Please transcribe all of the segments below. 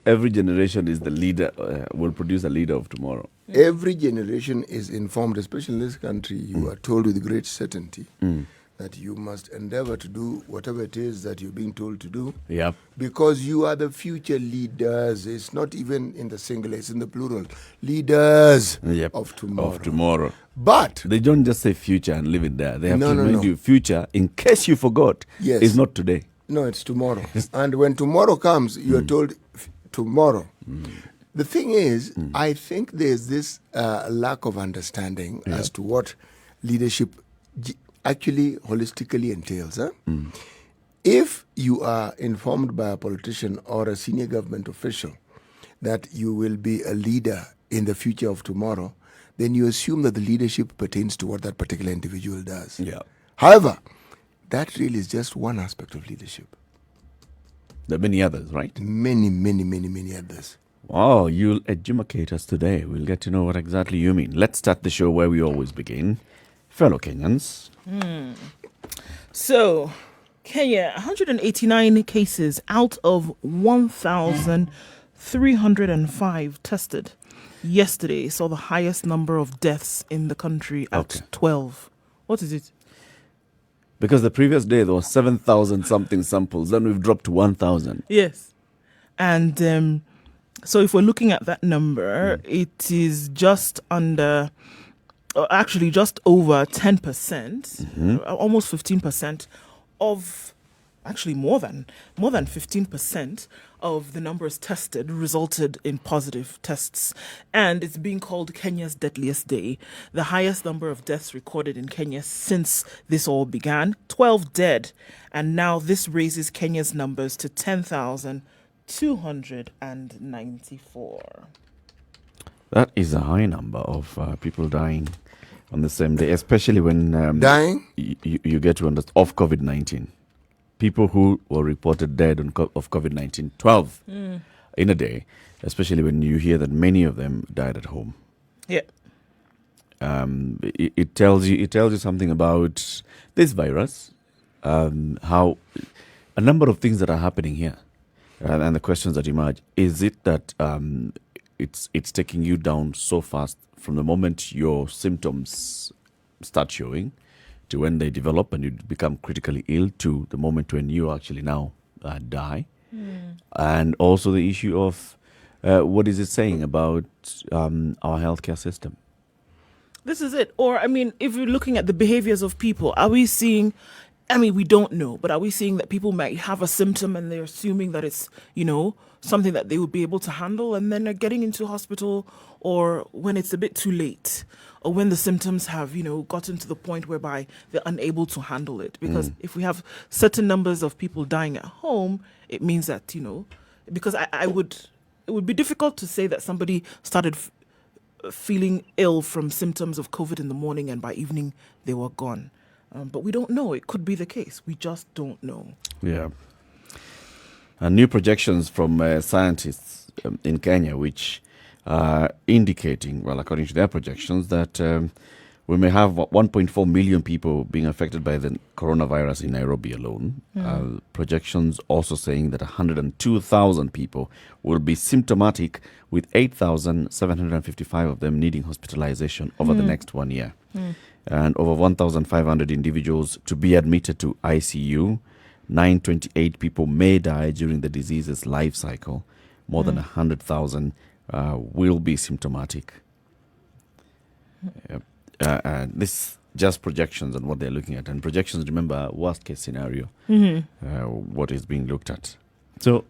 every generation is the leader, will produce a leader of tomorrow. Every generation is informed, especially in this country. You are told with great certainty that you must endeavor to do whatever it is that you're being told to do. Yep. Because you are the future leaders. It's not even in the singular, it's in the plural. Leaders of tomorrow. But they don't just say future and leave it there. They have to remind you future, in case you forgot, is not today. No, it's tomorrow. And when tomorrow comes, you are told tomorrow. The thing is, I think there's this lack of understanding as to what leadership actually holistically entails. If you are informed by a politician or a senior government official that you will be a leader in the future of tomorrow, then you assume that the leadership pertains to what that particular individual does. Yeah. However, that really is just one aspect of leadership. There are many others, right? Many, many, many, many others. Oh, you'll educate us today. We'll get to know what exactly you mean. Let's start the show where we always begin. Fellow Kenyans. So, Kenya, 189 cases out of 1,305 tested yesterday saw the highest number of deaths in the country at 12. What is it? Because the previous day there was 7,000 something samples, then we've dropped to 1,000. Yes. And so if we're looking at that number, it is just under, actually just over 10%, almost 15% of, actually more than 15% of the numbers tested resulted in positive tests. And it's being called Kenya's deadliest day. The highest number of deaths recorded in Kenya since this all began, 12 dead. And now this raises Kenya's numbers to 10,294. That is a high number of people dying on the same day, especially when dying? You get to understand of COVID-19. People who were reported dead of COVID-19, 12 in a day, especially when you hear that many of them died at home. Yeah. It tells you something about this virus, how a number of things that are happening here, and the questions that emerge. Is it that it's taking you down so fast from the moment your symptoms start showing to when they develop and you become critically ill to the moment when you actually now die? And also the issue of what is it saying about our healthcare system? This is it. Or, I mean, if you're looking at the behaviors of people, are we seeing, I mean, we don't know, but are we seeing that people might have a symptom and they're assuming that it's, something that they would be able to handle, and then are getting into hospital, or when it's a bit too late, or when the symptoms have, gotten to the point whereby they're unable to handle it? Because if we have certain numbers of people dying at home, it means that, because it would be difficult to say that somebody started feeling ill from symptoms of COVID in the morning and by evening they were gone. But we don't know. It could be the case. We just don't know. Yeah. New projections from scientists in Kenya, which are indicating, well, according to their projections, that we may have 1.4 million people being affected by the coronavirus in Nairobi alone. Projections also saying that 102,000 people will be symptomatic, with 8,755 of them needing hospitalization over the next 1 year. And over 1,500 individuals to be admitted to ICU. 928 people may die during the disease's life cycle. More than 100,000 will be symptomatic. This just projections on what they're looking at. And projections, remember, worst case scenario, what is being looked at. So,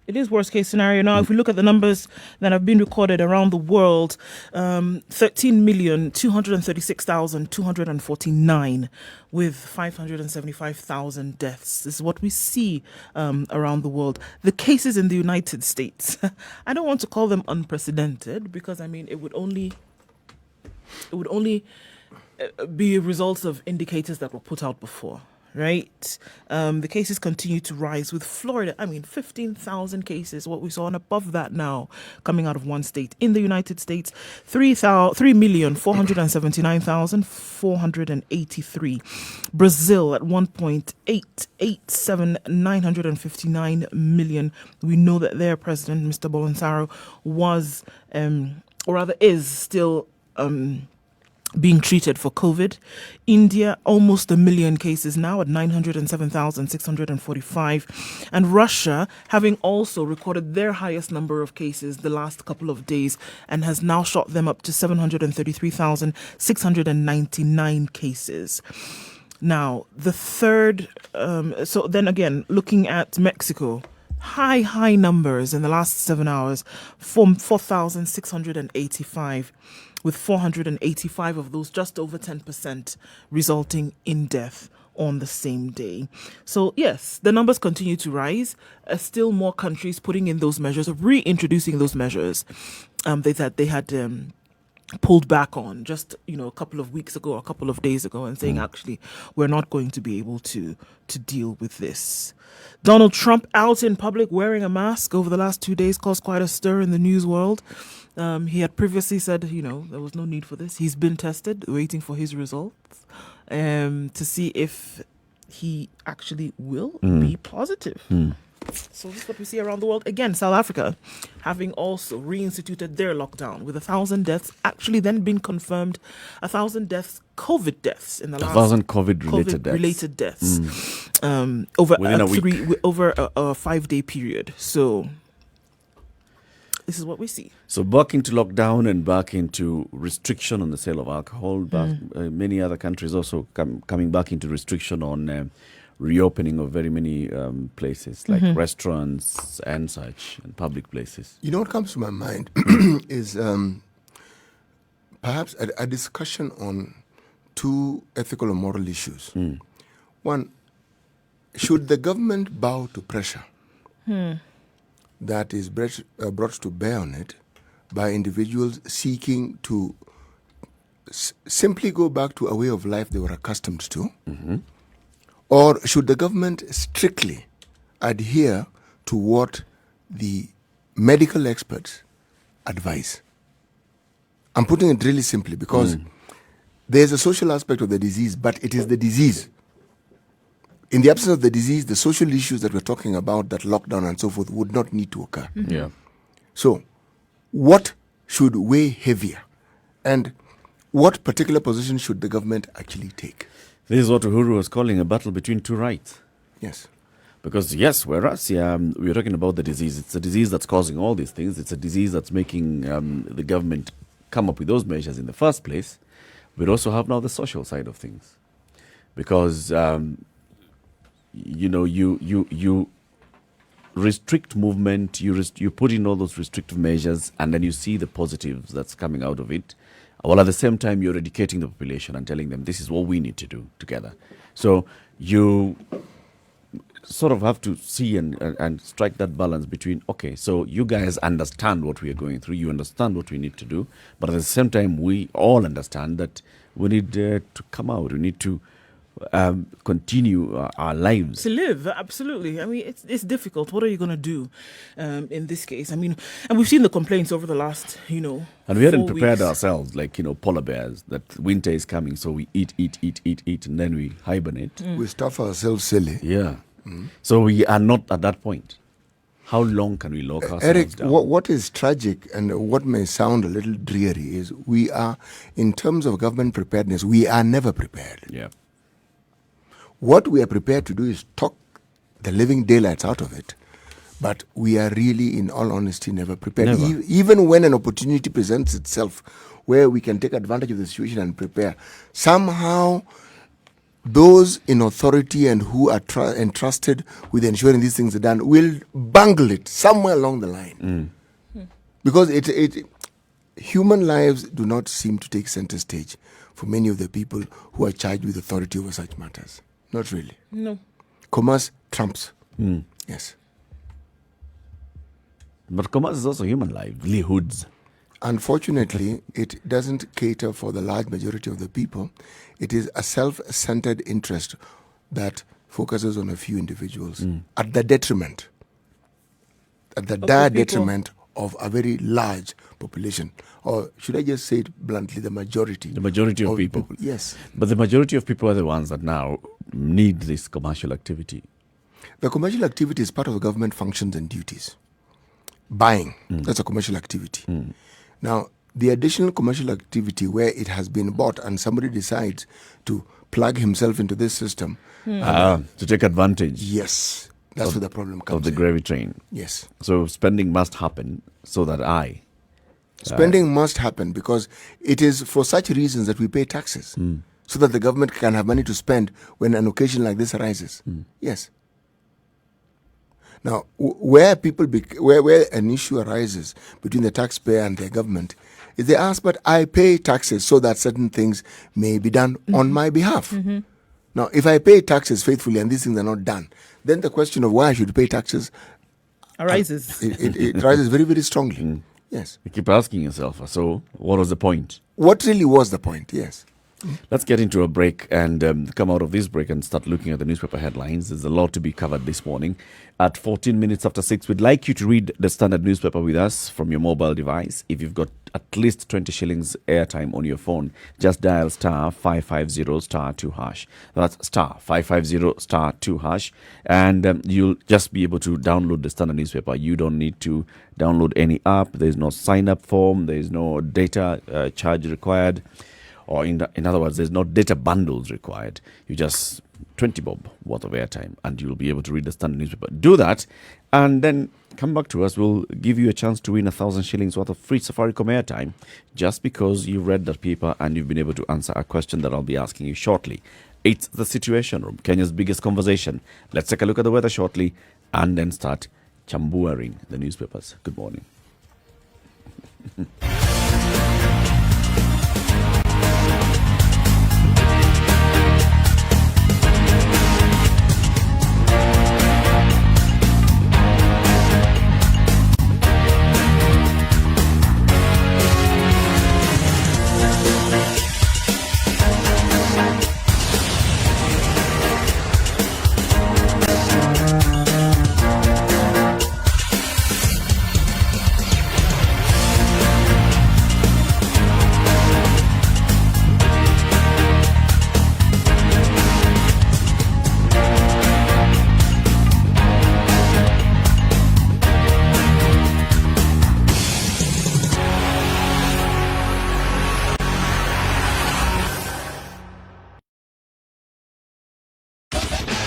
It is worst case scenario. Now, if we look at the numbers that have been recorded around the world, 13,236,249 with 575,000 deaths. This is what we see around the world. The cases in the United States, I don't want to call them unprecedented, because, I mean, it would only be results of indicators that were put out before, right? The cases continue to rise with Florida. 15,000 cases, what we saw, and above that now, coming out of one state. In the United States, 3,479,483. Brazil at 1.887,959 million. We know that their president, Mr. Bolsonaro, was, or rather is still, being treated for COVID. India, almost 1 million cases now at 907,645. And Russia, having also recorded their highest number of cases the last couple of days and has now shot them up to 733,699 cases. Now, the third, so then again, looking at Mexico, high numbers in the last 7 hours, 4,685. With 485 of those, just over 10%, resulting in death on the same day. So yes, the numbers continue to rise. Still more countries putting in those measures, reintroducing those measures that they had pulled back on just a couple of weeks ago, or a couple of days ago, and saying actually we're not going to be able to deal with this. Donald Trump out in public wearing a mask over the last 2 days caused quite a stir in the news world. He had previously said, there was no need for this. He's been tested, waiting for his results to see if he actually will be positive. So this is what we see around the world. Again, South Africa having also reinstituted their lockdown with 1,000 deaths actually then been confirmed, 1,000 deaths, COVID deaths in the last 1,000 COVID-related deaths. Over within a week. Over a 5-day period. So this is what we see. So back into lockdown and back into restriction on the sale of alcohol. Many other countries also coming back into restriction on reopening of very many places like restaurants and such, and public places. What comes to my mind is perhaps a discussion on two ethical or moral issues. One, should the government bow to pressure that is brought to bear on it by individuals seeking to simply go back to a way of life they were accustomed to? Or should the government strictly adhere to what the medical experts advise? I'm putting it really simply because there's a social aspect of the disease, but it is the disease. In the absence of the disease, the social issues that we're talking about, that lockdown and so forth, would not need to occur. Yeah. So, what should weigh heavier? And what particular position should the government actually take? This is what Uhuru was calling a battle between two rights. Yes. Because yes, whereas we're talking about the disease, it's a disease that's causing all these things. It's a disease that's making the government come up with those measures in the first place. We also have now the social side of things, because you restrict movement, you put in all those restrictive measures, and then you see the positives that's coming out of it. While at the same time, you're educating the population and telling them this is what we need to do together. So you sort of have to see and strike that balance between, okay, so you guys understand what we are going through, you understand what we need to do, but at the same time, we all understand that we need to come out, we need to continue our lives. To live, absolutely. I mean, it's difficult. What are you going to do in this case? I mean, and we've seen the complaints over the last, And we hadn't 4 prepared weeks. ourselves, like, polar bears, that winter is coming, so we eat, and then we hibernate. We stuff ourselves silly. Yeah. So we are not at that point. How long can we lock ourselves Eric, down? what is tragic and what may sound a little dreary is we are, in terms of government preparedness, we are never prepared. Yeah. What we are prepared to do is talk the living daylights out of it, but we are really, in all honesty, never prepared. Never. Even when an opportunity presents itself where we can take advantage of the situation and prepare, somehow those in authority and who are entrusted with ensuring these things are done will bungle it somewhere along the line. Because human lives do not seem to take center stage for many of the people who are charged with authority over such matters. Not really. No. Commerce trumps. Yes. But commerce is also human livelihoods. Unfortunately, it doesn't cater for the large majority of the people. It is a self-centered interest that focuses on a few individuals at the detriment, at the the dire people. detriment of a very large population. Or should I just say it bluntly, the majority? The majority of people. Yes. But the majority of people are the ones that now need this commercial activity. The commercial activity is part of the government functions and duties. Buying, that's a commercial activity. Now, the additional commercial activity where it has been bought and somebody decides to plug himself into this system. To take advantage Yes, that's where the problem comes of the in. gravy train. Yes. So spending must happen so that Spending must happen because it is for such reasons that we pay taxes so that the government can have money to spend when an occasion like this arises. Yes. Now, where people where an issue arises between the taxpayer and their government is they ask, but I pay taxes so that certain things may be done on my behalf. Now, if I pay taxes faithfully and these things are not done, then the question of why I should pay taxes Arises. it rises very, very strongly. Yes. you keep asking yourself, so what was the point? What really was the point? Yes. Let's get into a break and come out of this break and start looking at the newspaper headlines. There's a lot to be covered this morning. At 14 minutes after 6, we'd like you to read the Standard newspaper with us from your mobile device. If you've got at least 20 shillings airtime on your phone, just dial star 550 star 2 hash. That's star 550 star 2 hash. And you'll just be able to download the Standard newspaper. You don't need to download any app. There's no sign-up form. There's no data charge required. Or in other words, there's no data bundles required. You just 20 bob worth of airtime and you'll be able to read the Standard newspaper. Do that and then come back to us. We'll give you a chance to win 1,000 shillings worth of free Safaricom airtime just because you read that paper and you've been able to answer a question that I'll be asking you shortly. It's the Situation Room, Kenya's biggest conversation. Let's take a look at the weather shortly and then start chambuaring the newspapers. Good morning.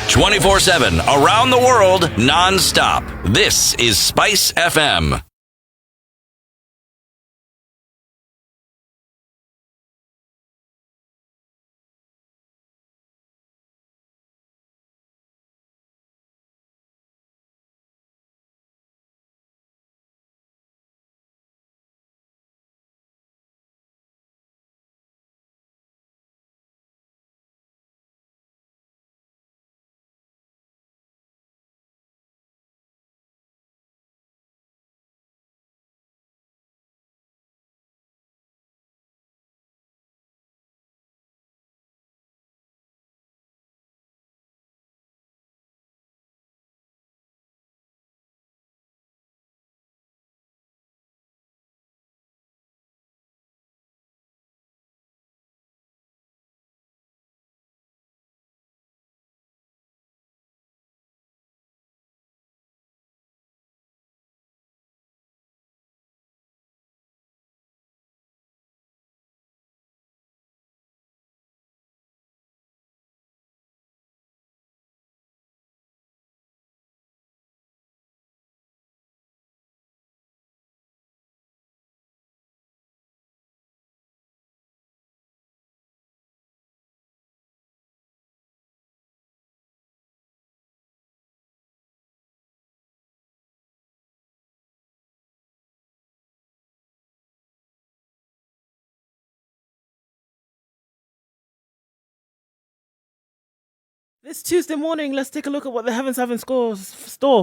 .24/7 around the world non-stop. This is Spice FM. This Tuesday morning, let's take a look at what the heavens have in store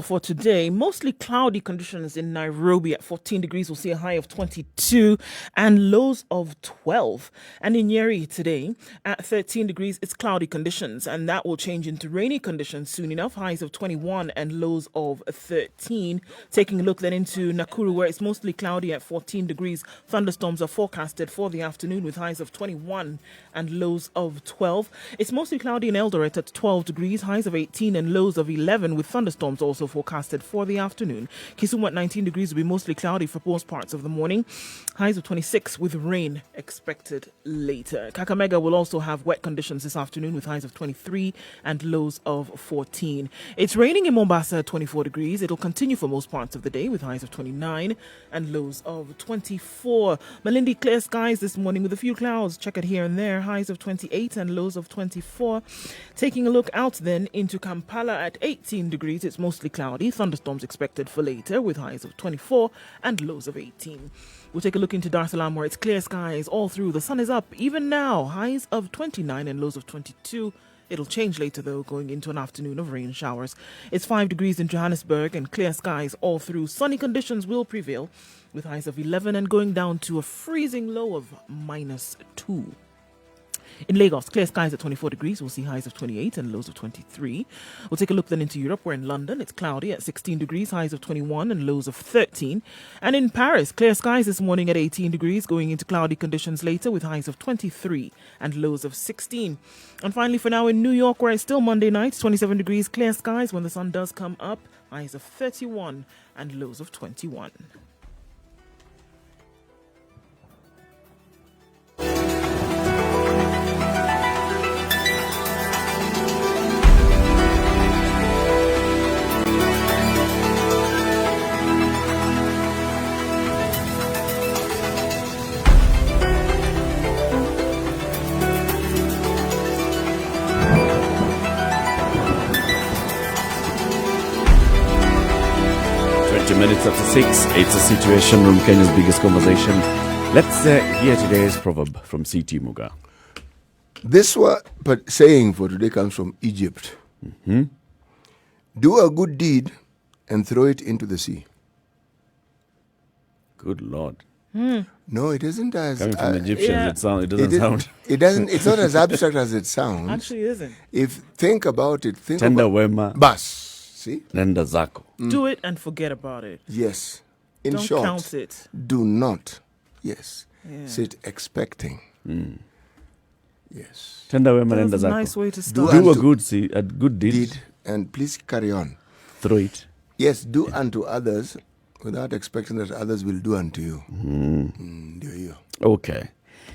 for today. Mostly cloudy conditions in Nairobi at 14 degrees. We'll see a high of 22 and lows of 12. And in Njeri today at 13 degrees, it's cloudy conditions. And that will change into rainy conditions soon enough. Highs of 21 and lows of 13. Taking a look then into Nakuru, where it's mostly cloudy at 14 degrees. Thunderstorms are forecasted for the afternoon with highs of 21 and lows of 12. It's mostly cloudy in Eldoret at 12 degrees, highs of 18 and lows of 11, with thunderstorms also forecasted for the afternoon. Kisumu at 19 degrees will be mostly cloudy for most parts of the morning, highs of 26 with rain expected later. Kakamega will also have wet conditions this afternoon with highs of 23 and lows of 14. It's raining in Mombasa at 24 degrees. It'll continue for most parts of the day with highs of 29 and lows of 24. Malindi, clear skies this morning with a few clouds. Check it here and there. Highs of 28 and lows of 24. Taking a look out then into Kampala at 18 degrees. It's mostly cloudy. Thunderstorms expected for later with highs of 24 and lows of 18. We'll take a look into Dar es Salaam, where it's clear skies all through. The sun is up even now. Highs of 29 and lows of 22. It'll change later, though, going into an afternoon of rain showers. It's 5 degrees in Johannesburg and clear skies all through. Sunny conditions will prevail with highs of 11 and going down to a freezing low of -2. In Lagos, clear skies at 24 degrees. We'll see highs of 28 and lows of 23. We'll take a look then into Europe, where in London it's cloudy at 16 degrees, highs of 21 and lows of 13. And in Paris, clear skies this morning at 18 degrees, going into cloudy conditions later with highs of 23 and lows of 16. And finally, for now, in New York, where it's still Monday night, 27 degrees, clear skies when the sun does come up, highs of 31 and lows of 21. 20 minutes after 6, it's a Situation Room, Kenya's biggest conversation. Let's hear today's proverb from CT Muga. This saying for today comes from Egypt. Do a good deed and throw it into the sea. Good Lord. No, it isn't as... Coming from Egyptians, yeah. it doesn't sound... It's not as abstract as it sounds. Actually, it isn't. Think about it. Tenda wema, Bas. See? nenda zako. Do it and forget about it. Yes. In Don't short, count it. do not. Yes. Yeah. Sit expecting. Yes. Tenda wema, nenda That's a zako. nice way to start. Do a good deed. Deed, and please carry on. Throw it. Yes, do unto others without expecting that others will do unto you. Do you? Okay.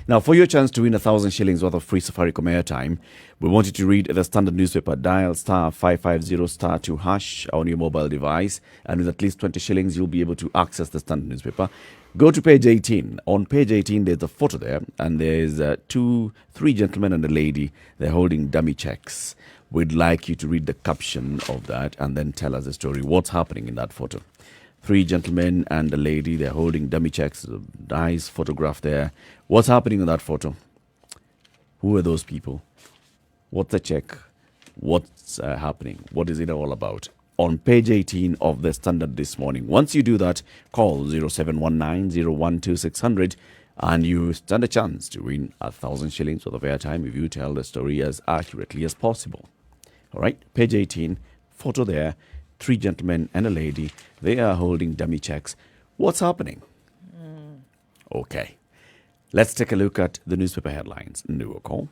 Now, for your chance to win 1,000 shillings worth of free Safaricom airtime, we want you to read the Standard newspaper. Dial *550*2# on your mobile device, and with at least 20 shillings, you'll be able to access the Standard newspaper. Go to page 18. On page 18, there's a photo there, and there's three gentlemen and a lady. They're holding dummy checks. We'd like you to read the caption of that and then tell us the story. What's happening in that photo? 3 gentlemen and a lady, they're holding dummy checks. A nice photograph there. What's happening in that photo? Who are those people? What's the check? What's happening? What is it all about? On page 18 of the Standard this morning. Once you do that, call 0719-012-600 and you stand a chance to win 1,000 shillings worth of airtime if you tell the story as accurately as possible. All right, page 18, photo there. 3 gentlemen and a lady. They are holding dummy checks. What's happening? Okay. Let's take a look at the newspaper headlines. Nduh Okoh.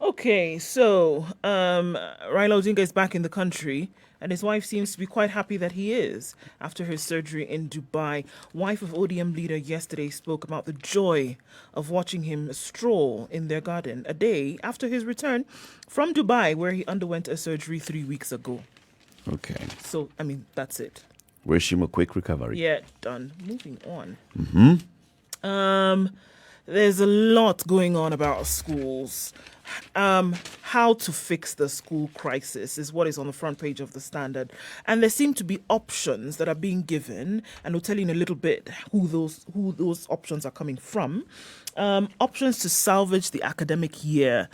Okay, so Raila Odinga is back in the country, and his wife seems to be quite happy that he is after his surgery in Dubai. Wife of ODM leader yesterday spoke about the joy of watching him stroll in their garden a day after his return from Dubai, where he underwent a surgery 3 weeks ago. Okay. So, I mean, that's it. Wish him a quick recovery. Yeah, done. Moving on. There's a lot going on about schools. how to fix the school crisis is what is on the front page of the Standard, and there seem to be options that are being given, and we'll tell you in a little bit who those options are coming from. Options to salvage the academic year.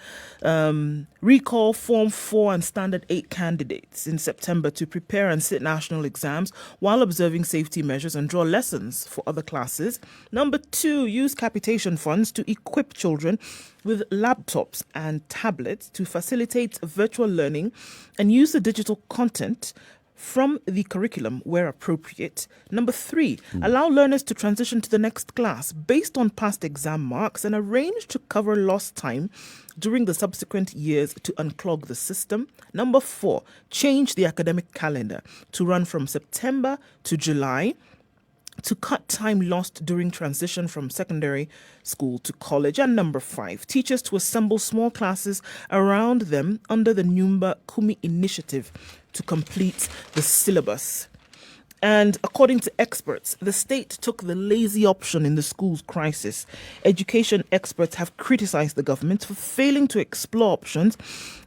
Recall Form 4 and Standard 8 candidates in September to prepare and sit national exams while observing safety measures and draw lessons for other classes. Number 2, use capitation funds to equip children with laptops and tablets to facilitate virtual learning and use the digital content from the curriculum where appropriate. Number 3, allow learners to transition to the next class based on past exam marks and arrange to cover lost time during the subsequent years to unclog the system. Number 4, change the academic calendar to run from September to July to cut time lost during transition from secondary school to college. And number 5, teachers to assemble small classes around them under the Nyumba Kumi initiative to complete the syllabus. And according to experts, the state took the lazy option in the schools crisis. Education experts have criticized the government for failing to explore options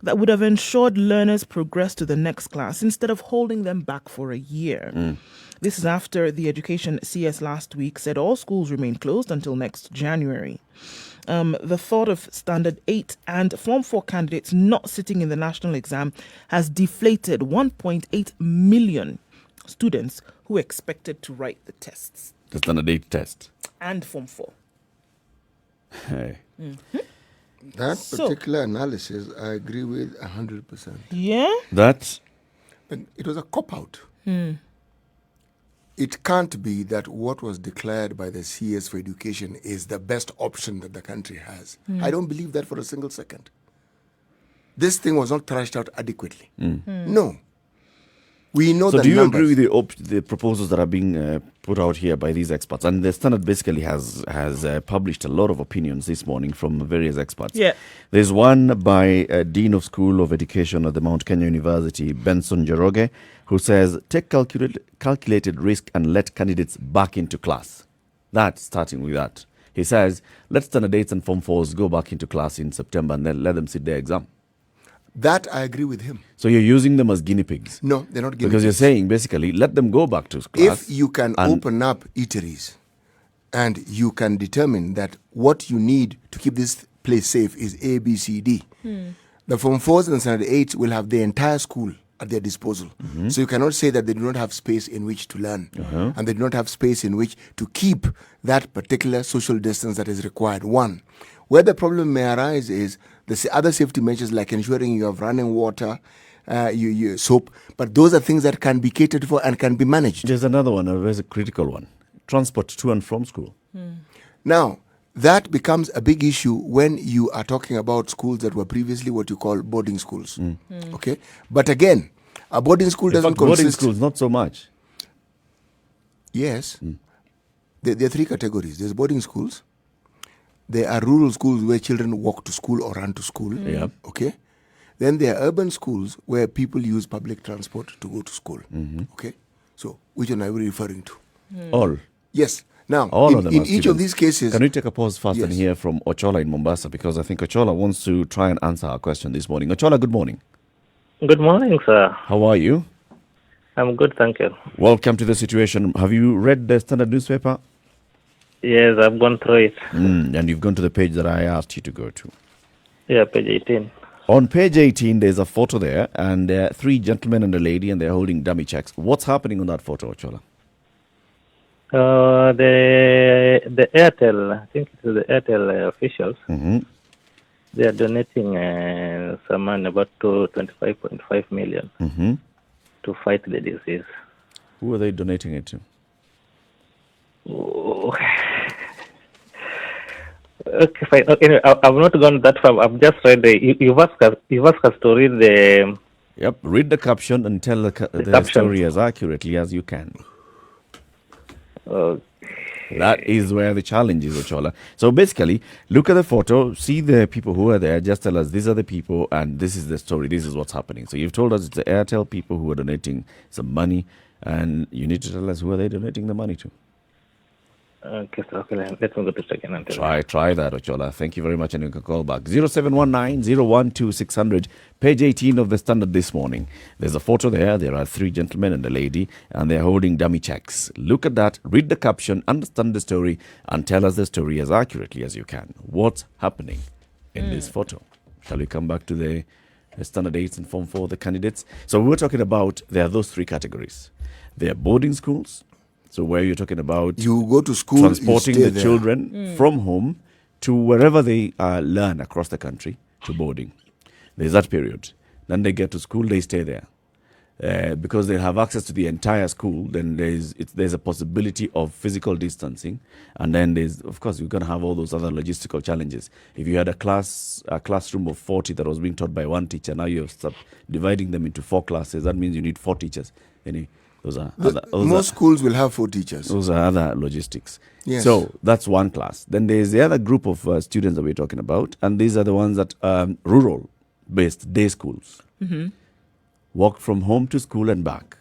that would have ensured learners progress to the next class instead of holding them back for a year. This is after the Education CS last week said all schools remain closed until next January. The thought of Standard 8 and Form 4 candidates not sitting in the national exam has deflated 1.8 million students who expected to write the tests. The Standard 8 test. And Form 4. Hey. That particular analysis, I agree with 100%. Yeah? That But it was a cop-out. It can't be that what was declared by the CS for education is the best option that the country has. I don't believe that for a single second. This thing was not thrashed out adequately. No. We know So the do you numbers. agree with the proposals that are being put out here by these experts? And the Standard basically has published a lot of opinions this morning from various experts. Yeah. There's one by Dean of School of Education at the Mount Kenya University, Benson Njoroge, who says, take calculated risk and let candidates back into class. That's starting with that. He says, let Standard 8s and Form 4s go back into class in September and then let them sit their exam. That I agree with him. So you're using them as guinea pigs? No, they're not guinea Because you're pigs. saying, basically, let them go back to class. If you can and- open up eateries and you can determine that what you need to keep this place safe is A, B, C, D, the Form 4s and Standard 8s will have the entire school at their disposal. So you cannot say that they do not have space in which to learn and they do not have space in which to keep that particular social distance that is required. One, where the problem may arise is the other safety measures like ensuring you have running water, you soap, but those are things that can be catered for and can be managed. There's another one, a very critical one. Transport to and from school. Now, that becomes a big issue when you are talking about schools that were previously what you call boarding schools. Okay? But again, a boarding school In doesn't fact, boarding consist... schools, not so much. Yes. There are three categories. There's boarding schools. There are rural schools where children walk to school or run to school. Yeah. Okay? Then there are urban schools where people use public transport to go to school. Okay? So, which one are we referring to? All. Yes. Now, All of them in are each of students. these cases... Can we take a pause first and Yes. hear from Ochola in Mombasa? Because I think Ochola wants to try and answer our question this morning. Ochola, good morning. Good morning, sir. How are you? I'm good, thank you. Welcome to the situation. Have you read the Standard newspaper? Yes, I've gone through it. And you've gone to the page that I asked you to go to. Yeah, page 18. On page 18, there's a photo there, and there are three gentlemen and a lady, and they're holding dummy checks. What's happening on that photo, Ochola? The Airtel, I think it is the Airtel officials, Mm-hmm. they are donating some money, about to 25.5 million Mm-hmm. to fight the disease. Who are they donating it to? Oh. Okay, fine. Okay, anyway, I've not gone that far. I've just read you've asked us to read the... Yep, read the caption and tell the caption. story as accurately as you can. That is where the challenge is, Ochola. So basically, look at the photo, see the people who are there, just tell us these are the people and this is the story, this is what's happening. So you've told us it's the Airtel people who are donating some money, and you need to tell us who are they donating the money to. Okay, so okay, let me go to second and Try that, Ochola. Thank you very much, and you can call back 0719-012-600, page 18 of the Standard this morning. There's a photo there. There are 3 gentlemen and a lady, and they're holding dummy checks. Look at that, read the caption, understand the story, and tell us the story as accurately as you can. What's happening in this photo? Shall we come back to the Standard 8 and Form 4, the candidates? So we were talking about, there are those 3 categories. There are boarding schools. So where you're talking about You go to school, transporting you stay the there. children from home to wherever they learn across the country to boarding. There's that period. Then they get to school, they stay there. Because they have access to the entire school, then there's a possibility of physical distancing. And then there's, of course, you're going to have all those other logistical challenges. If you had a classroom of 40 that was being taught by 1 teacher, now you're dividing them into 4 classes. That means you need 4 teachers. Most schools will have 4 teachers. Those are other logistics. Yes. So that's one class. Then there's the other group of students that we're talking about, and these are the ones that rural-based day schools. Walk from home to school and back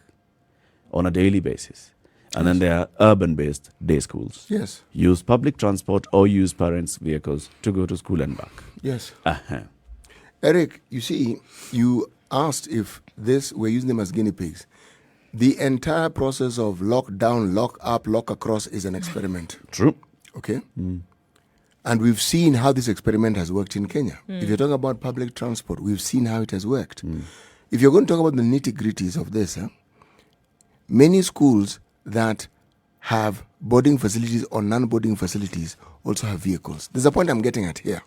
on a daily basis. And then there are urban-based day schools. Yes. Use public transport or use parents' vehicles to go to school and back. Yes. Eric, you see, you asked if we're using them as guinea pigs. The entire process of lockdown, lock up, lock across is an experiment. True. Okay? And we've seen how this experiment has worked in Kenya. If you're talking about public transport, we've seen how it has worked. If you're going to talk about the nitty-gritties of this, many schools that have boarding facilities or non-boarding facilities also have vehicles. There's a point I'm getting at here.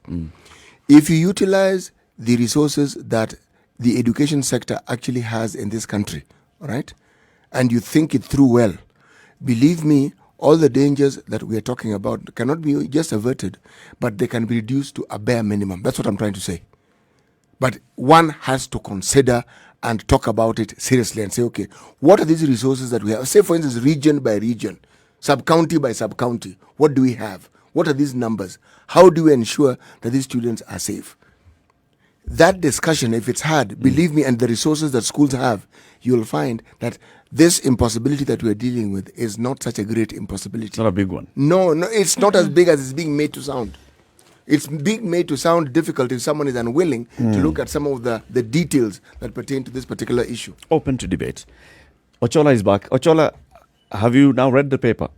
If you utilize the resources that the education sector actually has in this country, all right, and you think it through well, believe me, all the dangers that we are talking about cannot be just averted, but they can be reduced to a bare minimum. That's what I'm trying to say. But one has to consider and talk about it seriously and say, okay, what are these resources that we have? Say, for instance, region by region, sub-county by sub-county. What do we have? What are these numbers? How do we ensure that these students are safe? That discussion, if it's had, believe me, and the resources that schools have, you'll find that this impossibility that we're dealing with is not such a great impossibility. It's not a big one. No, it's not as big as it's being made to sound. It's being made to sound difficult if someone is unwilling to look at some of the details that pertain to this particular issue. Open to debate. Ochola is back. Ochola, have you now read the paper?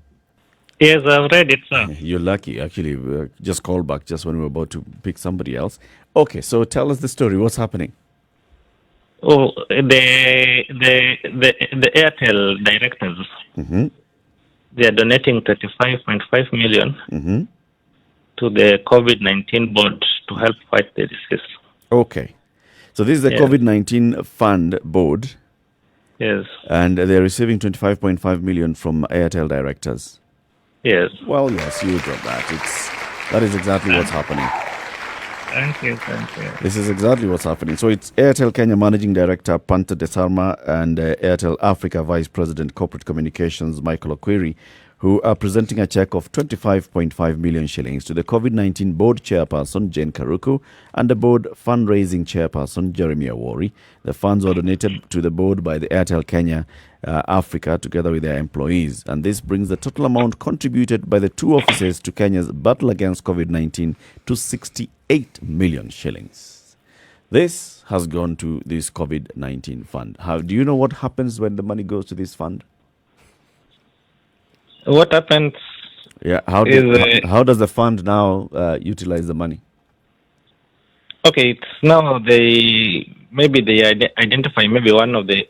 Yes, I've read it, sir. You're lucky. Actually, we just called back just when we were about to pick somebody else. Okay, so tell us the story. What's happening? Oh, the Airtel directors, they are donating 35.5 million to the COVID-19 board to help fight the disease. Okay. So this is the COVID-19 fund board. Yes. And they're receiving 25.5 million from Airtel directors. Yes. Well, yes, you got that. That is exactly what's happening. Thank you. This is exactly what's happening. So it's Airtel Kenya Managing Director Panta Desarma and Airtel Africa Vice President Corporate Communications Michael Okwiri, who are presenting a check of 25.5 million shillings to the COVID-19 board chairperson Jane Karuku and the board fundraising chairperson Jeremy Awori. The funds were donated to the board by the Airtel Kenya Africa together with their employees, and this brings the total amount contributed by the 2 offices to Kenya's battle against COVID-19 to 68 million shillings. This has gone to this COVID-19 fund. Do you know what happens when the money goes to this fund? What happens? Yeah, how does the fund now utilize the money? Okay, it's now they identify maybe one of the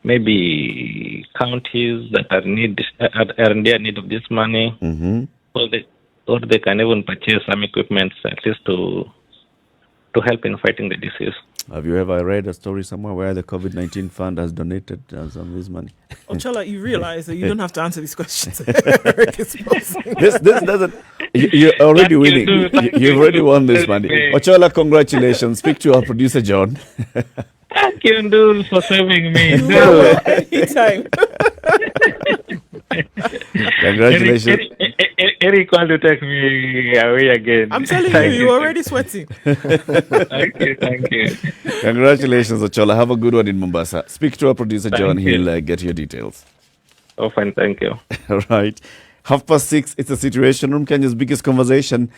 maybe counties that are in their need of this money, or they can even purchase some equipment at least to help in fighting the disease. Have you ever read a story somewhere where the COVID-19 fund has donated some of this money? Ochola, you realize that you don't have to answer these questions. This doesn't. You're already winning. You've already won this money. Ochola, congratulations. Speak to our producer, John. Thank you, Nduh, for saving me. Anytime. Congratulations. Eric want to take me away again. I'm telling you're already sweating. Thank you. Congratulations, Ochola. Have a good one in Mombasa. Speak to our producer, John. Thank you. He'll get your details. Oh, fine, thank you. Right. 6:30, it's the Situation Room, Kenya's biggest conversation.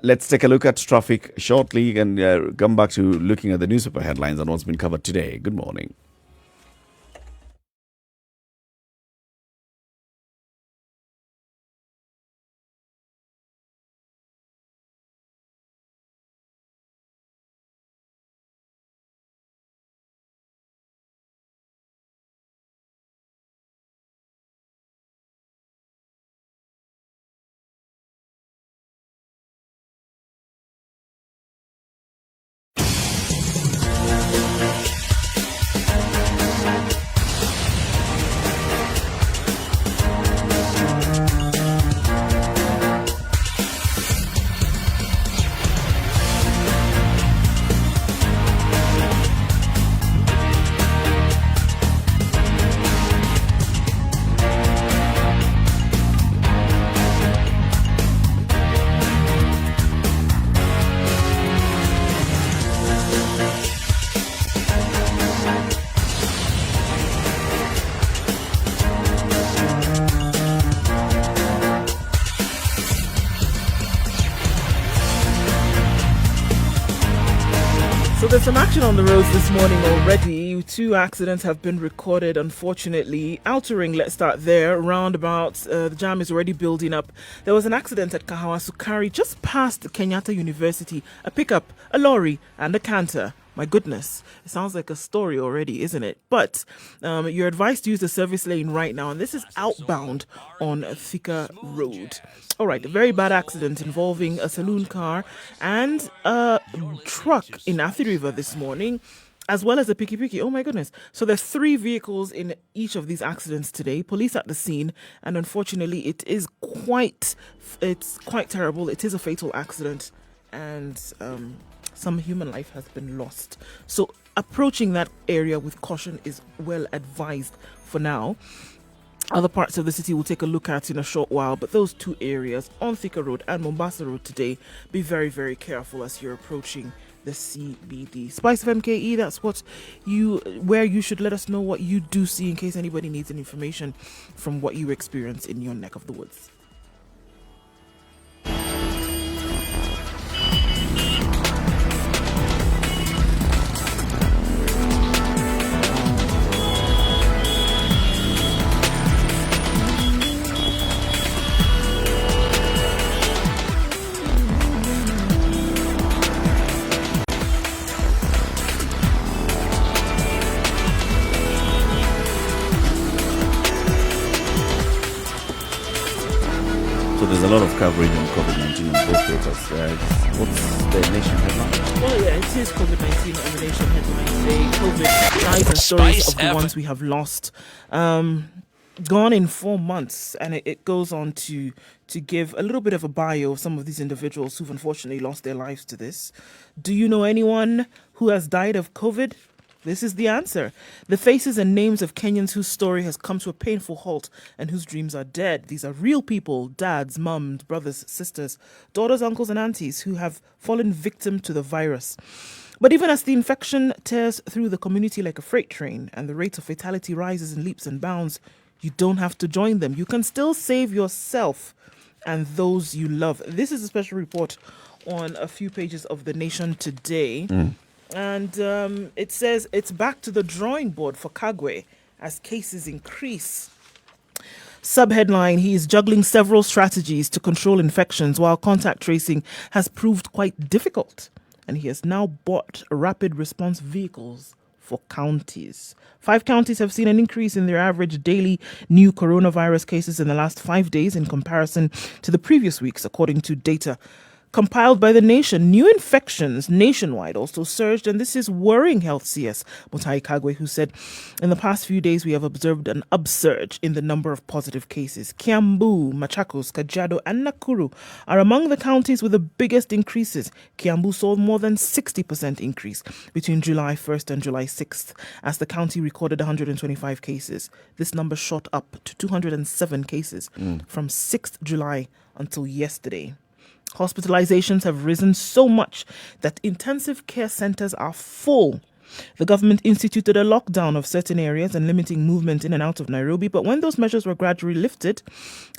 Let's take a look at traffic shortly and come back to looking at the newspaper headlines and what's been covered today. Good morning. So there's some action on the roads this morning already. 2 accidents have been recorded, unfortunately. Outer Ring, let's start there. Roundabouts, the jam is already building up. There was an accident at Kahawa Sukari just past Kenyatta University. A pickup, a lorry, and a canter. My goodness, it sounds like a story already, isn't it? But you're advised to use the service lane right now, and this is outbound on Thika Road. All right, a very bad accident involving a saloon car and a truck in Athi River this morning, as well as a piki-piki. Oh my goodness. So there's 3 vehicles in each of these accidents today. Police at the scene, and unfortunately it's quite terrible. It is a fatal accident, and some human life has been lost. So approaching that area with caution is well advised for now. Other parts of the city we'll take a look at in a short while, but those 2 areas on Thika Road and Mombasa Road today, be very, very careful as you're approaching the CBD. Spice of MKE, that's where you should let us know what you do see in case anybody needs any information from what you experience in your neck of the woods. There's a lot of coverage on COVID-19 on both papers. What's the nation headline? Well, yeah, it is COVID-19 on the nation headline today. COVID lives and stories of the ones we have lost. Gone in 4 months, and it goes on to give a little bit of a bio of some of these individuals who've unfortunately lost their lives to this. Do you know anyone who has died of COVID? This is the answer. The faces and names of Kenyans whose story has come to a painful halt and whose dreams are dead. These are real people, dads, mums, brothers, sisters, daughters, uncles and aunties who have fallen victim to the virus. But even as the infection tears through the community like a freight train and the rate of fatality rises in leaps and bounds, you don't have to join them. You can still save yourself and those you love. This is a special report on a few pages of The Nation today. And it says it's back to the drawing board for Kagwe as cases increase. Subheadline, he is juggling several strategies to control infections while contact tracing has proved quite difficult. And he has now bought rapid response vehicles for counties. 5 counties have seen an increase in their average daily new coronavirus cases in the last 5 days in comparison to the previous weeks, according to data compiled by The Nation. New infections nationwide also surged, and this is worrying Health CS Mutai Kagwe, who said, in the past few days, we have observed an upsurge in the number of positive cases. Kiambu, Machakos, Kajiado, and Nakuru are among the counties with the biggest increases. Kiambu saw more than 60% increase between July 1st and July 6th, as the county recorded 125 cases. This number shot up to 207 cases from 6th July until yesterday. Hospitalizations have risen so much that intensive care centers are full. The government instituted a lockdown of certain areas and limiting movement in and out of Nairobi. But when those measures were gradually lifted,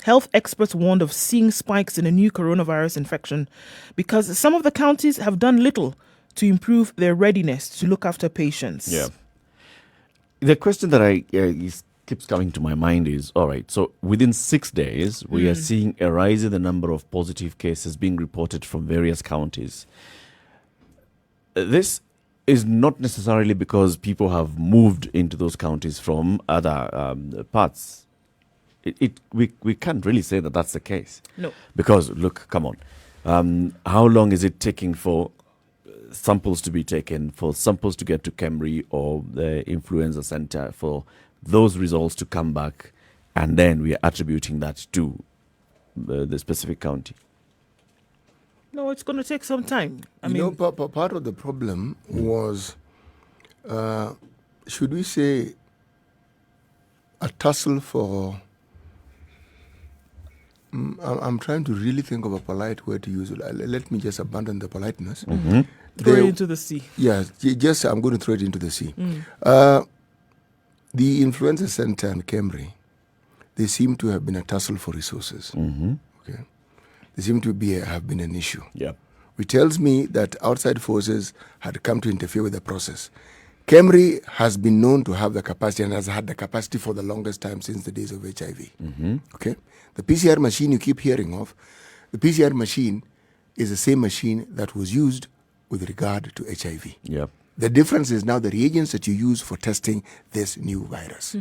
health experts warned of seeing spikes in a new coronavirus infection because some of the counties have done little to improve their readiness to look after patients. Yeah. The question that keeps coming to my mind is, all right, so within 6 days, we are seeing a rise in the number of positive cases being reported from various counties. This is not necessarily because people have moved into those counties from other parts. We can't really say that that's the case. No. Because, look, come on. How long is it taking for samples to be taken, for samples to get to Kemri or the influenza center, for those results to come back, and then we are attributing that to the specific county? No, it's going to take some time. I You mean, know, part of the problem was, should we say, a tussle for... I'm trying to really think of a polite word to use. Let me just abandon the politeness. throw it into the sea. Yes, just I'm going to throw it into the sea. The influenza center in Kemri, they seem to have been a tussle for resources. Okay, they seem to have been an issue. Yeah. Which tells me that outside forces had come to interfere with the process. Kemri has been known to have the capacity and has had the capacity for the longest time since the days of HIV. Okay, the PCR machine you keep hearing of, the PCR machine is the same machine that was used with regard to HIV. Yeah. The difference is now the reagents that you use for testing this new virus.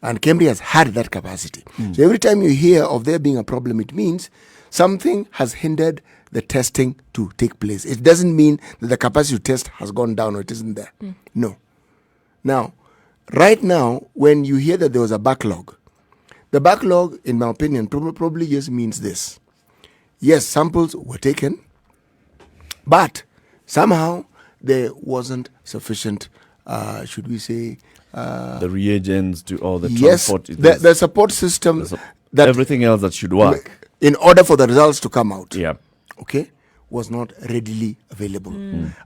And Kemri has had that capacity. So every time you hear of there being a problem, it means something has hindered the testing to take place. It doesn't mean that the capacity to test has gone down or it isn't there. No. Now, right now, when you hear that there was a backlog, the backlog, in my opinion, probably just means this. Yes, samples were taken, but somehow there wasn't sufficient, should we say... the reagents to all the yes, transport. the support system, that everything else that should work. in order for the results to come out, Yeah. okay, was not readily available.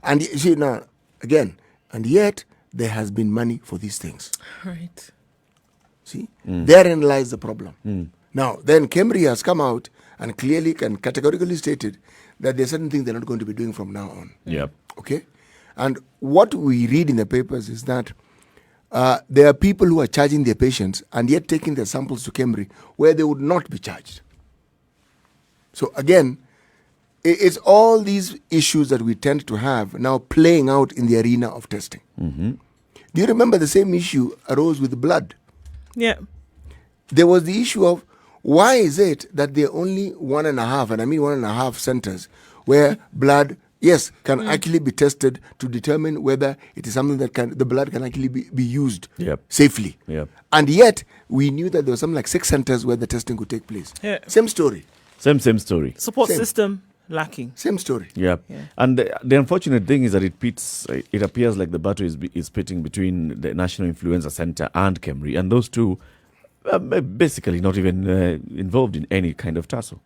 And you see now, again, and yet there has been money for these things. Right. See, therein lies the problem. Now, then Kemri has come out and clearly and categorically stated that there are certain things they're not going to be doing from now on. Yeah. Okay? And what we read in the papers is that there are people who are charging their patients and yet taking their samples to Kemri where they would not be charged. So again, it's all these issues that we tend to have now playing out in the arena of testing. Do you remember the same issue arose with blood? Yeah. There was the issue of why is it that there are only 1.5, and I mean 1.5 centers where blood, yes, can actually be tested to determine whether it is something that the blood can actually be used safely. Yep. And yet, we knew that there was something like 6 centers where the testing could take place. Yeah. Same story. Same story. Support Same. system lacking. Same story. Yeah. And the unfortunate thing is that it appears like the battle is pitting between the National Influenza Center and Kemri, and those two are basically not even involved in any kind of tussle.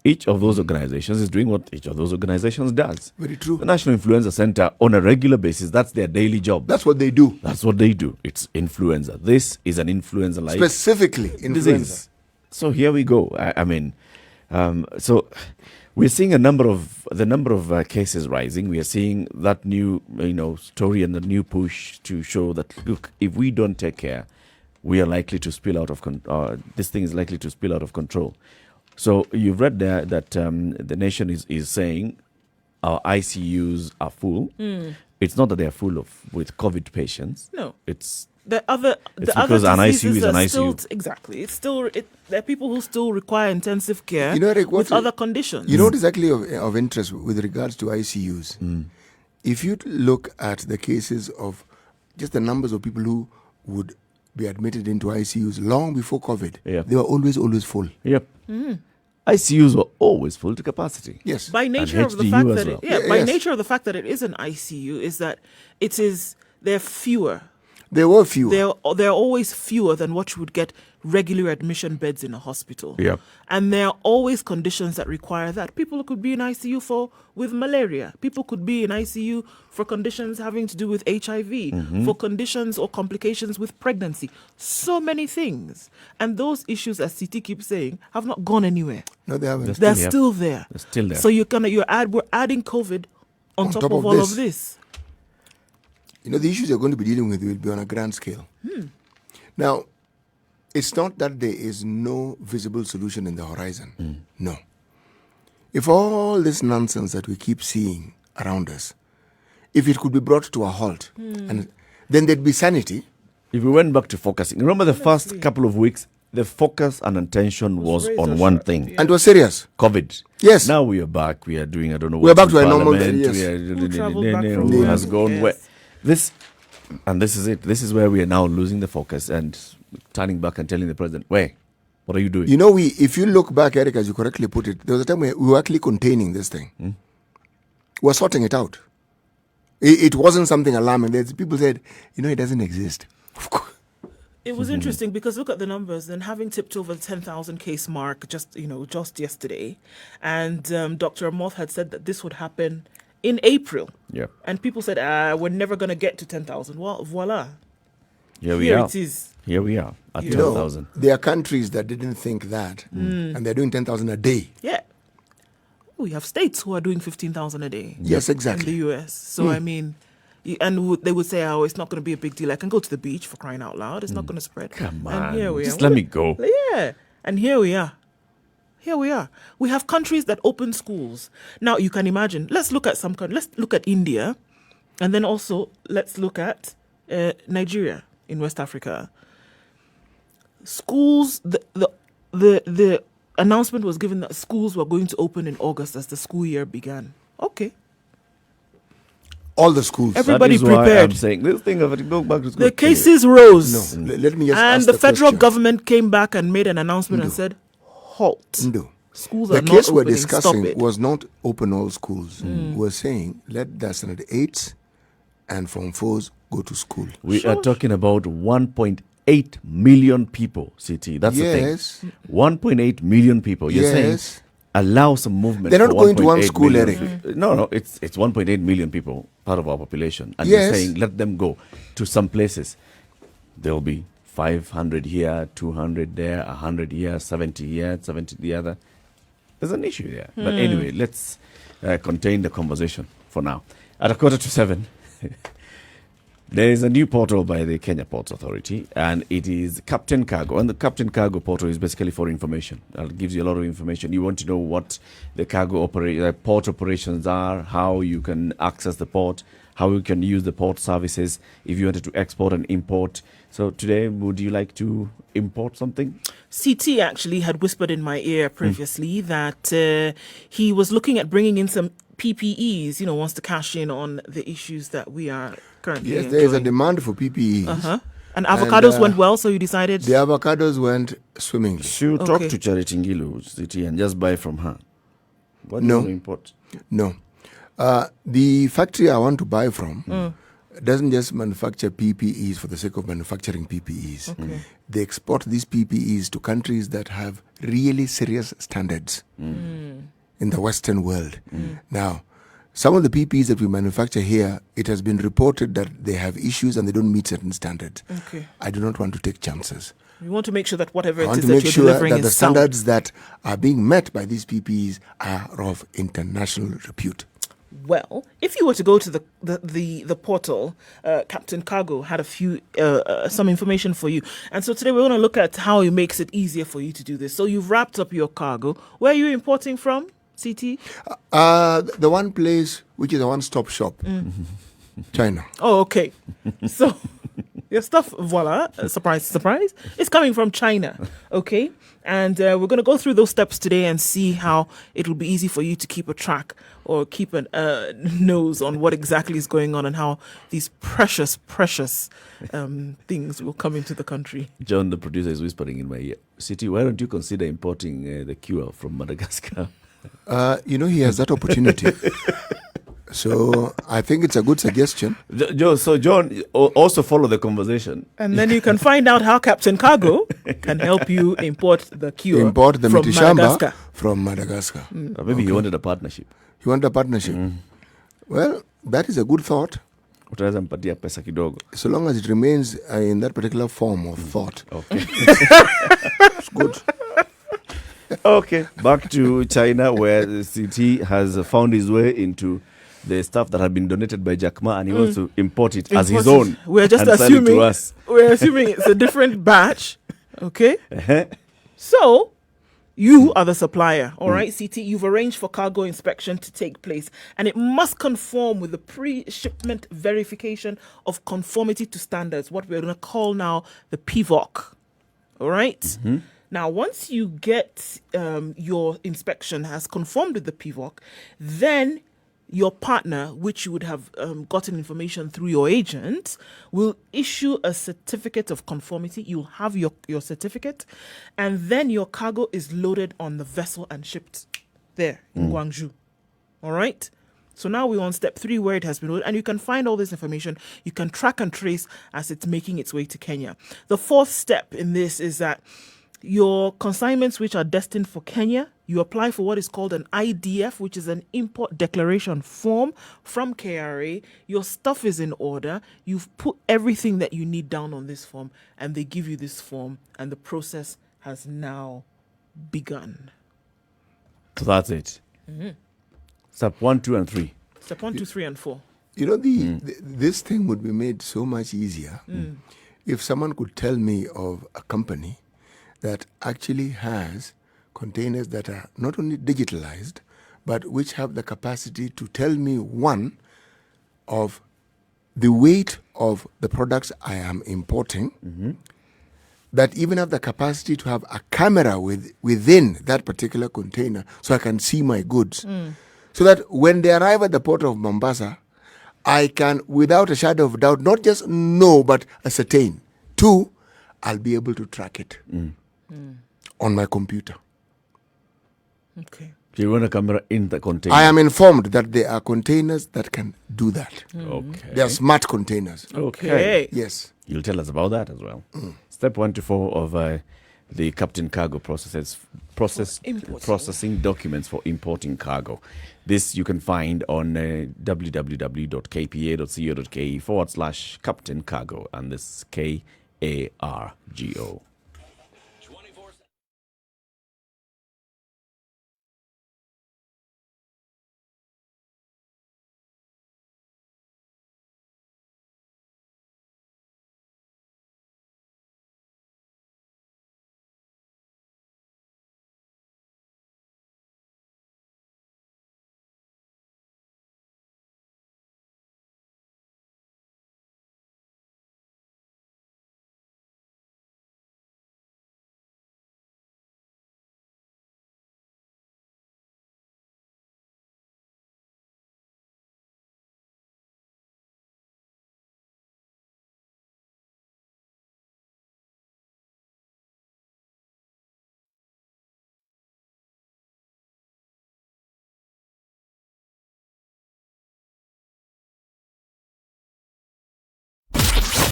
Each of those organizations is doing what each of those organizations does. Very true. The National Influenza Center, on a regular basis, that's their daily job. That's what they do. That's what they do. It's influenza. This is an influenza-like Specifically influenza. disease. So here we go. I mean, so we're seeing the number of cases rising. We are seeing that new, story and the new push to show that, look, if we don't take care, we are likely to spill out of this thing is likely to spill out of control. So you've read there that the nation is saying our ICUs are full. It's not that they are full with COVID patients. No. It's because an diseases ICU is an are ICU. still, exactly. It's still there are people who still require intensive care Rick, with other conditions. You know what is actually of interest with regards to ICUs? If you look at the cases of just the numbers of people who would be admitted into ICUs long before COVID, they were always full. Yep. ICUs were always full to capacity. Yes. By nature of the HDU fact as that well. by Yes. nature of the fact that it is an ICU is that there are fewer. There were fewer. They're always fewer than what you would get regular admission beds in a hospital. Yep. And there are always conditions that require that. People could be in ICU with malaria. People could be in ICU for conditions having to do with HIV, for conditions or complications with pregnancy. So many things. And those issues, as CT keeps saying, have not gone anywhere. No, they haven't. They're still there. They're still there. So we're adding COVID on top of all of this. You know, the issues you're going to be dealing with will be on a grand scale. Now, it's not that there is no visible solution in the horizon. No. If all this nonsense that we keep seeing around us, if it could be brought to a halt, and then there'd be sanity. If we went back to focusing, remember the first couple of weeks, the focus and attention was on one thing. And it was serious. COVID. Yes. Now we are back. We are doing, I don't know We are what back in to a normal Parliament. yes. Who traveled back from Who work? has gone Yes. where? This is it. This is where we are now losing the focus and turning back and telling the president, "Where? What are you doing?" You know, if you look back, Eric, as you correctly put it, there was a time where we were actually containing this thing. We were sorting it out. It wasn't something alarming. People said, you know, it doesn't exist. Of course. It was interesting because look at the numbers and having tipped over the 10,000 case mark just yesterday. And Dr. Moth had said that this would happen in April. Yeah. And people said, we're never going to get to 10,000. Well, voila. Here we Here are. it is. Here we are at You 10,000. There are countries that didn't think that, and they're doing 10,000 a day. Yeah. We have states who are doing 15,000 a day. Yes, In exactly. the US. So, I mean, they would say, it's not going to be a big deal. I can go to the beach, for crying out loud. It's not going to spread. Come And on. here we Just are. let me go. Yeah. And here we are. Here we are. We have countries that open schools. Now, you can imagine. Let's look at some countries. Let's look at India. And then also, let's look at Nigeria in West Africa. Schools, the announcement was given that schools were going to open in August as the school year began. Okay. All the schools. Everybody that is why prepared. I'm saying this thing of it go back to school. The cases rose. No, let me just And ask the federal question. government came back and made an announcement and said, halt. Nduh. Schools The are case not we're opening. Stop discussing it. was not open all schools. We're saying let the standard 8s and Form 4s go to school. We are talking about 1.8 million people, CT. That's Yes. the thing. 1.8 million people. You're saying Yes. allow some movement. They're not for going to one 1.8 school, million. Eric. No, it's 1.8 million people, part of our population. And Yes. you're saying let them go to some places. There'll be 500 here, 200 there, 100 here, 70 here, 70 the other. There's an issue there. But anyway, let's contain the conversation for now. At 6:45, there is a new portal by the Kenya Ports Authority, and it is Captain Cargo. And the Captain Cargo portal is basically for information. It gives you a lot of information. You want to know what the port operations are, how you can access the port, how you can use the port services, if you wanted to export and import. So today, would you like to import something? CT actually had whispered in my ear previously that he was looking at bringing in some PPEs, wants to cash in on the issues that we are currently Yes, there is a enjoying. demand for PPEs. And avocados And, went well, so you decided... The avocados went swimmingly. Should talk Okay. to Charity Ngilu, CT, and just buy from her. What No. do you import? No. The factory I want to buy from doesn't just manufacture PPEs for the sake of manufacturing PPEs. They export these PPEs to countries that have really serious standards in the Western world. Now, some of the PPEs that we manufacture here, it has been reported that they have issues and they don't meet certain standards. Okay. I do not want to take chances. You want to make sure that whatever I it want is to that make you're sure delivering that the is sound. standards that are being met by these PPEs are of international repute. Well, if you were to go to the portal, Captain Cargo had a few some information for you, and so today we're going to look at how it makes it easier for you to do this. So you've wrapped up your cargo. Where are you importing from, CT? The one place which is a one-stop shop, China. Oh, okay. So your stuff, voila, surprise, surprise, it's coming from China. Okay, and we're going to go through those steps today and see how it will be easy for you to keep a track or keep a nose on what exactly is going on and how these precious things will come into the country. John, the producer, is whispering in my ear. CT, why don't you consider importing the cure from Madagascar? He has that opportunity. So I think it's a good suggestion. So John, also follow the conversation. And then you can find out how Captain Cargo can help you import the cure Import the from mitishamba Madagascar. from Madagascar. Maybe he wanted a partnership. You want a partnership? Well, that is a good thought, Utaweza mpatia pesa kidogo. so long as it remains in that particular form of thought. Okay. It's good. Okay, back to China, where the CT has found his way into the stuff that had been donated by Jack Ma, and he wants to import it as his own. We're just and sell it to assuming. us. We're assuming it's a different batch. Okay. Uh-huh. So, you are the supplier, all right, CT? You've arranged for cargo inspection to take place, and it must conform with the pre-shipment verification of conformity to standards, what we're going to call now the PVOC, all right? Now, once you get your inspection has conformed with the PVOC, then your partner, which you would have gotten information through your agent, will issue a certificate of conformity. You'll have your certificate, and then your cargo is loaded on the vessel and shipped there in Guangzhou. All right? So now we're on step 3 where it has been loaded, and you can find all this information. You can track and trace as it's making its way to Kenya. The 4th step in this is that your consignments which are destined for Kenya, you apply for what is called an IDF, which is an import declaration form from KRA. Your stuff is in order. You've put everything that you need down on this form, and they give you this form, and the process has now begun. So that's it. Step 1, 2, and 3. Step 1, 2, 3, and 4. You know, this thing would be made so much easier if someone could tell me of a company that actually has containers that are not only digitalized, but which have the capacity to tell me, one, of the weight of the products I am importing, that even have the capacity to have a camera within that particular container so I can see my goods. So that when they arrive at the port of Mombasa, I can, without a shadow of doubt, not just know, but ascertain. 2, I'll be able to track it on my computer. Okay. So you want a camera in the container? I am informed that there are containers that can do that. Okay. They are smart containers. Okay. Yes. You'll tell us about that as well. Step 1 to 4 of the Captain Cargo processing documents for importing cargo. This you can find on www.kpa.co.ke/Captain Cargo, and this KARGO.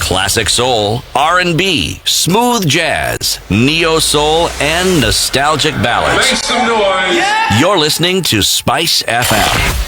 Classic soul, R&B, smooth jazz, neo soul, and nostalgic ballads. Make some noise. You're listening to Spice FM.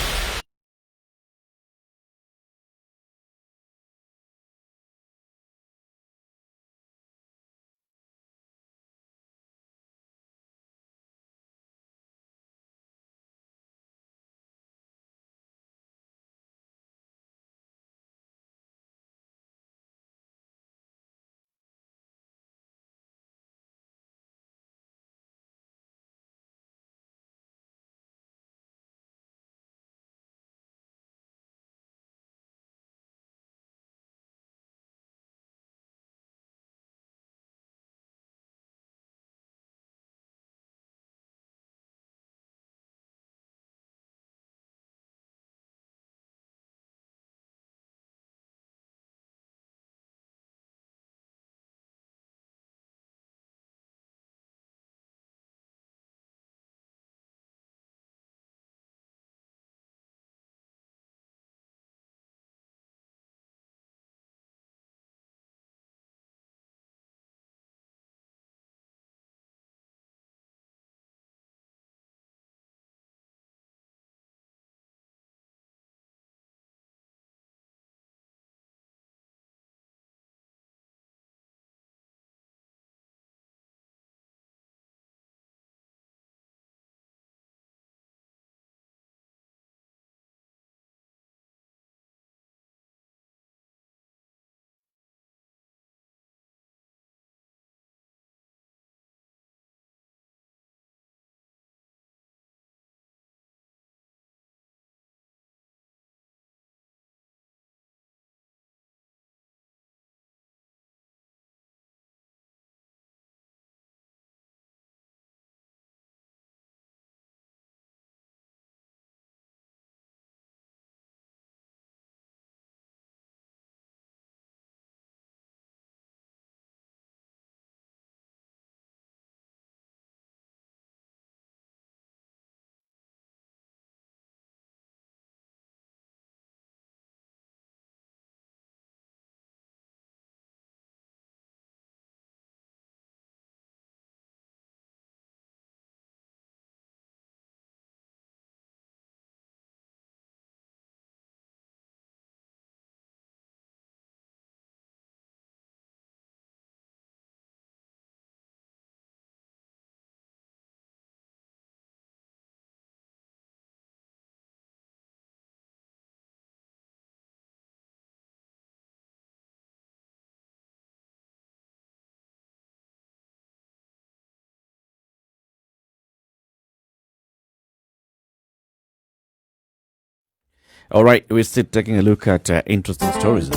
All right, we're still taking a look at interesting stories.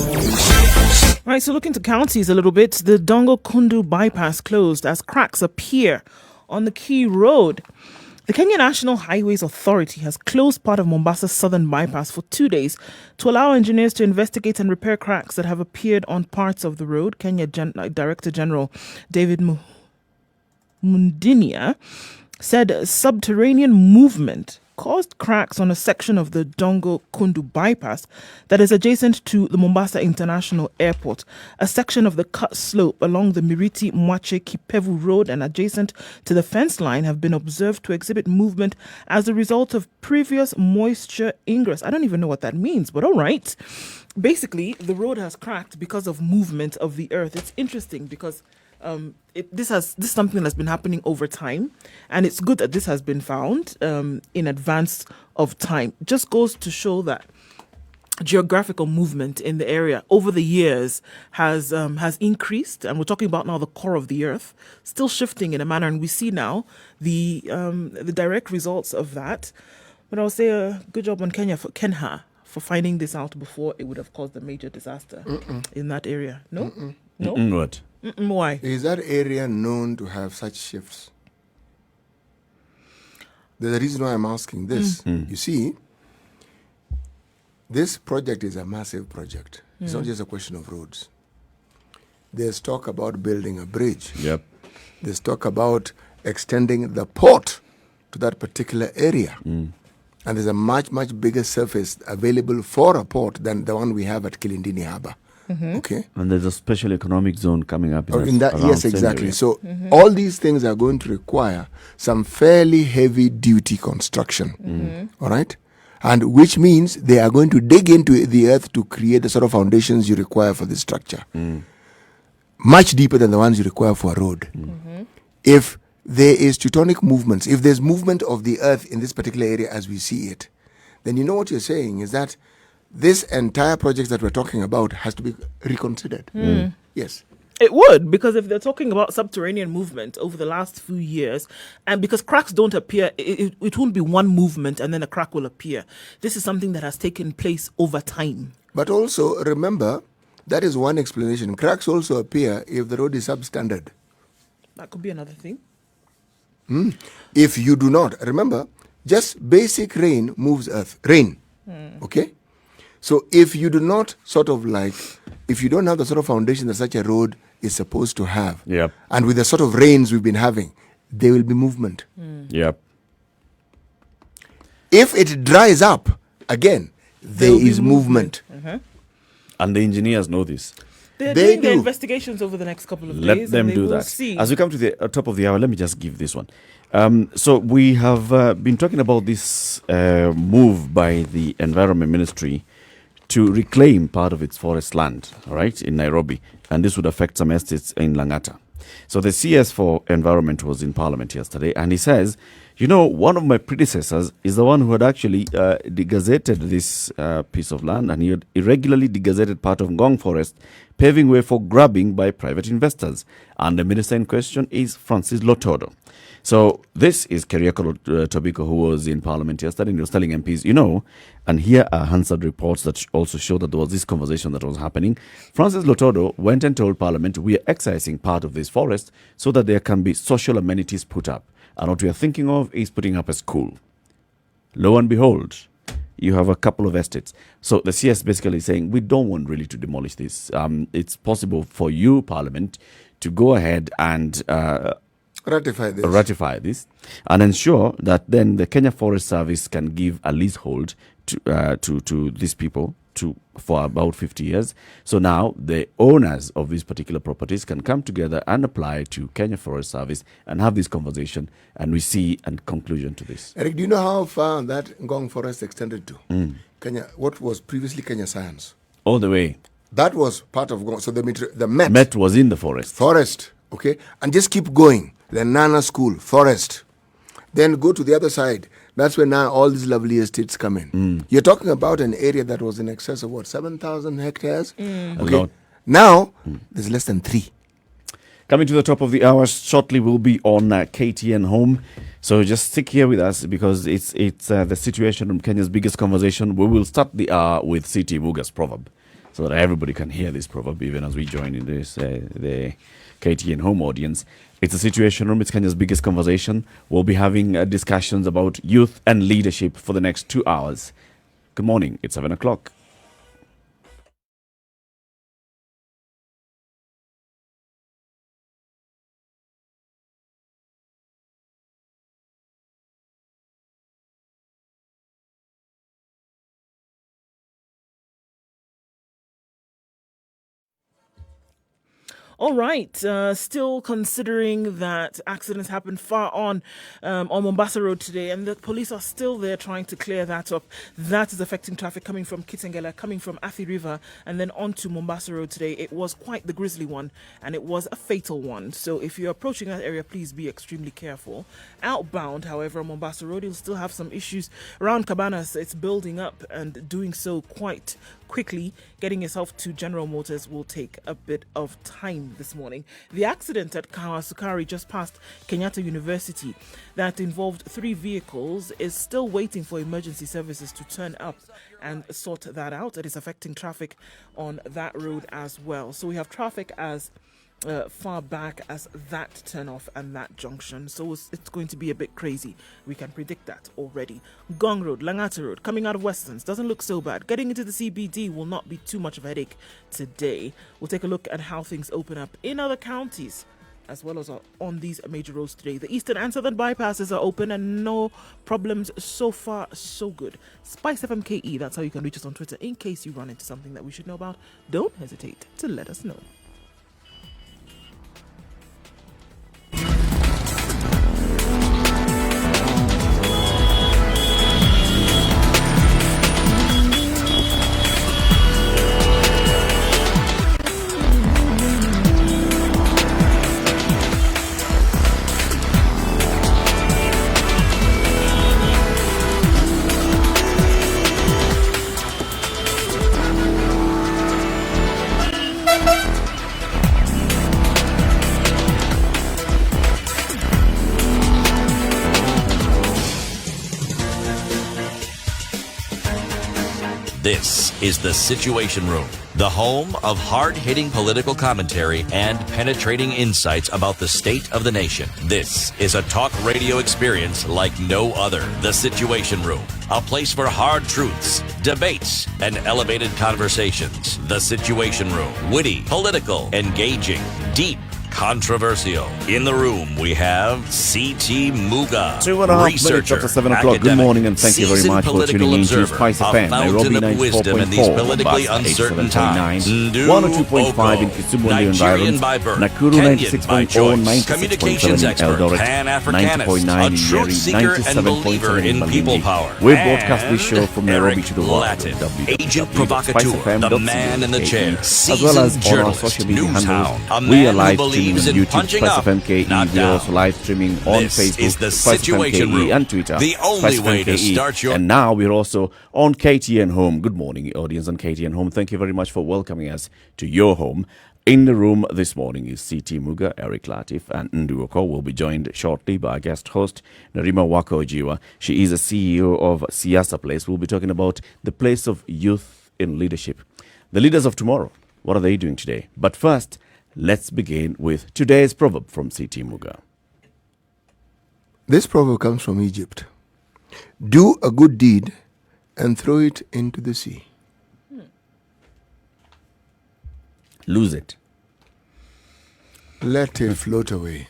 Right, so looking to counties a little bit, the Nduh Okoh bypass closed as cracks appear on the key road. The Kenya National Highways Authority has closed part of Mombasa's southern bypass for 2 days to allow engineers to investigate and repair cracks that have appeared on parts of the road. Kenya Director General David Mundinia said subterranean movement caused cracks on a section of the Nduh Okoh bypass that is adjacent to the Mombasa International Airport. A section of the cut slope along the Miriti Mwache Kipevu Road and adjacent to the fence line have been observed to exhibit movement as a result of previous moisture ingress. I don't even know what that means, but all right. Basically, the road has cracked because of movement of the earth. It's interesting because this is something that's been happening over time, and it's good that this has been found in advance of time. Just goes to show that geographical movement in the area over the years has increased, and we're talking about now the core of the earth still shifting in a manner, and we see now the direct results of that. But I'll say a good job on Kenya for finding this out before it would have caused a major disaster in that area. No. No. What? Why? Is that area known to have such shifts? There's a reason why I'm asking this. You see, this project is a massive project. It's not just a question of roads. There's talk about building a bridge. Yep. There's talk about extending the port to that particular area. And there's a much, much bigger surface available for a port than the one we have at Kilindini Harbour. Okay. And there's a special economic zone coming up In that, around yes, same exactly. area. So all these things are going to require some fairly heavy duty construction. All right? And which means they are going to dig into the earth to create the sort of foundations you require for this structure. Much deeper than the ones you require for a road. If there is tectonic movements, if there's movement of the earth in this particular area as we see it, then you know what you're saying is that this entire project that we're talking about has to be reconsidered. Yes. It would, because if they're talking about subterranean movement over the last few years, and because cracks don't appear, it won't be one movement and then a crack will appear. This is something that has taken place over time. But also, remember, that is one explanation. Cracks also appear if the road is substandard. That could be another thing. If you do not, remember, just basic rain moves earth. Rain. Okay? So if you do not if you don't have the sort of foundation that such a road is supposed to have, Yep. and with the sort of rains we've been having, there will be movement. Yep. If it dries up, again, there will be is movement. And the engineers know this. They're They doing their do. investigations over the next couple of Let days. them and they do will that. See. As we come to the top of the hour, let me just give this one. So we have been talking about this move by the Environment Ministry to reclaim part of its forest land, all right, in Nairobi. And this would affect some estates in Langata. So the CS for Environment was in Parliament yesterday, and he says, you know, one of my predecessors is the one who had actually degazetted this piece of land, and he had irregularly degazetted part of Ngong Forest, paving way for grabbing by private investors. And the minister in question is Francis Lotodo. So this is Keriako Tobiko, who was in Parliament yesterday, and he was telling MPs, you know, and here are Hansard reports that also show that there was this conversation that was happening. Francis Lotodo went and told Parliament, we are excising part of this forest so that there can be social amenities put up. And what we are thinking of is putting up a school. Lo and behold, you have a couple of estates. So the CS basically saying, we don't want really to demolish this. It's possible for you, Parliament, to go ahead and ratify this and ensure that then the Kenya Forest Service can give a leasehold to these people for about 50 years. So now the owners of these particular properties can come together and apply to Kenya Forest Service and have this conversation, and we see a conclusion to this. Eric, do you know how far that Ngong Forest extended to? Kenya, what was previously Kenya Science? All the way. That was part of Ngong. So the Met. Met was in the forest. Forest, okay? And just keep going. The Nana School, forest. Then go to the other side. That's where now all these lovely estates come in. You're talking about an area that was in excess of 7,000 hectares? A lot. Now, there's less than 3. Coming to the top of the hour, shortly we'll be on KTN Home. So just stick here with us because it's the situation in Kenya's biggest conversation. We will start the hour with CT Muga's proverb so that everybody can hear this proverb even as we join in this the KTN home audience. It's a situation room. It's Kenya's biggest conversation. We'll be having discussions about youth and leadership for the next 2 hours. Good morning. It's 7 o'clock. All right. Still considering that accidents happened far on Mombasa Road today, and the police are still there trying to clear that up. That is affecting traffic coming from Kitengela, coming from Athi River, and then onto Mombasa Road today. It was quite the grisly one, and it was a fatal one. So if you're approaching that area, please be extremely careful. Outbound, however, on Mombasa Road, you'll still have some issues around Cabanas. It's building up and doing so quite quickly. Getting yourself to General Motors will take a bit of time this morning. The accident at Kawasukari just past Kenyatta University that involved 3 vehicles is still waiting for emergency services to turn up and sort that out. It is affecting traffic on that road as well. So we have traffic as far back as that turnoff and that junction, so it's going to be a bit crazy. We can predict that already. Gong Road, Langata Road, coming out of Westerns doesn't look so bad. Getting into the CBD will not be too much of a headache today. We'll take a look at how things open up in other counties as well as on these major roads today. The eastern and southern bypasses are open and no problems so far, so good. Spice FMKE, that's how you can reach us on Twitter in case you run into something that we should know about. Don't hesitate to let us know. This is The Situation Room, the home of hard-hitting political commentary and penetrating insights about the state of the nation. This is a talk radio experience like no other. The Situation Room, a place for hard truths, debates, and elevated conversations. The Situation Room, witty, political, engaging, deep, controversial. In the room, we have CT Muga, 2.5 researcher, minutes after 7 o'clock. Good morning and thank you very much for tuning in to Spice FM. Nairobi 94.4, politically uncertain times. Nduh 102.5 in Kisumu and the environs. Nakuru 96.0, 96.7 in Eldoret, 90.9 in Njeri, 97.7 in Malindi. We broadcast this show from Nairobi to the world. Latiff, agent provocateur, the man in the chair, as well as on our social media handles. We are live streaming on YouTube, Spice FM KE. We are also live streaming on Facebook, Spice FM KE, and Twitter, the only way to start your... And now we're also on KTN Home. Good morning, audience on KTN Home. Thank you very much for welcoming us to your home. In the room this morning is CT Muga, Eric Latiff, and Nduh Okoh. Will be joined shortly by our guest host, Narima Wako-Ojiwa. She is a CEO of Siasa Place. We'll be talking about the place of youth in leadership. The leaders of tomorrow, what are they doing today? But first, let's begin with today's proverb from CT Muga. This proverb comes from Egypt. Do a good deed and throw it into the sea. Lose it. Let it float away.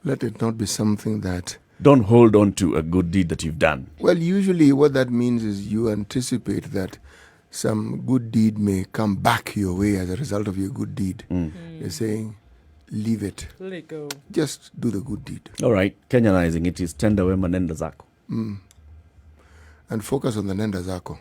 Let it not be something that... Don't hold on to a good deed that you've done. Well, usually what that means is you anticipate that some good deed may come back your way as a result of your good deed. You're saying, leave it. Let it go. Just do the good deed. All right. Kenyanizing it is tenda wema nenda zako. And focus on the nenda zako.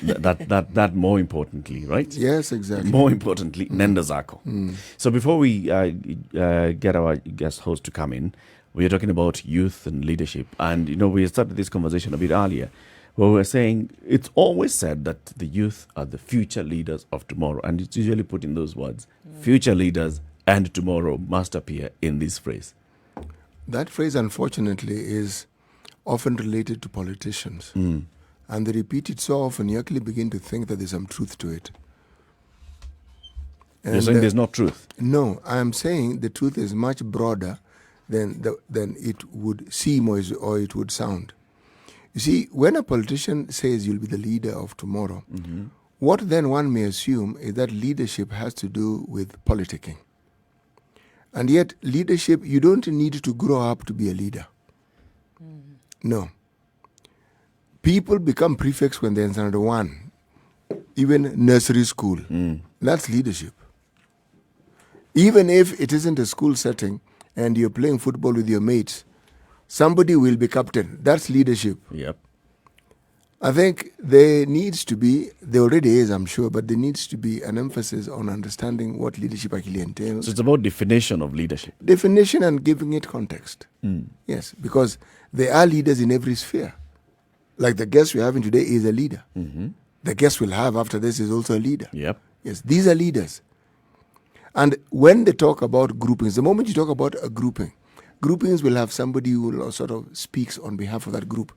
that more importantly, right? Yes, exactly. More importantly, nenda zako. So before we get our guest host to come in, we are talking about youth and leadership. And, you know, we started this conversation a bit earlier where we were saying it's always said that the youth are the future leaders of tomorrow. And it's usually put in those words. Future leaders and tomorrow must appear in this phrase. That phrase, unfortunately, is often related to politicians. And they repeat it so often, you actually begin to think that there's some truth to it. You're saying there's no truth? No, I'm saying the truth is much broader than it would seem or it would sound. You see, when a politician says you'll be the leader of tomorrow, what then one may assume is that leadership has to do with politicking. And yet, leadership, you don't need to grow up to be a leader. No. People become prefects when they're in standard 1, even nursery school. That's leadership. Even if it isn't a school setting and you're playing football with your mates, somebody will be captain. That's leadership. Yep. I think there already is, I'm sure, but there needs to be an emphasis on understanding what leadership actually entails. So it's about definition of leadership. Definition and giving it context. Yes, because there are leaders in every sphere. Like the guest we're having today is a leader. The guest we'll have after this is also a leader. Yep. Yes, these are leaders. And when they talk about groupings, the moment you talk about a grouping, groupings will have somebody who sort of speaks on behalf of that group.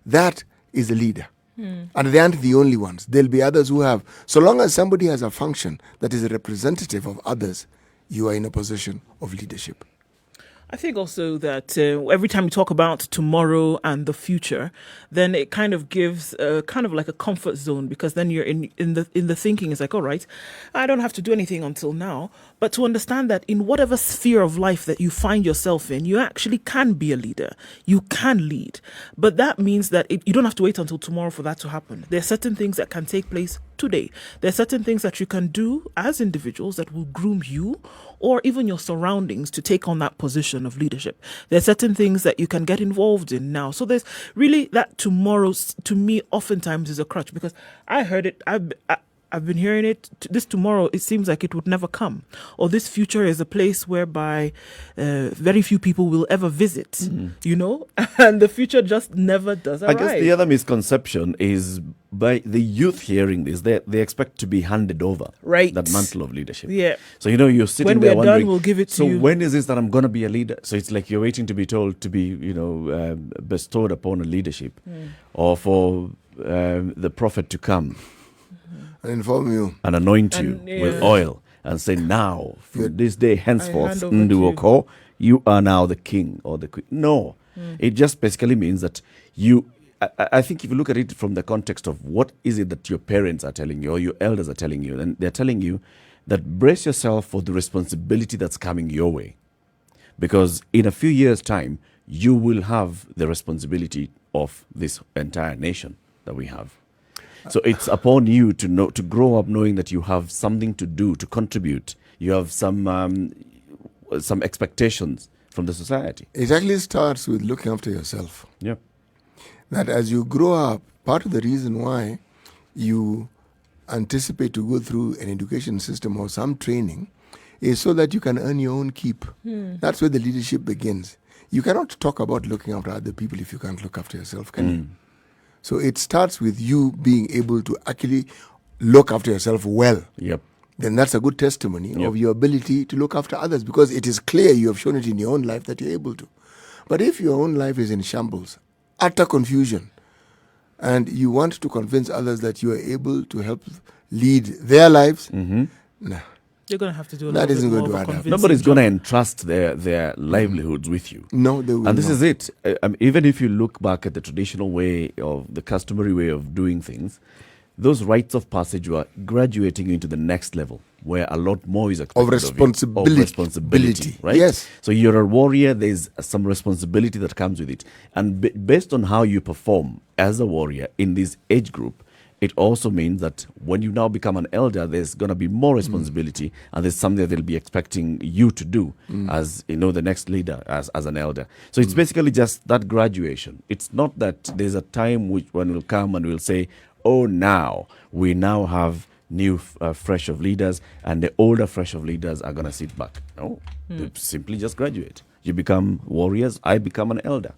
That is a leader. And they aren't the only ones. There'll be others who have. So long as somebody has a function that is a representative of others, you are in a position of leadership. I think also that every time you talk about tomorrow and the future, then it kind of gives kind of like a comfort zone, because then you're in the thinking is like, all right, I don't have to do anything until now. But to understand that in whatever sphere of life that you find yourself in, you actually can be a leader. You can lead. But that means that you don't have to wait until tomorrow for that to happen. There are certain things that can take place today. There are certain things that you can do as individuals that will groom you or even your surroundings to take on that position of leadership. There are certain things that you can get involved in now. So there's really that tomorrow, to me, oftentimes is a crutch, because I heard it, I've been hearing it, this tomorrow, it seems like it would never come. Or this future is a place whereby very few people will ever visit, you know? And the future just never does arrive. I guess the other misconception is by the youth hearing this, they expect to be handed over that mantle of leadership. Yeah. So, you know, you're sitting when there we're wondering, done, we'll give it to you. So when is this that I'm going to be a leader? So it's like you're waiting to be told to be, you know, bestowed upon a leadership or for the prophet to come And inform you. and anoint you with oil and say, now, from this day henceforth, Nduh Okoh, you are now the king or the queen. No, it just basically means that I think if you look at it from the context of what is it that your parents are telling you or your elders are telling you, then they're telling you that brace yourself for the responsibility that's coming your way. Because in a few years' time, you will have the responsibility of this entire nation that we have. So it's upon you to grow up knowing that you have something to do, to contribute. You have some expectations from the society. It actually starts with looking after yourself. Yeah. That as you grow up, part of the reason why you anticipate to go through an education system or some training is so that you can earn your own keep. That's where the leadership begins. You cannot talk about looking after other people if you can't look after yourself, can you? So it starts with you being able to actually look after yourself well. Yep. Then that's a good testimony of your ability to look after others, because it is clear you have shown it in your own life that you're able to. But if your own life is in shambles, utter confusion, and you want to convince others that you are able to help lead their lives, nah. You're going to have to do a That little isn't bit going more to of a add up. convincing Nobody's going to job. entrust their livelihoods with you. No, they will And this not. is it. Even if you look back at the traditional way of the customary way of doing things, those rites of passage were graduating into the next level, where a lot more is expected Of responsibility. right? Yes. So you're a warrior. There's some responsibility that comes with it, and based on how you perform as a warrior in this age group, it also means that when you now become an elder, there's going to be more responsibility, and there's something that they'll be expecting you to do as, you know, the next leader, as an elder. So it's basically just that graduation. It's not that there's a time when we'll come and we'll say, oh, now we now have new fresh of leaders, and the older fresh of leaders are going to sit back. No, they simply just graduate. You become warriors. I become an elder.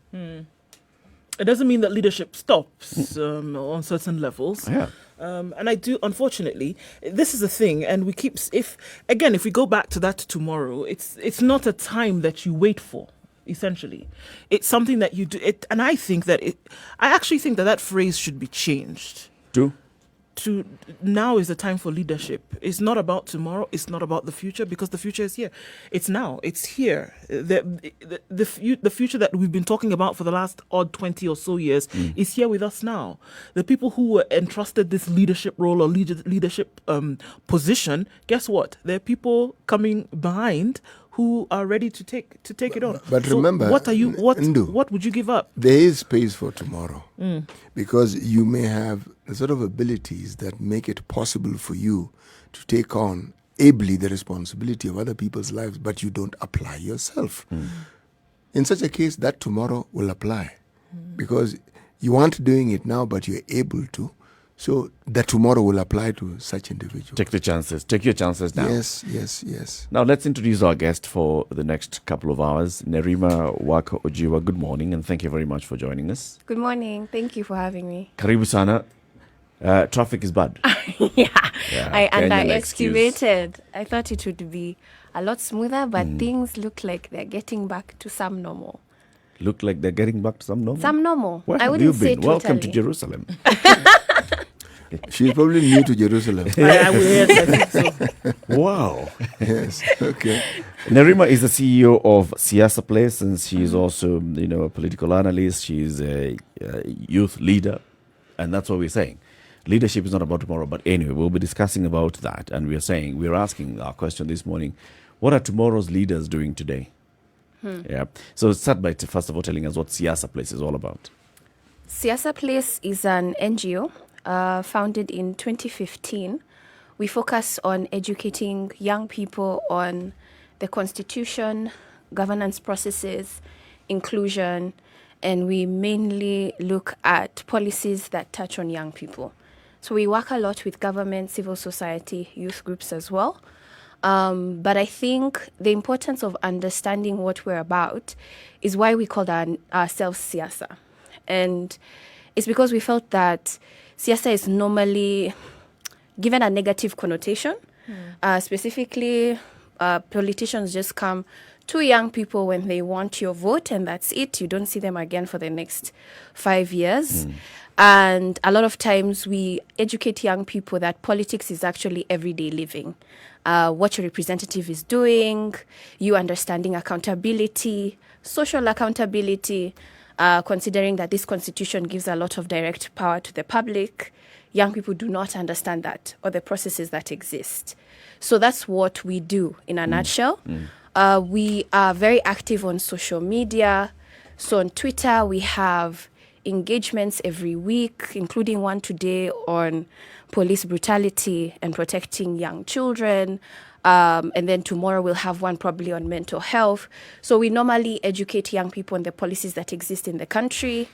It doesn't mean that leadership stops on certain levels. Yeah. And I do, unfortunately, this is a thing, and we keep, if we go back to that tomorrow, it's not a time that you wait for. essentially. It's something that you do it, and I actually think that phrase should be changed to now is the time for leadership. It's not about tomorrow. It's not about the future, because the future is here. It's now. It's here. The future that we've been talking about for the last 20 or so years is here with us now. The people who were entrusted this leadership role or leadership position, guess what? There are people coming behind who are ready to take it on. But so remember, what would you give up? There is space for tomorrow, because you may have the sort of abilities that make it possible for you to take on ably the responsibility of other people's lives, but you don't apply yourself. In such a case, that tomorrow will apply, because you aren't doing it now, but you're able to. So that tomorrow will apply to such individuals. Take the chances. Take your chances now. Yes. Now let's introduce our guest for the next couple of hours. Nerima Wako Ojiwa, good morning, and thank you very much for joining us. Good morning. Thank you for having me. Karibu sana. Traffic is bad. I underestimated. I thought it would be a lot smoother, but things look like they're getting back to some normal. Look like they're getting back to some normal? Some normal. Where I have wouldn't you say been? totally. Welcome to Jerusalem. She's probably new to Jerusalem. I think so. Wow. Yes. Okay. Nerima is the CEO of Siasa Place, and she is also, a political analyst. She is a youth leader, and that's what we're saying. Leadership is not about tomorrow, but anyway, we'll be discussing about that, and we're asking our question this morning: what are tomorrow's leaders doing today? Yeah. So start by first of all telling us what Siasa Place is all about. Siasa Place is an NGO founded in 2015. We focus on educating young people on the constitution, governance processes, inclusion, and we mainly look at policies that touch on young people. So we work a lot with government, civil society, youth groups as well. But I think the importance of understanding what we're about is why we called ourselves Siasa. And it's because we felt that Siasa is normally given a negative connotation. Specifically, politicians just come to young people when they want your vote, and that's it. You don't see them again for the next 5 years. And a lot of times we educate young people that politics is actually everyday living. What your representative is doing, you understanding accountability, social accountability, considering that this constitution gives a lot of direct power to the public. Young people do not understand that or the processes that exist. So that's what we do in a nutshell. We are very active on social media. So on Twitter, we have engagements every week, including one today on police brutality and protecting young children. And then tomorrow we'll have one probably on mental health. So we normally educate young people on the policies that exist in the country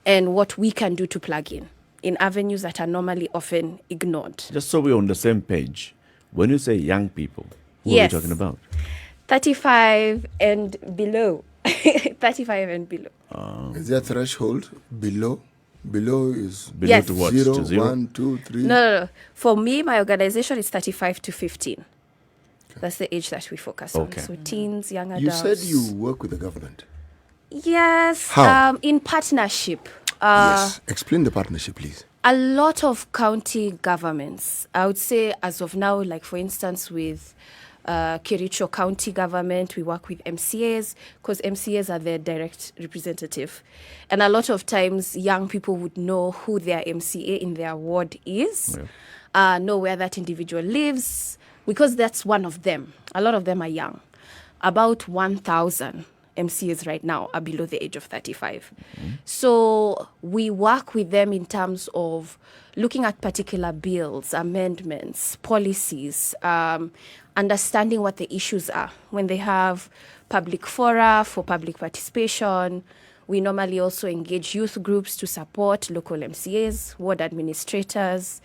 and what we can do to plug in avenues that are normally often ignored. Just so we're on the same page, when you say young people, who are we talking about? 35 and below. 35 and below. Is there a threshold below? Below is Below to what? 0, To 0? 1, 2, 3. No. For me, my organization is 35 to 15. That's the age that we focus on. So teens, young adults. You said you work with the government. Yes. How? In partnership. Yes. Explain the partnership, please. A lot of county governments, I would say as of now, like for instance with Kericho County government, we work with MCAs because MCAs are their direct representative. And a lot of times young people would know who their MCA in their ward is, know where that individual lives, because that's one of them. A lot of them are young. About 1,000 MCAs right now are below the age of 35. So we work with them in terms of looking at particular bills, amendments, policies, understanding what the issues are. When they have public fora for public participation, we normally also engage youth groups to support local MCAs, ward administrators.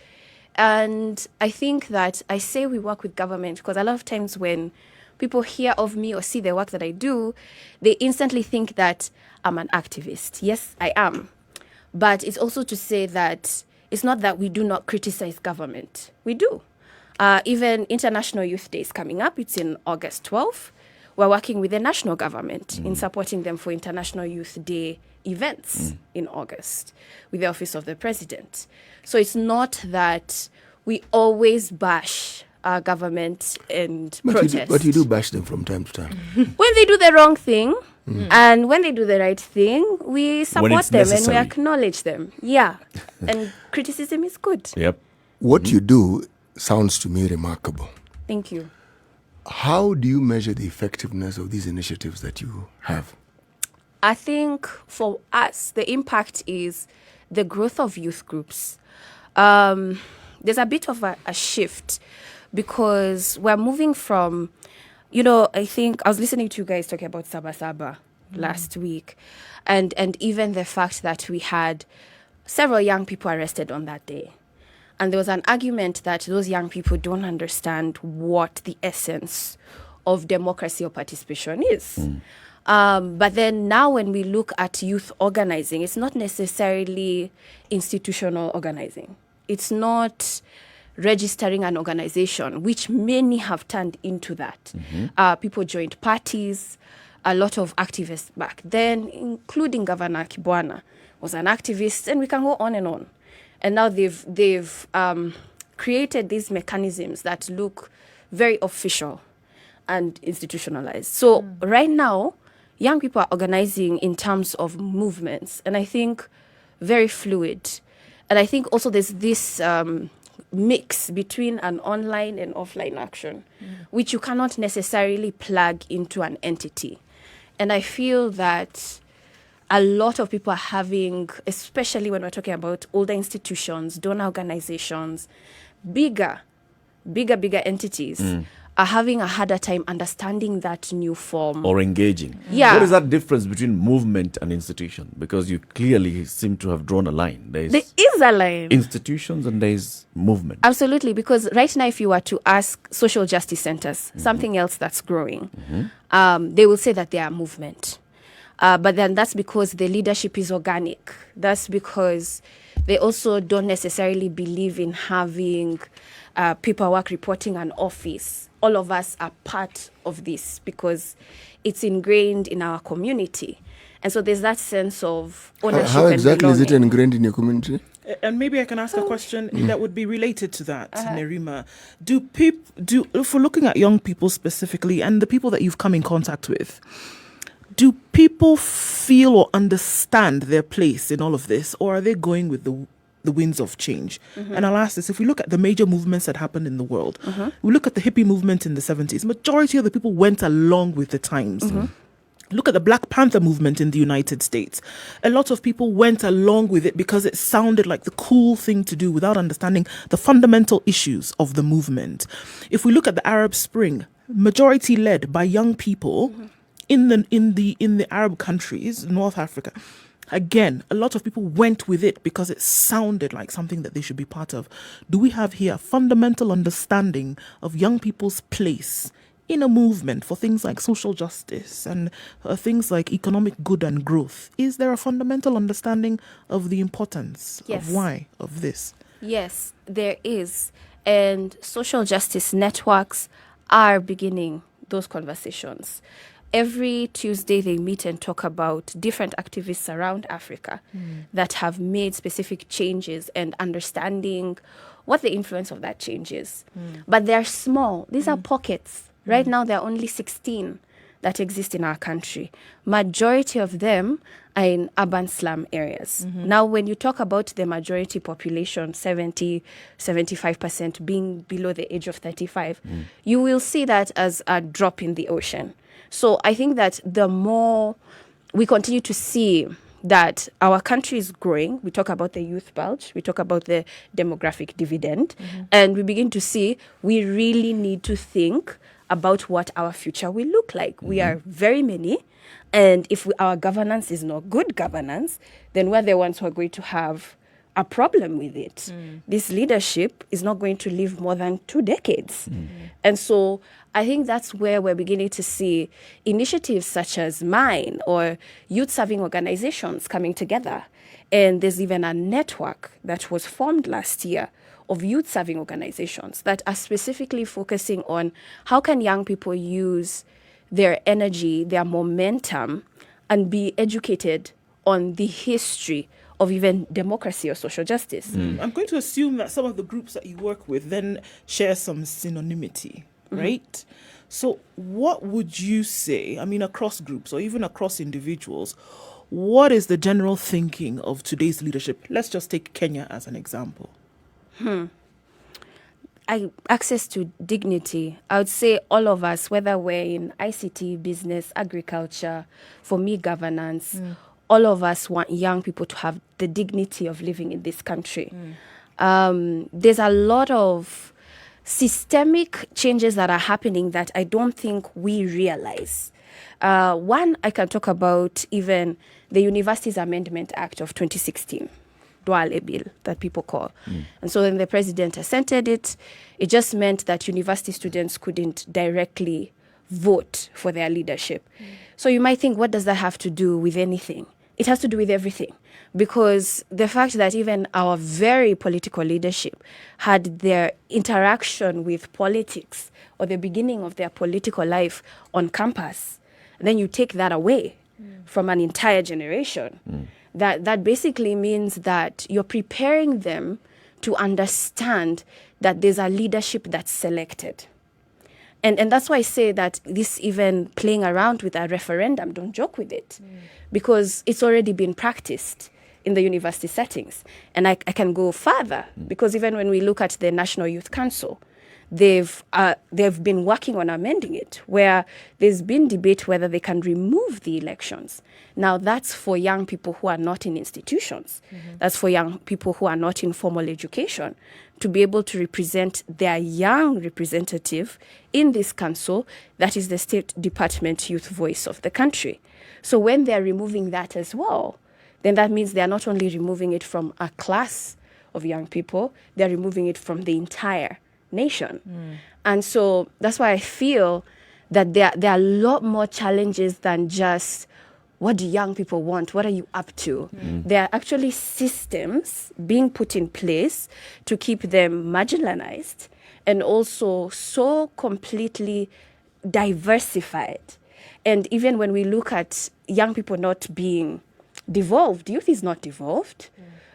And I think that I say we work with government because a lot of times when people hear of me or see the work that I do, they instantly think that I'm an activist. Yes, I am. But it's also to say that it's not that we do not criticize government. We do. Even International Youth Day is coming up. It's in August 12th. we're working with the national government in supporting them for International Youth Day events in August with the Office of the President. So it's not that we always bash our government and protest. But you do bash them from time to time. When they do the wrong thing and when they do the right thing, we support them necessary. and we acknowledge them. Yeah. And criticism is good. Yep. What you do sounds to me remarkable. Thank you. How do you measure the effectiveness of these initiatives that you have? I think for us, the impact is the growth of youth groups. There's a bit of a shift because we're moving from, I think I was listening to you guys talking about Saba Saba last week, and even the fact that we had several young people arrested on that day. And there was an argument that those young people don't understand what the essence of democracy or participation is. But then now when we look at youth organizing, it's not necessarily institutional organizing. It's not registering an organization, which many have turned into that. People joined parties. A lot of activists back then, including Governor Kibwana, was an activist, and we can go on and on. And now they've created these mechanisms that look very official and institutionalized. So right now, young people are organizing in terms of movements, and I think very fluid. And I think also there's this mix between an online and offline action, which you cannot necessarily plug into an entity. And I feel that a lot of people are having, especially when we're talking about older institutions, donor organizations, bigger entities, are having a harder time understanding that new form. Or engaging. Yeah. What is that difference between movement and institution? Because you clearly seem to have drawn a line. There is a line. Institutions and there is movement. Absolutely, because right now if you were to ask social justice centers, something else that's growing, they will say that they are a movement. But then that's because the leadership is organic. That's because they also don't necessarily believe in having paperwork reporting an office. All of us are part of this because it's ingrained in our community. And so there's that sense of ownership. How exactly and is it ingrained in your community? And maybe I can ask a question that would be related to that, Nerima. If we're looking at young people specifically and the people that you've come in contact with, do people feel or understand their place in all of this, or are they going with the winds of change? And I'll ask this: if we look at the major movements that happened in the world, we look at the hippie movement in the 70s, majority of the people went along with the times. Look at the Black Panther movement in the United States. A lot of people went along with it because it sounded like the cool thing to do without understanding the fundamental issues of the movement. If we look at the Arab Spring, majority led by young people in the Arab countries, North Africa. Again, a lot of people went with it because it sounded like something that they should be part of. Do we have here a fundamental understanding of young people's place in a movement for things like social justice and things like economic good and growth? Is there a fundamental understanding of the importance of why of this? Yes, there is. And social justice networks are beginning those conversations. Every Tuesday, they meet and talk about different activists around Africa that have made specific changes and understanding what the influence of that change is. But they're small. These are pockets. Right now, there are only 16 that exist in our country. Majority of them are in urban slum areas. Now, when you talk about the majority population, 75% being below the age of 35, you will see that as a drop in the ocean. So I think that the more we continue to see that our country is growing, we talk about the youth bulge, we talk about the demographic dividend, and we begin to see we really need to think about what our future will look like. We are very many, and if our governance is not good governance, then we're the ones who are going to have a problem with it. This leadership is not going to live more than 2 decades. And so I think that's where we're beginning to see initiatives such as mine or youth-serving organizations coming together. And there's even a network that was formed last year of youth-serving organizations that are specifically focusing on how can young people use their energy, their momentum, and be educated on the history of even democracy or social justice. I'm going to assume that some of the groups that you work with then share some synonymity, right? So what would you say, I mean, across groups or even across individuals, what is the general thinking of today's leadership? Let's just take Kenya as an example. Access to dignity. I would say all of us, whether we're in ICT, business, agriculture, for me, governance, all of us want young people to have the dignity of living in this country. There's a lot of systemic changes that are happening that I don't think we realize. One, I can talk about even the Universities Amendment Act of 2016. Duale bill that people call. And so when the president assented it, it just meant that university students couldn't directly vote for their leadership. So you might think, what does that have to do with anything? It has to do with everything. Because the fact that even our very political leadership had their interaction with politics or the beginning of their political life on campus, and then you take that away from an entire generation. That basically means that you're preparing them to understand that there's a leadership that's selected. And that's why I say that this even playing around with a referendum, don't joke with it, because it's already been practiced in the university settings. And I can go further, because even when we look at the National Youth Council, they've been working on amending it, where there's been debate whether they can remove the elections. Now, that's for young people who are not in institutions. That's for young people who are not in formal education, to be able to represent their young representative in this council, that is the State Department Youth Voice of the country. So when they're removing that as well, then that means they're not only removing it from a class of young people, they're removing it from the entire nation. And so that's why I feel that there are a lot more challenges than just, what do young people want? What are you up to? There are actually systems being put in place to keep them marginalized and also so completely diversified. And even when we look at young people not being devolved, youth is not devolved,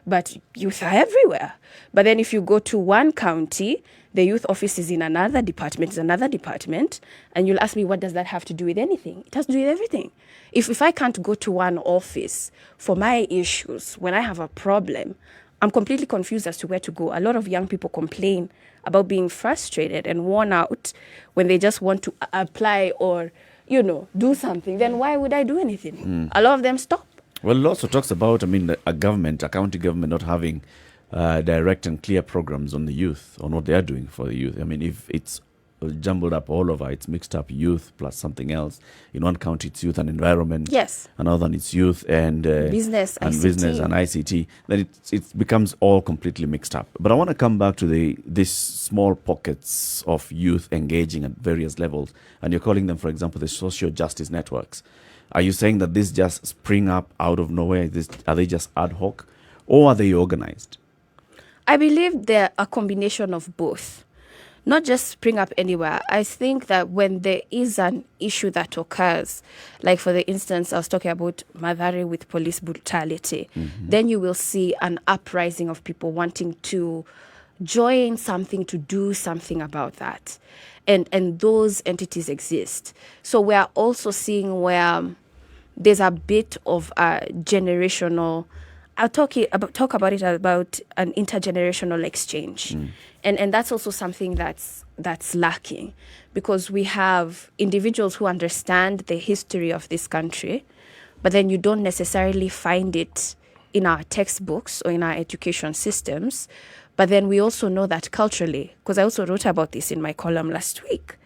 but youth are everywhere. But then if you go to one county, the youth office is in another department, and you'll ask me, what does that have to do with anything? It has to do with everything. If I can't go to one office for my issues, when I have a problem, I'm completely confused as to where to go. A lot of young people complain about being frustrated and worn out when they just want to apply or, do something. Then why would I do anything? A lot of them stop. Well, it also talks about, a county government not having direct and clear programs on the youth, on what they are doing for the youth. I mean, if it's jumbled up all over, it's mixed up youth plus something else. In one county, it's youth and environment. Yes. Another, it's youth and business and ICT. Then it becomes all completely mixed up. But I want to come back to these small pockets of youth engaging at various levels, and you're calling them, for example, the social justice networks. Are you saying that this just spring up out of nowhere? Are they just ad hoc, or are they organized? I believe they're a combination of both. Not just spring up anywhere. I think that when there is an issue that occurs, like for the instance, I was talking about Mathare with police brutality, then you will see an uprising of people wanting to join something, to do something about that. And those entities exist. So we are also seeing where there's a bit of a generational, I'll talk about it about an intergenerational exchange. And that's also something that's lacking, because we have individuals who understand the history of this country, but then you don't necessarily find it in our textbooks or in our education systems. But then we also know that culturally, because I also wrote about this in my column last week,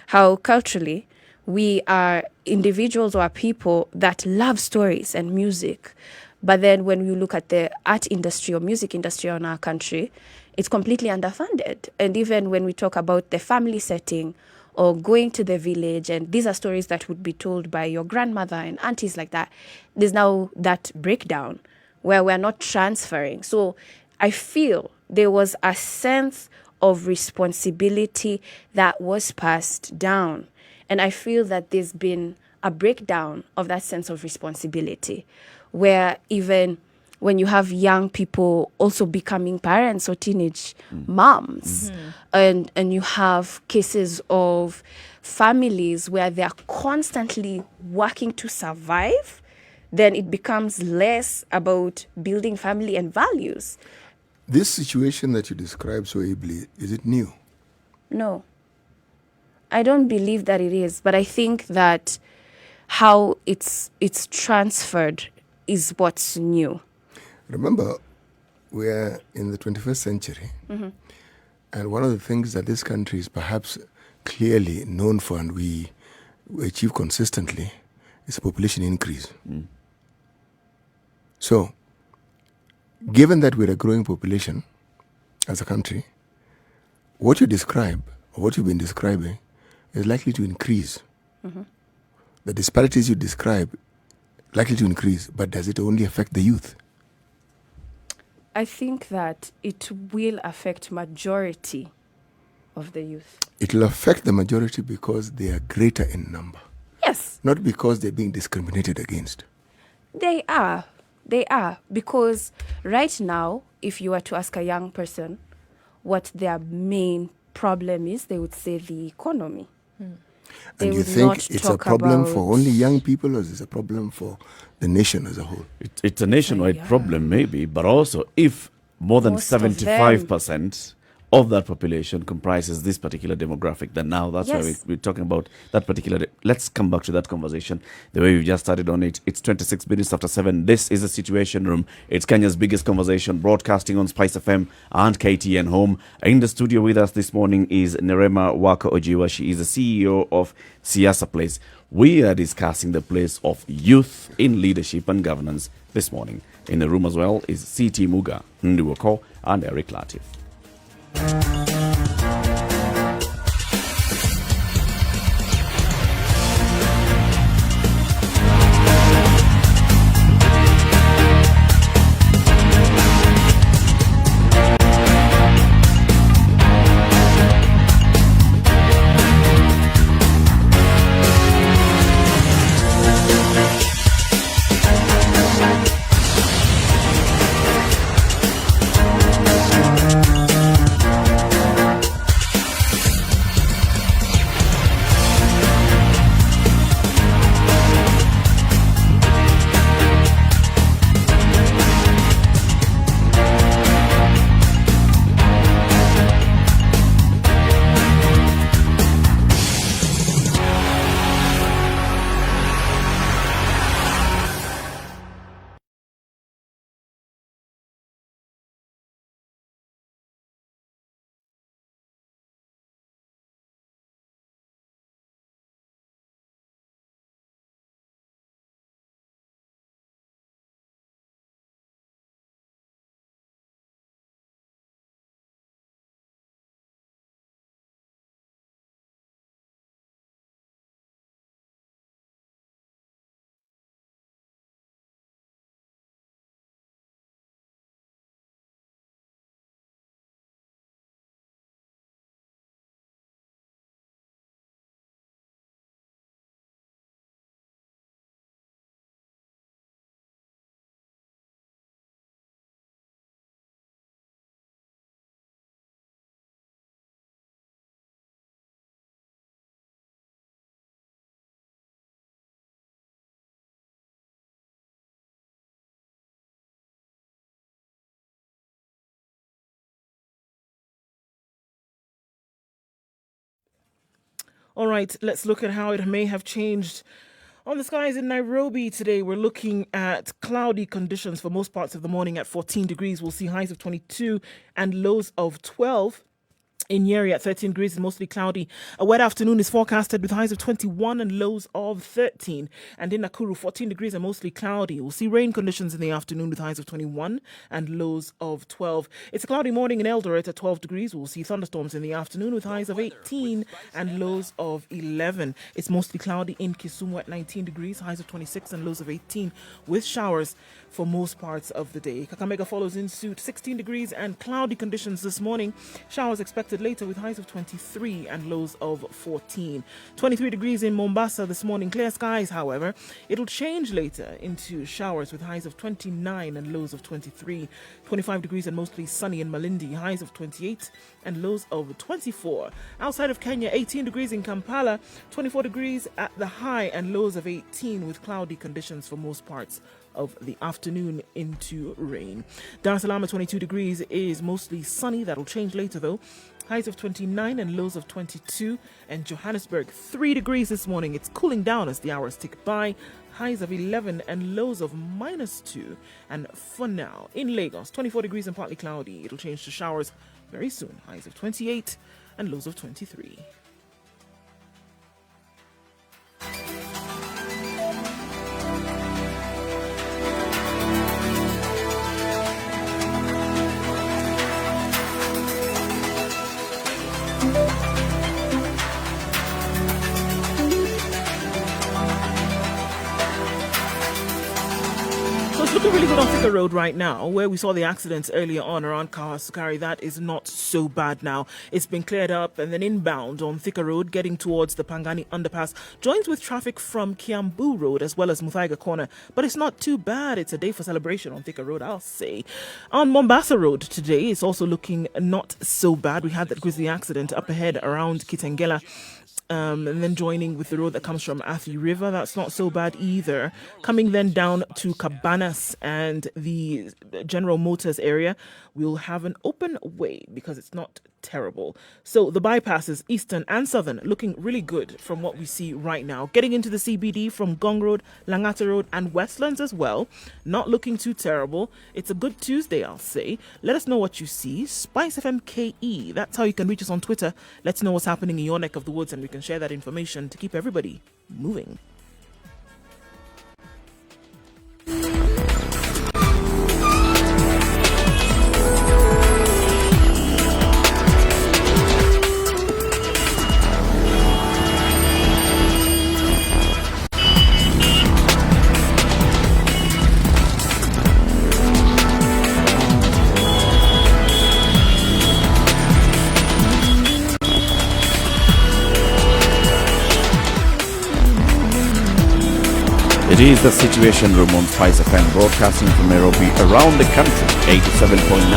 how culturally we are individuals or people that love stories and music. But then when you look at the art industry or music industry in our country, it's completely underfunded. And even when we talk about the family setting or going to the village, and these are stories that would be told by your grandmother and aunties like that, there's now that breakdown where we're not transferring. So I feel there was a sense of responsibility that was passed down. And I feel that there's been a breakdown of that sense of responsibility, where even when you have young people also becoming parents or teenage moms, and you have cases of families where they are constantly working to survive, then it becomes less about building family and values. This situation that you describe so ably, is it new? No, I don't believe that it is, but I think that how it's transferred is what's new. Remember, we're in the 21st century, and one of the things that this country is perhaps clearly known for and we achieve consistently is a population increase. So, given that we're a growing population as a country, what you describe, or what you've been describing, is likely to increase. The disparities you describe likely to increase, but does it only affect the youth? I think that it will affect majority of the youth. It will affect the majority because they are greater in number, Yes, not because they're being discriminated against. they are. They are. Because right now, if you were to ask a young person what their main problem is, they would say the economy. They And you would think not it's a talk problem about- for only young people, or is it a problem for the nation as a whole? It's a nationwide Yeah. problem, maybe, but also if more than Most of 75% of that population comprises this particular demographic, then now that's why Yes. we're talking about that particular. Let's come back to that conversation the way we just started on it. It's 26 minutes after 7. This is the Situation Room. It's Kenya's biggest conversation, broadcasting on Spice FM and KTN Home. In the studio with us this morning is Nerema Waka Ojiwa. She is the CEO of Siasa Place. We are discussing the place of youth in leadership and governance this morning. In the room as well is CT Muga, Nduh Okoh, and Eric Latiff. All right, let's look at how it may have changed on the skies in Nairobi today. We're looking at cloudy conditions for most parts of the morning at 14 degrees. We'll see highs of 22 and lows of 12. In Njeri at 13 degrees and mostly cloudy. A wet afternoon is forecasted with highs of 21 and lows of 13. And in Nakuru, 14 degrees and mostly cloudy. We'll see rain conditions in the afternoon with highs of 21 and lows of 12. It's a cloudy morning in Eldoret at 12 degrees. We'll see thunderstorms in the afternoon with highs of 18 and lows of 11. It's mostly cloudy in Kisumu at 19 degrees, highs of 26 and lows of 18 with showers for most parts of the day. Kakamega follows in suit, 16 degrees and cloudy conditions this morning. Showers expected expected later with highs of 23 and lows of 14. 23 degrees in Mombasa this morning. Clear skies, however. It'll change later into showers with highs of 29 and lows of 23. 25 degrees and mostly sunny in Malindi. Highs of 28 and lows of 24. Outside of Kenya, 18 degrees in Kampala. 24 degrees at the high and lows of 18 with cloudy conditions for most parts of the afternoon into rain. Dar es Salaam at 22 degrees is mostly sunny. That'll change later though. Highs of 29 and lows of 22. And Johannesburg, 3 degrees this morning. It's cooling down as the hours tick by. Highs of 11 and lows of -2. And for now, in Lagos, 24 degrees and partly cloudy. It'll change to showers very soon. Highs of 28 and lows of 23. Looking really good on Thika Road right now, where we saw the accidents earlier on around Kawasukari. That is not so bad now. It's been cleared up, and then inbound on Thika Road, getting towards the Pangani underpass, joins with traffic from Kiambu Road as well as Muthaiga Corner. But it's not too bad. It's a day for celebration on Thika Road, I'll say. On Mombasa Road today, it's also looking not so bad. We had that grisly accident up ahead around Kitengela. And then joining with the road that comes from Athi River. That's not so bad either. Coming then down to Cabanas and the General Motors area, we'll have an open way because it's not terrible. So the bypasses, eastern and southern, looking really good from what we see right now. Getting into the CBD from Gong Road, Langata Road and Westlands as well. Not looking too terrible. It's a good Tuesday, I'll say. Let us know what you see. Spice FM KE. That's how you can reach us on Twitter. Let's know what's happening in your neck of the woods and we can share that information to keep everybody moving. It is the Situation Room on Spice FM, broadcasting from Nairobi around the country. 87.9 in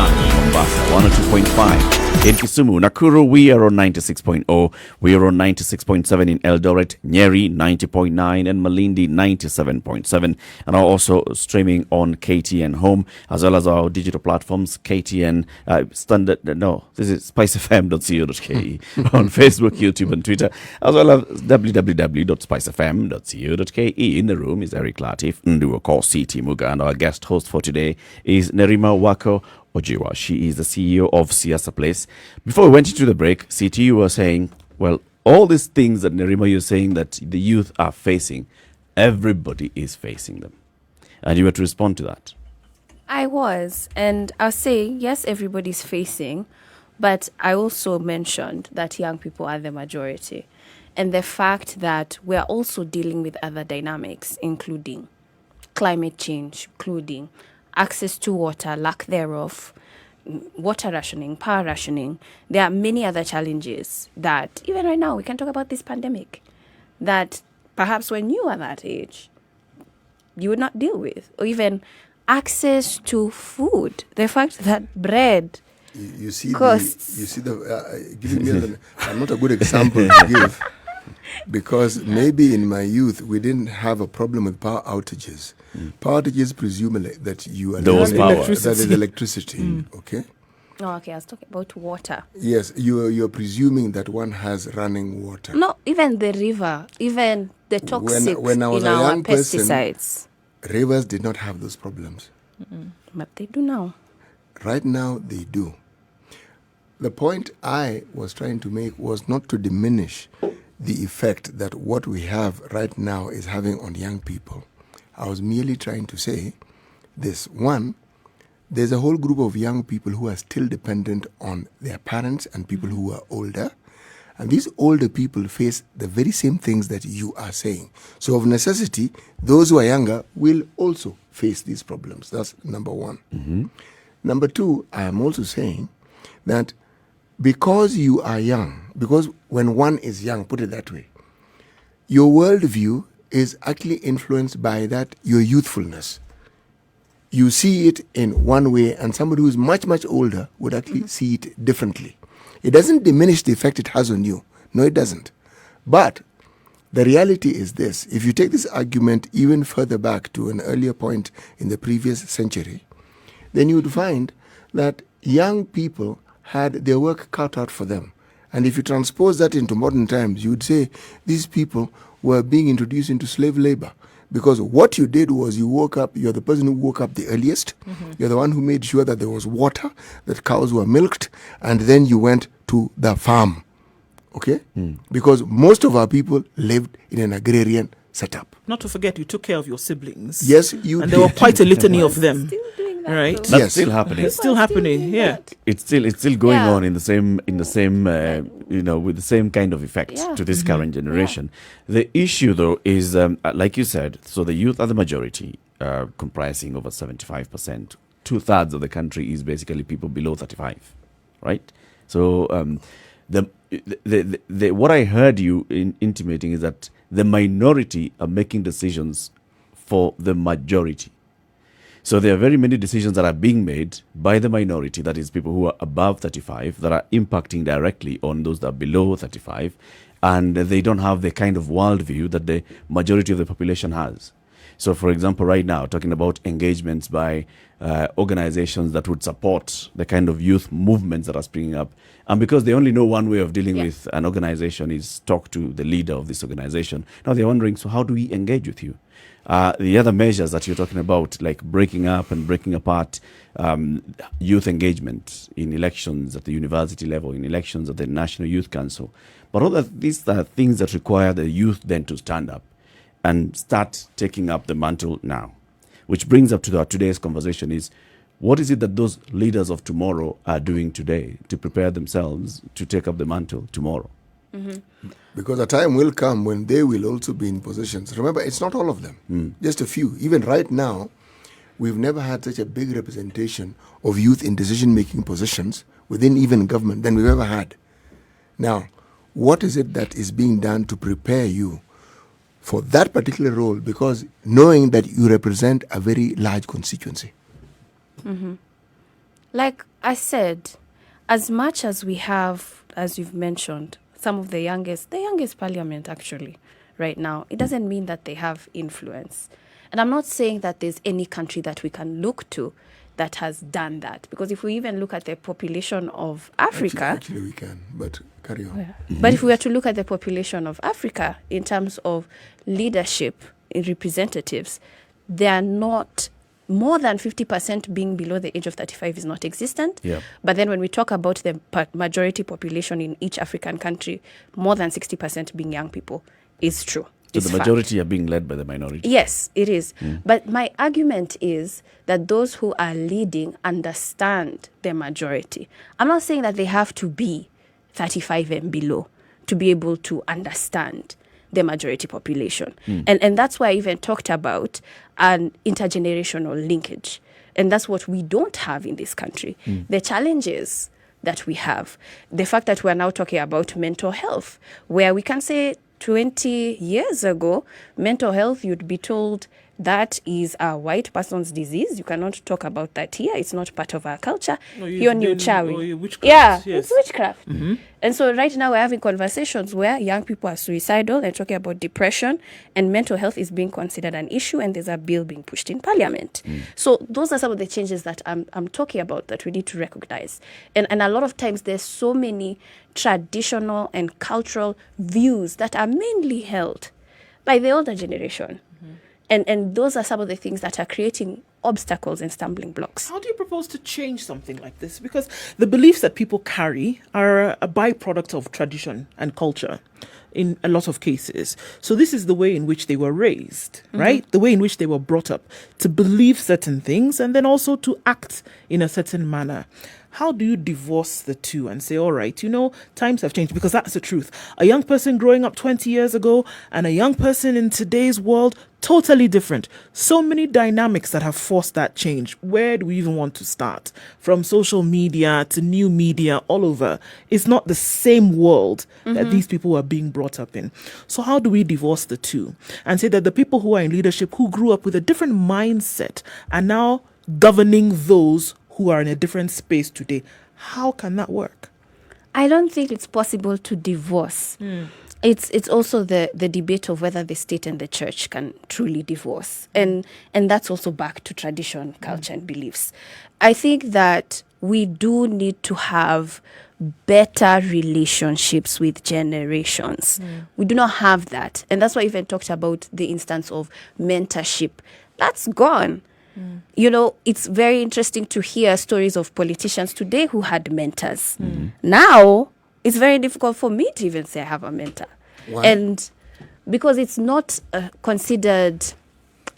Mombasa, 102.5 in Kisumu. Nakuru, we are on 96.0. We are on 96.7 in Eldoret, Njeri 90.9 and Malindi 97.7. And are also streaming on KTN Home as well as our digital platforms, KTN this is spicefm.co.ke on Facebook, YouTube and Twitter, as well as www.spicefm.co.ke. In the room is Eric Latiff, Nduh Okoh, CT Muga, and our guest host for today is Nerima Wako Ojiwa. She is the CEO of Siasa Place. Before we went into the break, CT, you were saying, well, all these things that Nerima, you're saying that the youth are facing, everybody is facing them. And you were to respond to that. I was. And I'll say, yes, everybody's facing. But I also mentioned that young people are the majority. And the fact that we're also dealing with other dynamics, including climate change, including access to water, lack thereof, water rationing, power rationing. There are many other challenges that, even right now, we can talk about this pandemic, that perhaps when you are that age, you would not deal with. Or even access to food. The fact that bread costs. Giving me I'm not a good example to give. Because maybe in my youth, we didn't have a problem with power outages. Power outages presume that you are... That is electricity, okay? Oh, okay, I was talking about water. Yes, you're presuming that one has running water. No, even the river, even the toxics when I was in a our young pesticides. Person, rivers did not have those problems. But they do now. Right now, they do. The point I was trying to make was not to diminish the effect that what we have right now is having on young people. I was merely trying to say this. One, there's a whole group of young people who are still dependent on their parents and people who are older. And these older people face the very same things that you are saying. So of necessity, those who are younger will also face these problems. That's number one. Number two, I am also saying that because you are young, because when one is young, put it that way, your worldview is actually influenced by that, your youthfulness. You see it in one way, and somebody who is much, much older would actually see it differently. It doesn't diminish the effect it has on you. No, it doesn't. But the reality is this. If you take this argument even further back to an earlier point in the previous century, then you would find that young people had their work cut out for them. And if you transpose that into modern times, you would say these people were being introduced into slave labor. Because what you did was you woke up, you're the person who woke up the earliest, you're the one who made sure that there was water, that cows were milked, and then you went to the farm. Okay? Because most of our people lived in an agrarian setup. Not to forget, you took care of your siblings. Yes, you and did. there were quite a litany of them. Still doing that, Right. though. That's Yes. still happening. It's still happening. doing Yeah. that. It's still going Yeah. on in the same with the same kind of effect Yeah. to this current generation. The issue though is like you said, so the youth are the majority, comprising over 75%. 2/3 of the country is basically people below 35, right? So the what I heard you intimating is that the minority are making decisions for the majority. So there are very many decisions that are being made by the minority, that is people who are above 35, that are impacting directly on those that are below 35, and they don't have the kind of worldview that the majority of the population has. So, for example, right now, talking about engagements by organizations that would support the kind of youth movements that are springing up. And because they only know one way of dealing with an organization is talk to the leader of this organization. Now they're wondering, so how do we engage with you? The other measures that you're talking about, like breaking up and breaking apart youth engagement in elections at the university level, in elections at the National Youth Council. But all of these are things that require the youth then to stand up and start taking up the mantle now. Which brings up to our today's conversation is, what is it that those leaders of tomorrow are doing today to prepare themselves to take up the mantle tomorrow? Because a time will come when they will also be in positions. Remember, it's not all of them, just a few. Even right now, we've never had such a big representation of youth in decision-making positions within even government than we've ever had. Now, what is it that is being done to prepare you for that particular role? Because knowing that you represent a very large constituency. Like I said, as much as we have, as you've mentioned, some of the youngest parliament actually right now, it doesn't mean that they have influence. And I'm not saying that there's any country that we can look to that has done that. Because if we even look at the population of Africa... Actually we can, but carry on. But if we were to look at the population of Africa in terms of leadership in representatives, they are not... More than 50% being below the age of 35 is not existent. Yeah. But then when we talk about the majority population in each African country, more than 60% being young people is true. So It's the fact. majority are being led by the minority. Yes, it is. But my argument is that those who are leading understand the majority. I'm not saying that they have to be 35 and below to be able to understand the majority population. And that's why I even talked about an intergenerational linkage. And that's what we don't have in this country. The challenges that we have, the fact that we're now talking about mental health, where we can say 20 years ago, mental health, you'd be told that is a white person's disease. You cannot talk about that here. It's not part of our culture. You're new chawi. Witchcraft. Yeah, Yes. it's witchcraft. And so right now we're having conversations where young people are suicidal and talking about depression, and mental health is being considered an issue, and there's a bill being pushed in parliament. So those are some of the changes that I'm talking about that we need to recognize. And a lot of times there's so many traditional and cultural views that are mainly held by the older generation. And those are some of the things that are creating obstacles and stumbling blocks. How do you propose to change something like this? Because the beliefs that people carry are a byproduct of tradition and culture in a lot of cases. So this is the way in which they were raised, right? The way in which they were brought up to believe certain things and then also to act in a certain manner. how do you divorce the two and say, all right, times have changed? Because that's the truth. A young person growing up 20 years ago and a young person in today's world, totally different. So many dynamics that have forced that change. Where do we even want to start? From social media to new media all over. It's not the same world that these people are being brought up in. So how do we divorce the two and say that the people who are in leadership, who grew up with a different mindset, are now governing those who are in a different space today? How can that work? I don't think it's possible to divorce. It's also the debate of whether the state and the church can truly divorce. And that's also back to tradition, culture, and beliefs. I think that we do need to have better relationships with generations. We do not have that. And that's why I even talked about the instance of mentorship. That's gone. It's very interesting to hear stories of politicians today who had mentors. Now, it's very difficult for me to even say I have a mentor. Why? And because it's not considered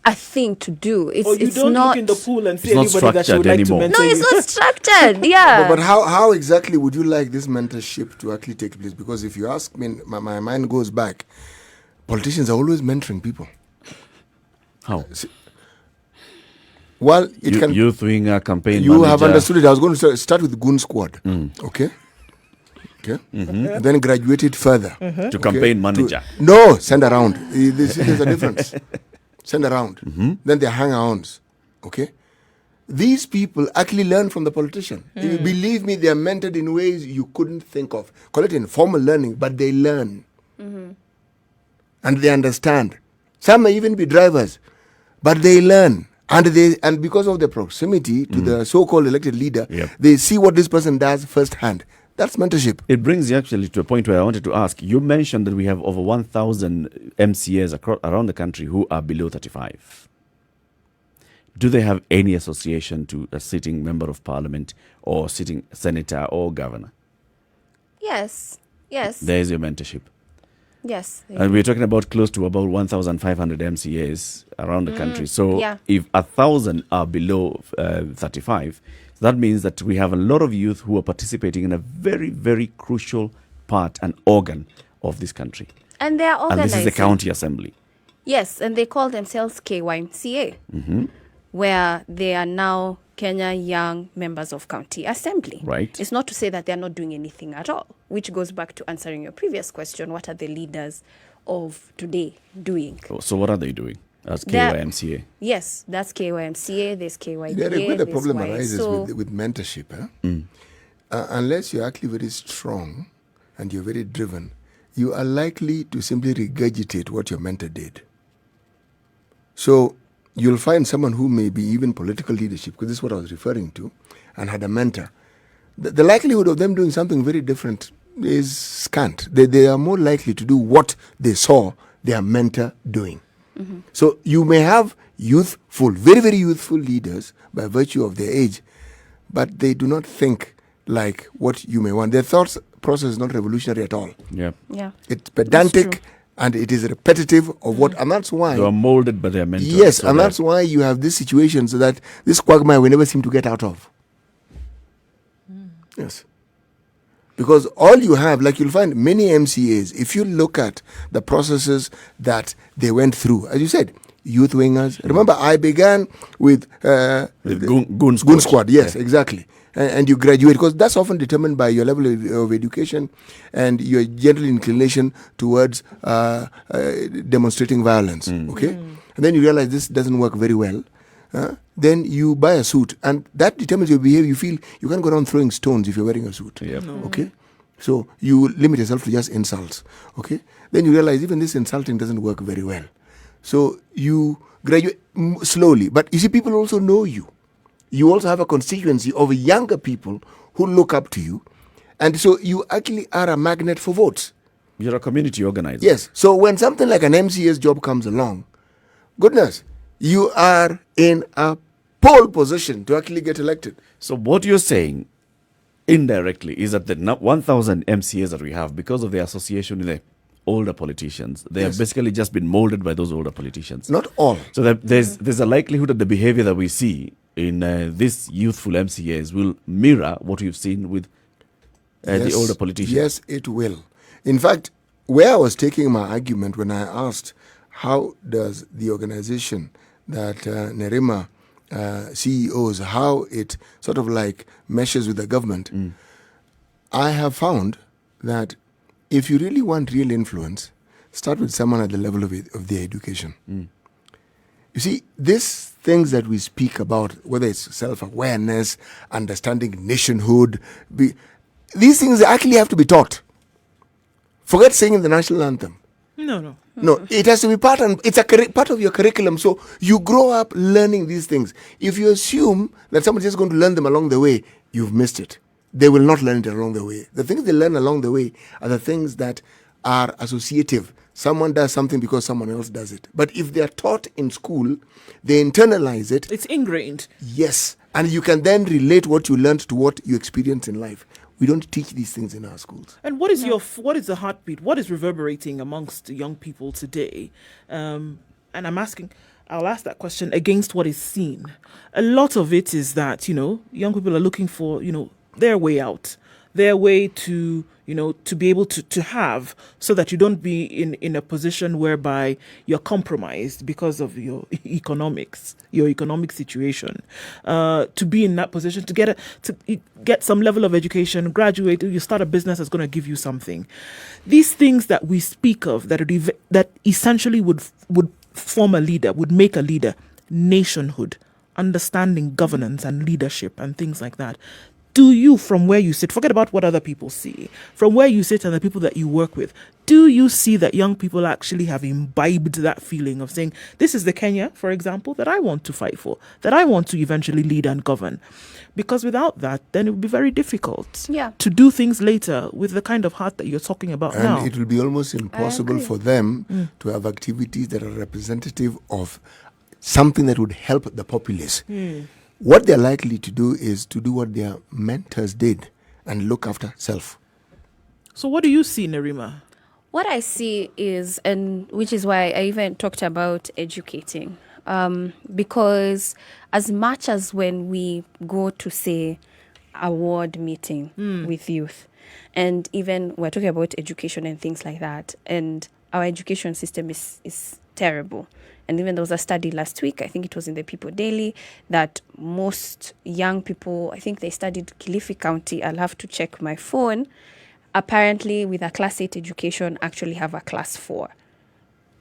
a thing to do. It's don't not, look in the pool and see It's not anybody that you would like to structured mentor. No, it's you. not structured. Yeah. But how exactly would you like this mentorship to actually take place? Because if you ask me, my mind goes back. Politicians are always mentoring people. How? Well, it can. Youth wing a campaign You manager. have understood it. I was going to start with Goon Squad. Okay. And then graduated further to campaign manager. No, send around. There's a difference. Send around. Then they hang arounds. Okay. These people actually learn from the politician. Believe me, they are mentored in ways you couldn't think of. Call it informal learning, but they learn. And they understand. Some may even be drivers, but they learn. And because of the proximity to the so-called elected leader, they see what this person does firsthand. That's mentorship. It brings you actually to a point where I wanted to ask. You mentioned that we have over 1,000 MCAs around the country who are below 35. Do they have any association to a sitting member of parliament or sitting senator or governor? Yes. There's your mentorship. Yes. And we're talking about close to about 1,500 MCAs around the country. So if 1,000 are below 35, that means that we have a lot of youth who are participating in a very, very crucial part and organ of this country. And they are And organizing. this is the county assembly. Yes, and they call themselves KYMCA, where they are now Kenya Young Members of County Assembly. Right. It's not to say that they're not doing anything at all, which goes back to answering your previous question. What are the leaders of today doing? So what are they doing as They're- KYMCA? Yes, that's KYMCA, there's KYBA, Where the there's problem arises YSO. with mentorship, unless you're actually very strong and you're very driven, you are likely to simply regurgitate what your mentor did. So you'll find someone who may be even political leadership, because this is what I was referring to, and had a mentor. The likelihood of them doing something very different is scant. They are more likely to do what they saw their mentor doing. So you may have youthful, very, very youthful leaders by virtue of their age, but they do not think like what you may want. Their thought process is not revolutionary at all. Yeah. Yeah. It's pedantic and it is repetitive of what, and that's why. They are molded by their mentors. Yes, so and that- that's why you have this situation so that this quagmire we never seem to get out of. Yes. Because all you have, like you'll find many MCAs, if you look at the processes that they went through, as you said, youth wingers. Remember, I began with Goon Goon Squad. Yes, exactly. And you graduate, because that's often determined by your level of education and your general inclination towards demonstrating violence. Okay? And then you realize this doesn't work very well. Then you buy a suit, and that determines your behavior. You feel you can't go around throwing stones if you're wearing a suit. Yep. Okay? So you limit yourself to just insults. Okay? Then you realize even this insulting doesn't work very well. So you graduate slowly. But you see, people also know you. You also have a constituency of younger people who look up to you. And so you actually are a magnet for votes. You're a community organizer. Yes. So when something like an MCA's job comes along, goodness, you are in a pole position to actually get elected. So what you're saying indirectly is that the 1,000 MCAs that we have, because of their association with the older politicians, they have basically just been molded by those older politicians. Not all. So that there's a likelihood that the behavior that we see in these youthful MCAs will mirror what we've seen with the older politicians? Yes, it will. In fact, where I was taking my argument when I asked how does the organization that Nerima CEOs, how it sort of like meshes with the government, I have found that if you really want real influence, start with someone at the level of their education. You see, these things that we speak about, whether it's self-awareness, understanding nationhood, these things actually have to be taught. Forget singing the national anthem. No. No, it has to be part of your curriculum. So you grow up learning these things. If you assume that someone's just going to learn them along the way, you've missed it. They will not learn it along the way. The things they learn along the way are the things that are associative. Someone does something because someone else does it. But if they are taught in school, they internalize it. It's ingrained. Yes. And you can then relate what you learned to what you experience in life. We don't teach these things in our schools. And what is the heartbeat? What is reverberating amongst young people today? And I'll ask that question against what is seen. A lot of it is that, young people are looking for, their way out, their way to be able to have, so that you don't be in a position whereby you're compromised because of your economic situation. To be in that position, to get some level of education, graduate, you start a business that's going to give you something. These things that we speak of that essentially would form a leader, would make a leader, nationhood, understanding governance and leadership and things like that. Do you, from where you sit, forget about what other people see, from where you sit and the people that you work with, do you see that young people actually have imbibed that feeling of saying, this is the Kenya, for example, that I want to fight for, that I want to eventually lead and govern? Because without that, then it would be very difficult to do things later with the kind of heart that you're talking about now. And it will be almost impossible for them to have activities that are representative of something that would help the populace. What they're likely to do is to do what their mentors did and look after self. So what do you see, Nerima? What I see is, and which is why I even talked about educating, because as much as when we go to, say, award meeting with youth, and even we're talking about education and things like that, and our education system is terrible. And even there was a study last week, I think it was in the People Daily, that most young people, I think they studied Kilifi County, I'll have to check my phone, apparently with a class 8 education actually have a class 4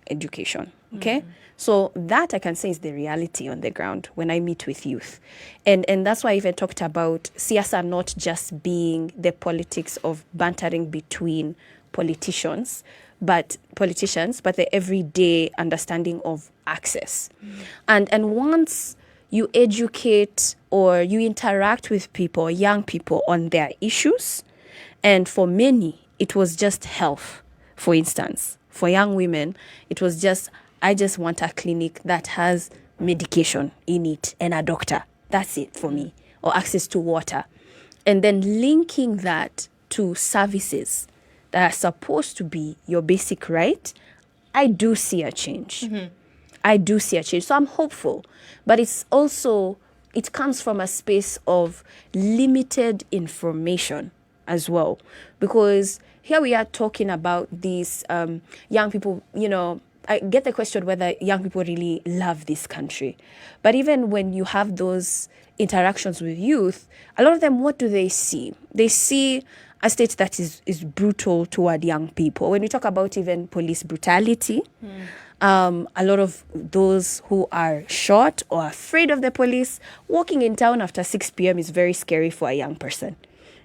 education, okay? So that I can say is the reality on the ground when I meet with youth. And that's why I even talked about siasa not just being the politics of bantering between politicians, but the everyday understanding of access. And once you educate or you interact with people, young people, on their issues, and for many, it was just health, for instance. For young women, it was just, I just want a clinic that has medication in it and a doctor. That's it for me. Or access to water. And then linking that to services that are supposed to be your basic right, I do see a change. I do see a change. So I'm hopeful. But it's also, it comes from a space of limited information as well. Because here we are talking about these young people, I get the question whether young people really love this country. But even when you have those interactions with youth, a lot of them, what do they see? They see a state that is brutal toward young people. When we talk about even police brutality, a lot of those who are short or afraid of the police, walking in town after 6 p.m. is very scary for a young person,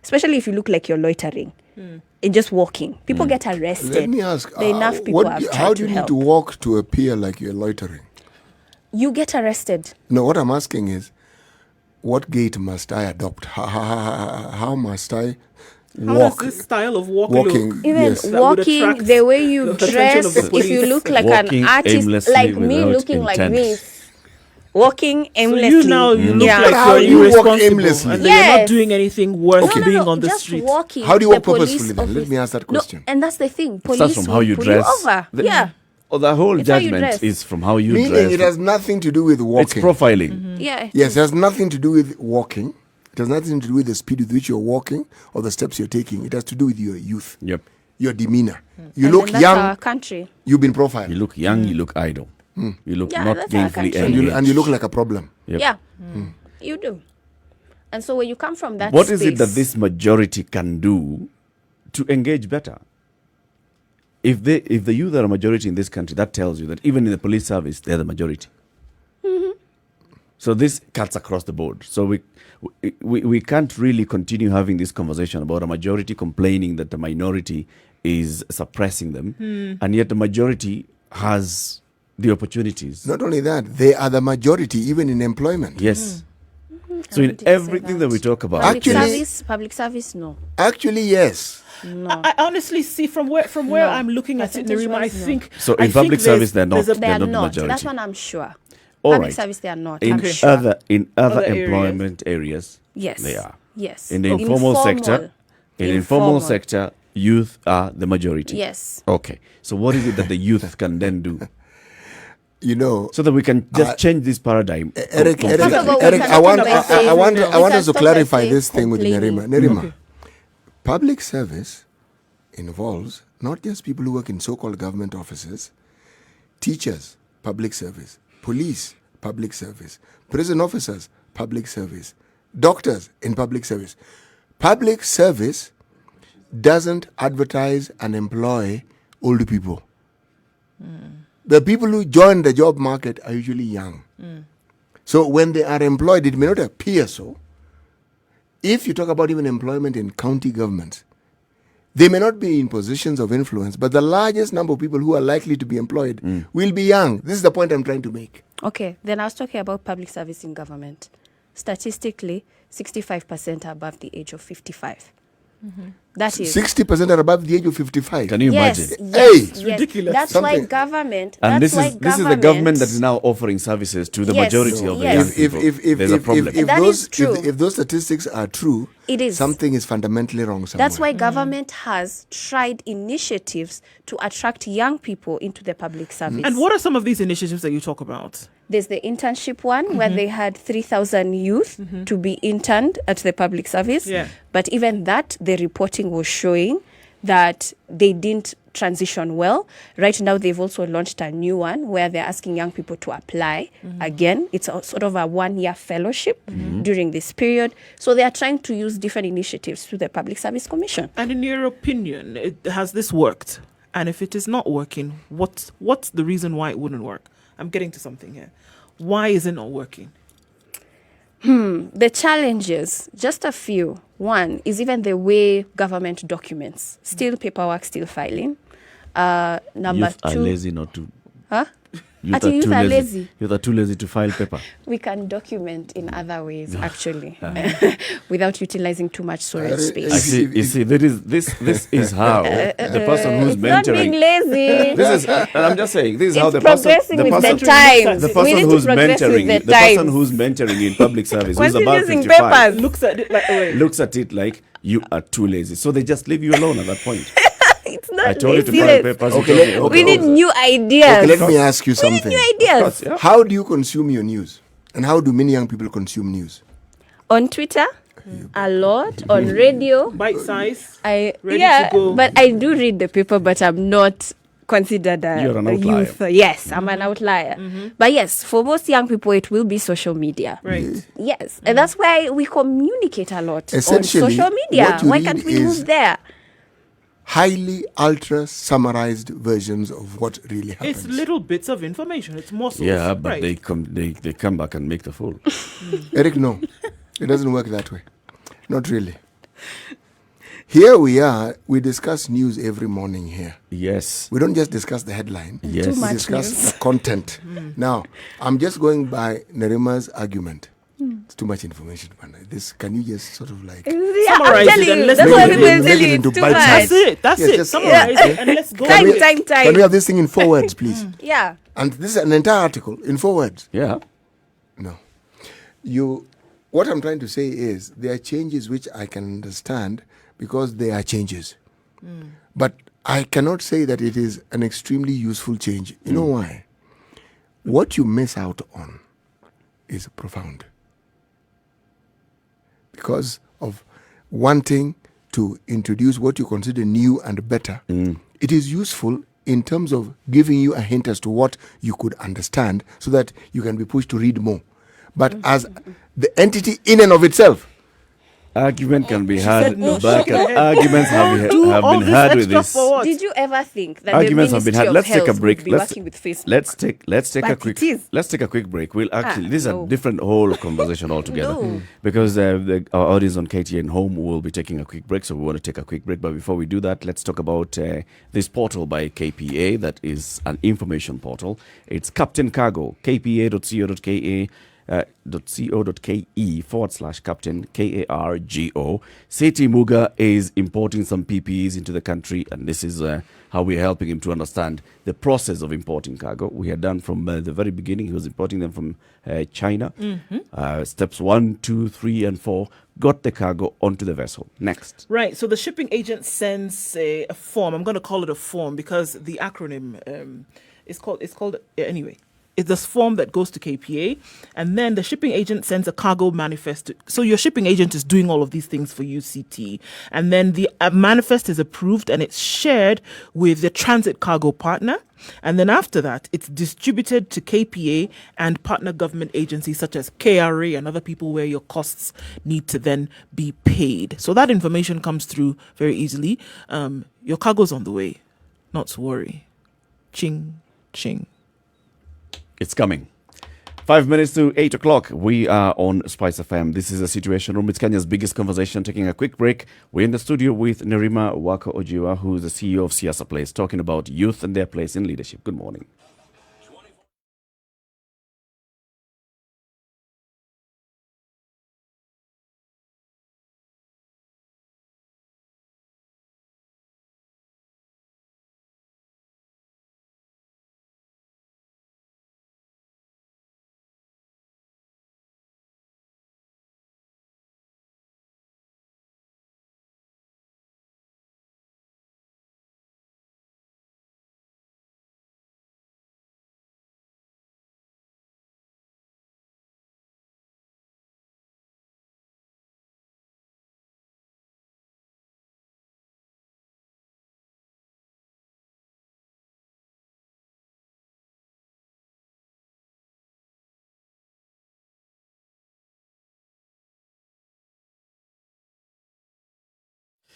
especially if you look like you're loitering and just walking. People get arrested. Let me ask, how do you need to walk to appear like you're loitering? You get arrested. No, what I'm asking is, what gait must I adopt? How must I How walk? does this style of walking look? Even yes. walking, the way you dress, if you look like Walking an artist, aimlessly like me without looking like intent. this, walking aimlessly. So you now look Yeah. like How you're do you walk irresponsible aimlessly? and then you're not Yes. doing anything worth Okay. being on the just street. walking. How do you The walk police purposefully then? Let office- me ask that question. No, and that's the thing. Starts Police from will how you pull dress. you over. The- Yeah. Oh, the whole It's how you judgment dress. is from how you Meaning dress. it has nothing to do with It's walking. profiling. Yeah. Yes, it has nothing to do with walking. It has nothing to do with the speed with which you're walking or the steps you're taking. It has to do with your youth, Yep. your demeanor. You And look then that's young, our country. you've been profiled. You look young, you look idle. You look Yeah, not that's our gainfully country. engaged. and you look like a problem. Yep. Yeah. You do. And so when you come from that What is it that space- this majority can do to engage better? If the youth are a majority in this country, that tells you that even in the police service, they're the majority. So this cuts across the board. So we can't really continue having this conversation about a majority complaining that the minority is suppressing them, and yet the majority has the opportunities. Not only that, they are the majority even in employment. Yes. So I in wanted to say everything that we talk about, Actually- public service, no. Actually, yes. No. I honestly see from where No. I'm looking at it, Nerima, I Percentage-wise, no. think. So I in think public service, there's- they're not. there's a- They are not the not. majority. That's one I'm sure. All Public right. service, they are not. In I'm sure. other Other employment areas, Yes. they are. Yes. In the informal sector, in informal sector, youth are the majority. Yes. Okay. So what is it that the youth can then do You know, so that we can just change this paradigm? Eric, completely? First of all, we Eric, can I want, start by I saying- want, we I want can us to start by clarify saying this thing with Nerima. complaining. Nerima, public service involves not just people who work in so-called government offices, teachers, public service, police, public service, prison officers, public service, doctors in public service. Public service doesn't advertise and employ old people. The people who join the job market are usually young. So when they are employed, it may not appear so. If you talk about even employment in county governments, they may not be in positions of influence, but the largest number of people who are likely to be employed will be young. This is the point I'm trying to make. Okay, then I was talking about public service in government. Statistically, 65% are above the age of 55. That is 60% are above the age of 55. Can you yes, imagine? Hey! yes, It's yes. ridiculous. That's why Something- government. And that's this why is the government that is now offering services to the Yes, majority of the yes. young people. There's a problem. That is true. If those statistics are true, It is. something is fundamentally wrong somewhere. That's why government has tried initiatives to attract young people into the public service. And what are some of these initiatives that you talk about? There's the internship one where they had 3,000 youth to be interned at the public service. Yeah. But even that, the reporting was showing that they didn't transition well. Right now, they've also launched a new one where they're asking young people to apply. Again, it's a sort of a 1-year fellowship during this period. So they are trying to use different initiatives through the Public Service Commission. And in your opinion, has this worked? And if it is not working, what's the reason why it wouldn't work? I'm getting to something here. Why is it not working? The challenges, just a few. One is even the way government documents. Still paperwork, still filing. Number Youth are two, lazy not to. huh? Youth Ati youth too are lazy. Youth are too lazy to file paper. We can document in other ways, actually, without utilizing too much storage space. You see, this is how the person who's It's not being mentoring. lazy. This is, and I'm just saying, this is how It's the person, progressing the with person, the times. the We person need to who's progress with mentoring, the the person times. who's mentoring in public service, who's Once about using 55, papers. Looks at it like, wait. looks at it like you are too lazy, so they just leave you alone at that point. It's not I told you to file laziness. papers. Okay, you told me, We need new ideas. Okay, let me ask you We need something. new ideas. Yeah. How do you consume your news? And how do many young people consume news? On Twitter, a lot. On radio, Bite size. I Ready to go. but I do read the paper, but I'm not considered You're an a outlier. youth. Yes, I'm an outlier. But yes, for most young people, it will be social media. Right. Yes, and that's why we communicate a lot on Essentially, social media. what you Why read can't we is- move there? Highly ultra summarized versions of what really happens. It's little bits of information. It's muscles. Yeah, but right. they come back and make the fool. Eric, no. It doesn't work that way. Not really. Here we are. We discuss news every morning here. Yes. We don't just discuss the headline. Yes. Too We much discuss news. the content. Now, I'm just going by Nerima's argument. It's too much information, man. This, can you just sort of like... Yeah, I'm Summarize it telling and you. let's That's go why with people it. tell Make it you into it's too bite much. That's it. That's Yes, it. just- Summarize it and let's go. Time, with it. time, Can we time. have this thing in 4 words, please? Yeah. And this is an entire article in 4 words. Yeah. No. What I'm trying to say is there are changes which I can understand because they are changes. But I cannot say that it is an extremely useful change. You know why? What you miss out on is profound. Because of wanting to introduce what you consider new and better, it is useful in terms of giving you a hint as to what you could understand so that you can be pushed to read more. But as the entity in and of itself, Argument can be She had, said no. but arguments have Do all been this had with extra this. for what? Did you ever think that Arguments the have been Ministry had. of Let's take a Health break. would be Let's working with Facebook? let's take a But quick it is. break. We'll actually this is no. a different whole conversation altogether No. because our audience on KTN Home will be taking a quick break, so we want to take a quick break. But before we do that, let's talk about this portal by KPA that is an information portal. It's Captain Cargo, kpa.co.ke. .co.ke/Captain KARGO. Seti Muga is importing some PPEs into the country, and this is how we're helping him to understand the process of importing cargo. We had done from the very beginning. He was importing them from China. Steps 1, 2, 3, and 4 got the cargo onto the vessel. Next. Right. So the shipping agent sends a form. I'm going to call it a form because the acronym is called anyway. It's this form that goes to KPA, and then the shipping agent sends a cargo manifest. So your shipping agent is doing all of these things for you, CT, and then the manifest is approved and it's shared with the transit cargo partner. And then after that, it's distributed to KPA and partner government agencies such as KRA and other people where your costs need to then be paid. So that information comes through very easily. Your cargo's on the way. Not to worry. Ching, ching. It's coming. 5 minutes to 8 o'clock. We are on Spice FM. This is a Situation Room. It's Kenya's biggest conversation. Taking a quick break. We're in the studio with Nerima Wako-Ojiwa, who is the CEO of Siasa Place, talking about youth and their place in leadership. Good morning.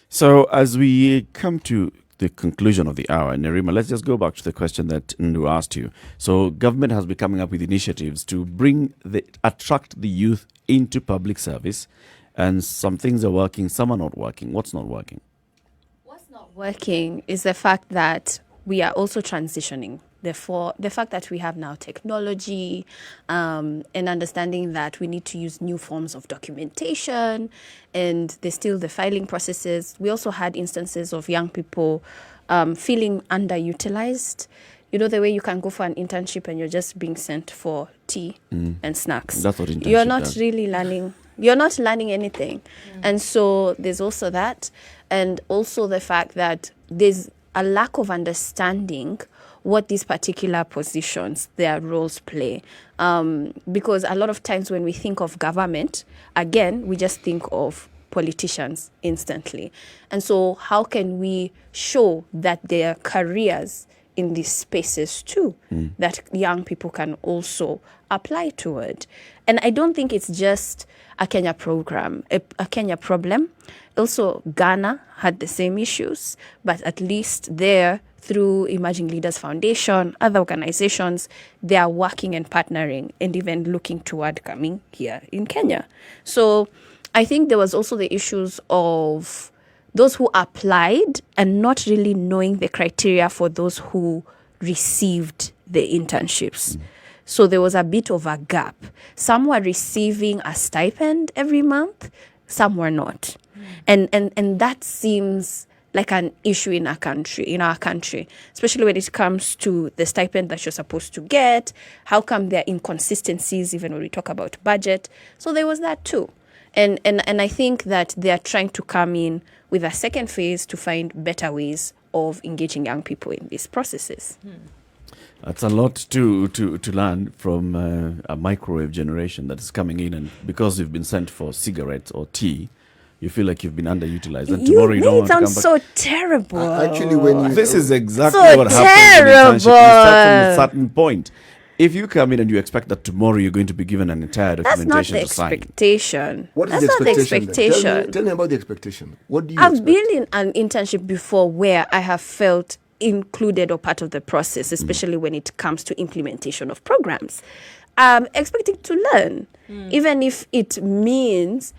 So as we come to the conclusion of the hour, Nerima, let's just go back to the question that Nduh asked you. So government has been coming up with initiatives to attract the youth into public service, and some things are working, some are not working. What's not working? What's not working is the fact that we are also transitioning. Therefore, the fact that we have now technology and understanding that we need to use new forms of documentation, and there's still the filing processes. We also had instances of young people feeling underutilized. You know, the way you can go for an internship and you're just being sent for tea and snacks. That's what internship You're not does. really learning. You're not learning anything. And so there's also that. And also the fact that there's a lack of understanding what these particular positions, their roles play. Because a lot of times when we think of government, again, we just think of politicians instantly. And so how can we show that there are careers in these spaces too, that young people can also apply toward? And I don't think it's just a Kenya program, a Kenya problem. Also, Ghana had the same issues, but at least there, through Emerging Leaders Foundation, other organizations, they are working and partnering and even looking toward coming here in Kenya. So I think there was also the issues of those who applied and not really knowing the criteria for those who received the internships. So there was a bit of a gap. Some were receiving a stipend every month, some were not. And that seems like an issue in our country, especially when it comes to the stipend that you're supposed to get. How come there are inconsistencies even when we talk about budget? So there was that too. And I think that they are trying to come in with a second phase to find better ways of engaging young people in these processes. That's a lot to learn from a microwave generation that is coming in, and because you've been sent for cigarettes or tea, you feel like you've been underutilized, and tomorrow you don't want to come back. Sounds so terrible. Actually, when you This is exactly So what happens in internship. You start terrible. from a certain point. If you come in and you expect that tomorrow you're going to be given an entire That's not documentation the to sign, expectation. what is That's the not the expectation? then? expectation. Tell me about the expectation. What do you I've expect? been in an internship before where I have felt included or part of the process, especially when it comes to implementation of programs. Expecting to learn, even if it means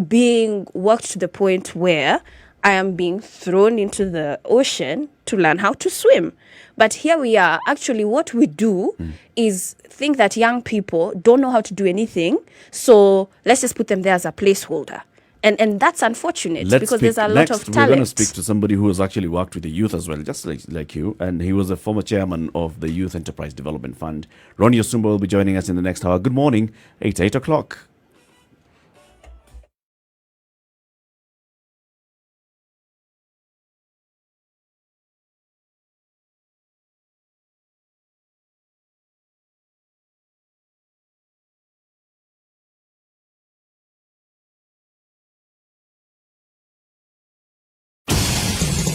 being worked to the point where I am being thrown into the ocean to learn how to swim. But here we are. Actually, what we do is think that young people don't know how to do anything, so let's just put them there as a placeholder. And that's unfortunate because there's a lot of We're going to talent. speak to somebody who has actually worked with the youth as well, just like you, and he was a former chairman of the Youth Enterprise Development Fund. Ronnie Osumba will be joining us in the next hour. Good morning. 8 o'clock.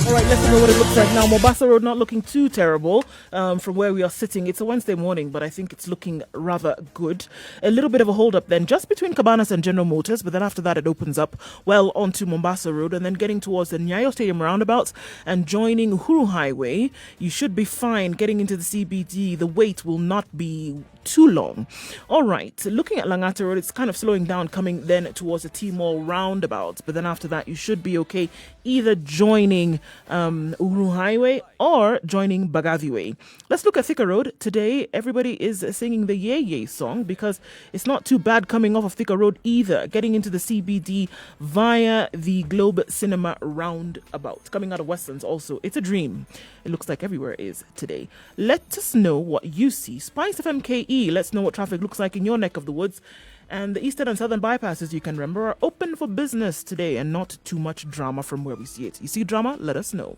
All right, let's know what it looks like now. Mombasa Road not looking too terrible from where we are sitting. It's a Wednesday morning, but I think it's looking rather good. A little bit of a hold up then, just between Cabanas and General Motors, but then after that it opens up well onto Mombasa Road and then getting towards the Nyayo Stadium roundabout and joining Uhuru Highway. You should be fine getting into the CBD. The wait will not be too long. All right, looking at Langata Road, it's kind of slowing down coming then towards the T-Mall roundabout, but then after that you should be okay either joining Uhuru Highway or joining Bagavi Way. Let's look at Thika Road. Today everybody is singing the Yay Yay song because it's not too bad coming off of Thika Road either, getting into the CBD via the Globe Cinema roundabout. Coming out of Westlands also, it's a dream. It looks like everywhere is today. Let us know what you see. Spice FMKE, let's know what traffic looks like in your neck of the woods. And the eastern and southern bypasses, you can remember, are open for business today and not too much drama from where we see it. You see drama? Let us know.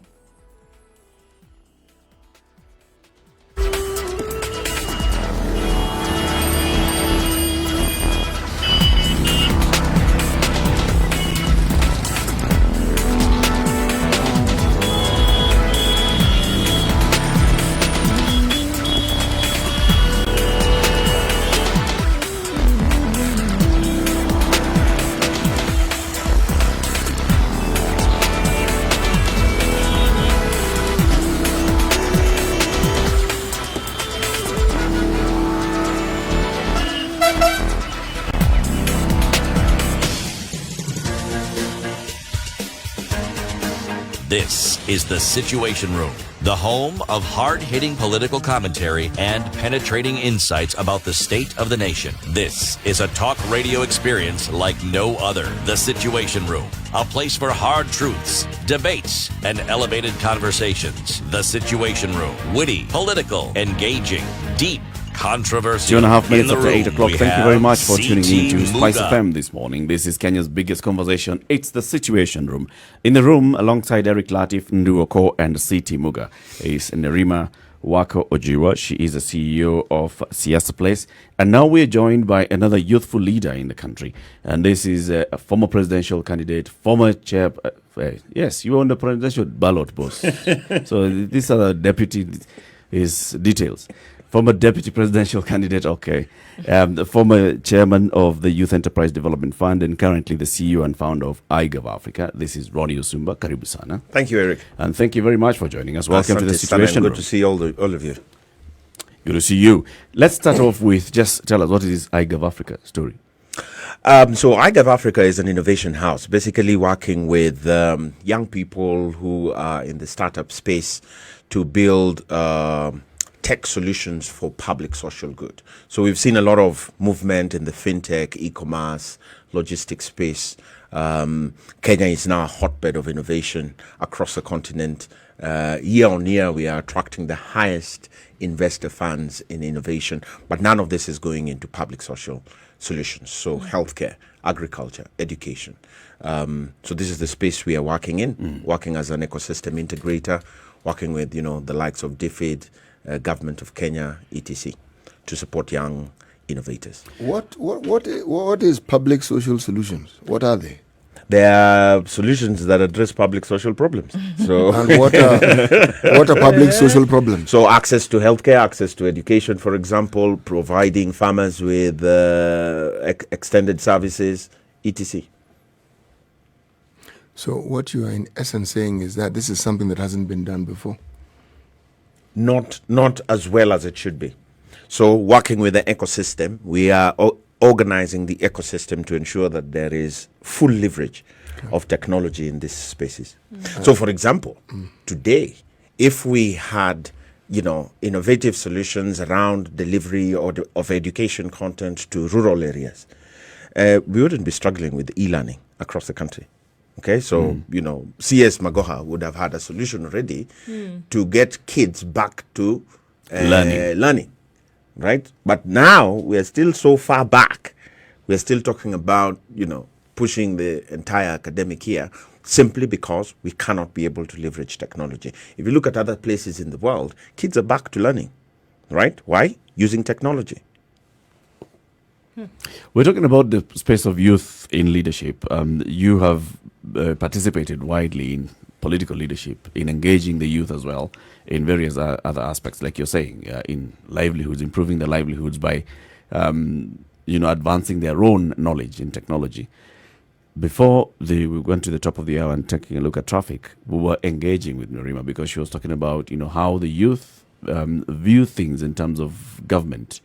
This is The Situation Room, the home of hard-hitting political commentary and penetrating insights about the state of the nation. This is a talk radio experience like no other. The Situation Room, a place for hard truths, debates, and elevated conversations. The Situation Room, witty, political, engaging, deep, controversial. 2.5 minutes In the after 8 room, o'clock. we Thank you have very much for tuning in to CT Spice Muga. FM this morning. This is Kenya's biggest conversation. It's the Situation Room. In the room, alongside Eric Latiff, Nduh Okoh, and CT Muga, is Nerima Wako Ojiwa. She is the CEO of Siasa Place. And now we're joined by another youthful leader in the country. And this is a former presidential candidate, former chair. Yes, you were on the presidential ballot, boss. So these are the deputy his details. Former deputy presidential candidate, okay. The former chairman of the Youth Enterprise Development Fund and currently the CEO and founder of iGov Africa. This is Ronnie Osumba. Karibu sana. Thank you, Eric. And thank you very much for joining us. Welcome to the Asante Situation sana. Room. Good to see all of you. Good to see you. Let's start off with just tell us, what is this iGov Africa story? So iGov Africa is an innovation house, basically working with young people who are in the startup space to build tech solutions for public social good. So we've seen a lot of movement in the fintech, e-commerce, logistics space. Kenya is now a hotbed of innovation across the continent. Year on year, we are attracting the highest investor funds in innovation, but none of this is going into public social solutions. So healthcare, agriculture, education. So this is the space we are working in, working as an ecosystem integrator, working with, the likes of DFID, Government of Kenya, etc., to support young innovators. What is public social solutions? What are they? There are solutions that address public social problems. So, and what are public social problems? So access to healthcare, access to education, for example, providing farmers with extended services, etc. So what you are in essence saying is that this is something that hasn't been done before? Not as well as it should be. So working with the ecosystem, we are organizing the ecosystem to ensure that there is full leverage of technology in these spaces. So for example, today, if we had, innovative solutions around delivery of education content to rural areas, we wouldn't be struggling with e-learning across the country. Okay, so, CS Magoha would have had a solution already to get kids back to learning. Right? But now we're still so far back. We're still talking about, pushing the entire academic year simply because we cannot be able to leverage technology. If you look at other places in the world, kids are back to learning. Right? Why? Using technology. We're talking about the space of youth in leadership. You have participated widely in political leadership, in engaging the youth as well in various other aspects, like you're saying, in livelihoods, improving their livelihoods by, advancing their own knowledge in technology. Before we went to the top of the hour and taking a look at traffic, we were engaging with Narima because she was talking about, how the youth view things in terms of government.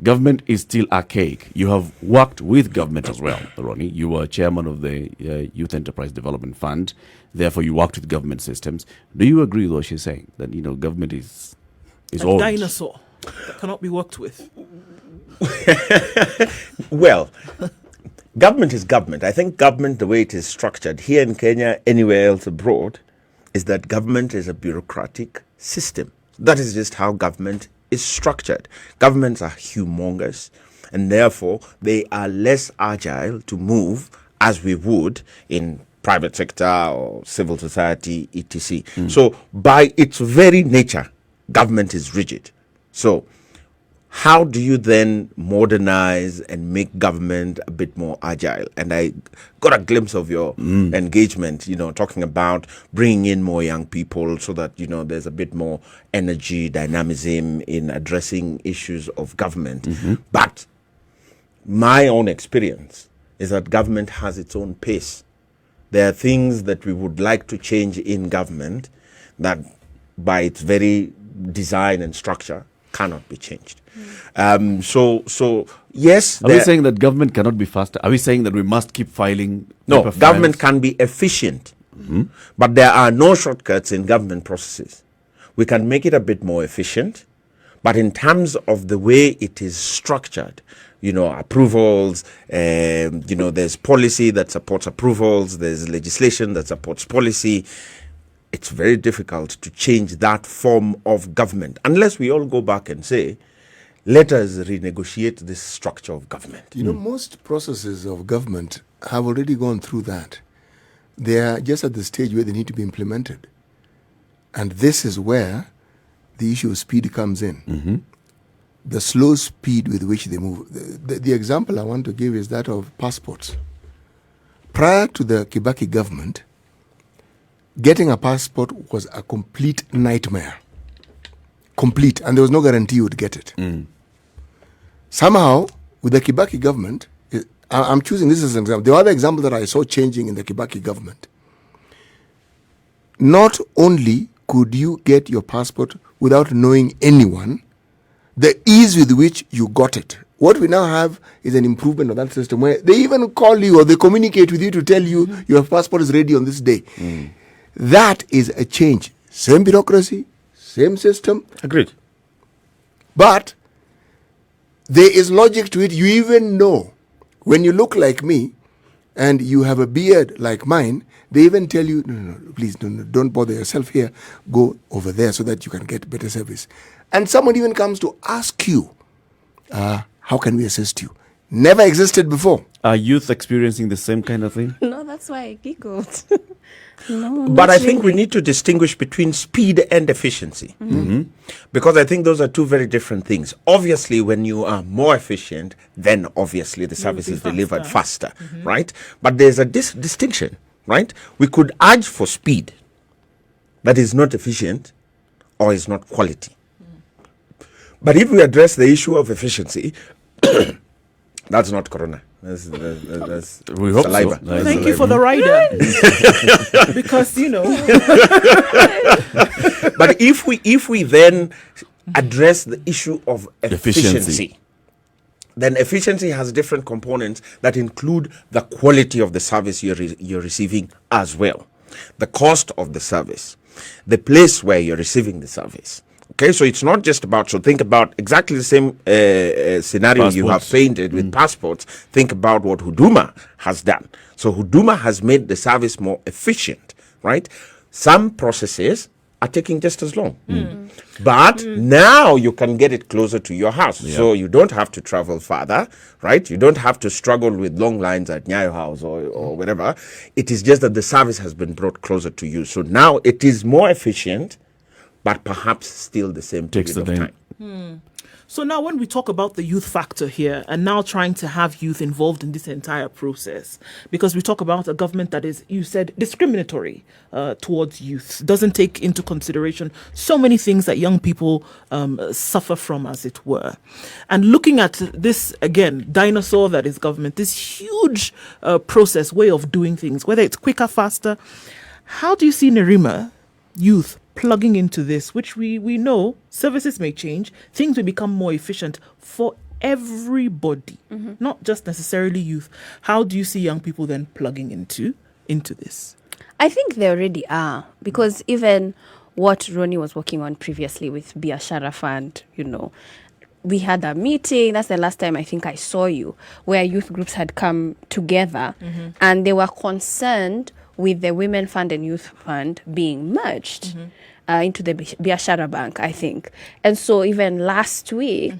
Government is still archaic. You have worked with government as well, Ronnie. You were chairman of the Youth Enterprise Development Fund. Therefore, you worked with government systems. Do you agree with what she's saying? That, government is old? A dinosaur that cannot be worked with. Well, government is government. I think government, the way it is structured here in Kenya, anywhere else abroad, is that government is a bureaucratic system. That is just how government is structured. Governments are humongous, and therefore they are less agile to move as we would in private sector or civil society, etc. So by its very nature, government is rigid. So how do you then modernize and make government a bit more agile? And I got a glimpse of your engagement, talking about bringing in more young people so that, there's a bit more energy, dynamism in addressing issues of government. But my own experience is that government has its own pace. There are things that we would like to change in government that by its very design and structure cannot be changed. So yes. Are we saying that government cannot be faster? Are we saying that we must keep filing? No, government can be efficient, but there are no shortcuts in government processes. We can make it a bit more efficient, but in terms of the way it is structured, approvals, there's policy that supports approvals, there's legislation that supports policy. It's very difficult to change that form of government unless we all go back and say, let us renegotiate this structure of government. Most processes of government have already gone through that. They are just at the stage where they need to be implemented. And this is where the issue of speed comes in. The slow speed with which they move. The example I want to give is that of passports. Prior to the Kibaki government, getting a passport was a complete nightmare. Complete. And there was no guarantee you would get it. Somehow, with the Kibaki government, I'm choosing this as an example. The other example that I saw changing in the Kibaki government, not only could you get your passport without knowing anyone, the ease with which you got it. What we now have is an improvement of that system where they even call you or they communicate with you to tell you your passport is ready on this day. That is a change. Same bureaucracy, same system. Agreed. But there is logic to it. You even know when you look like me and you have a beard like mine, they even tell you, no, please, don't bother yourself here. Go over there so that you can get better service. And someone even comes to ask you, how can we assist you? never existed before. Are youth experiencing the same kind of thing? No, that's why I giggled. No, But not I think we really. need to distinguish between speed and efficiency. Because I think those are two very different things. Obviously, when you are more efficient, then obviously the service be is delivered faster. faster, right? But there's a distinction, right? We could urge for speed that is not efficient or is not quality. But if we address the issue of efficiency, that's not corona. That's We hope saliva. so. That's Thank you saliva. for the rider. Because, But if we then address the issue of efficiency, then efficiency has different components that include the quality of the service you're receiving as well, the cost of the service, the place where you're receiving the service. Okay, so it's not just about, so think about exactly the same scenario you have Passports. painted with passports. Think about what Huduma has done. So Huduma has made the service more efficient, right? Some processes are taking just as long. But now you can get it closer to your house. So you don't have to travel farther, right? You don't have to struggle with long lines at Nyayo House or whatever. It is just that the service has been brought closer to you. So now it is more efficient, but perhaps still the same Takes period the of time. time. So now when we talk about the youth factor here and now trying to have youth involved in this entire process, because we talk about a government that is, you said, discriminatory towards youth, doesn't take into consideration so many things that young people suffer from, as it were. And looking at this, again, dinosaur that is government, this huge process, way of doing things, whether it's quicker, faster, how do you see Nerima, youth, plugging into this, which we know services may change, things will become more efficient for everybody, not just necessarily youth. How do you see young people then plugging into this? I think they already are, because even what Ronnie was working on previously with Biashara Fund, we had a meeting. That's the last time I think I saw you, where youth groups had come together and they were concerned with the Women Fund and Youth Fund being merged into the Biashara Bank, I think. And so even last week,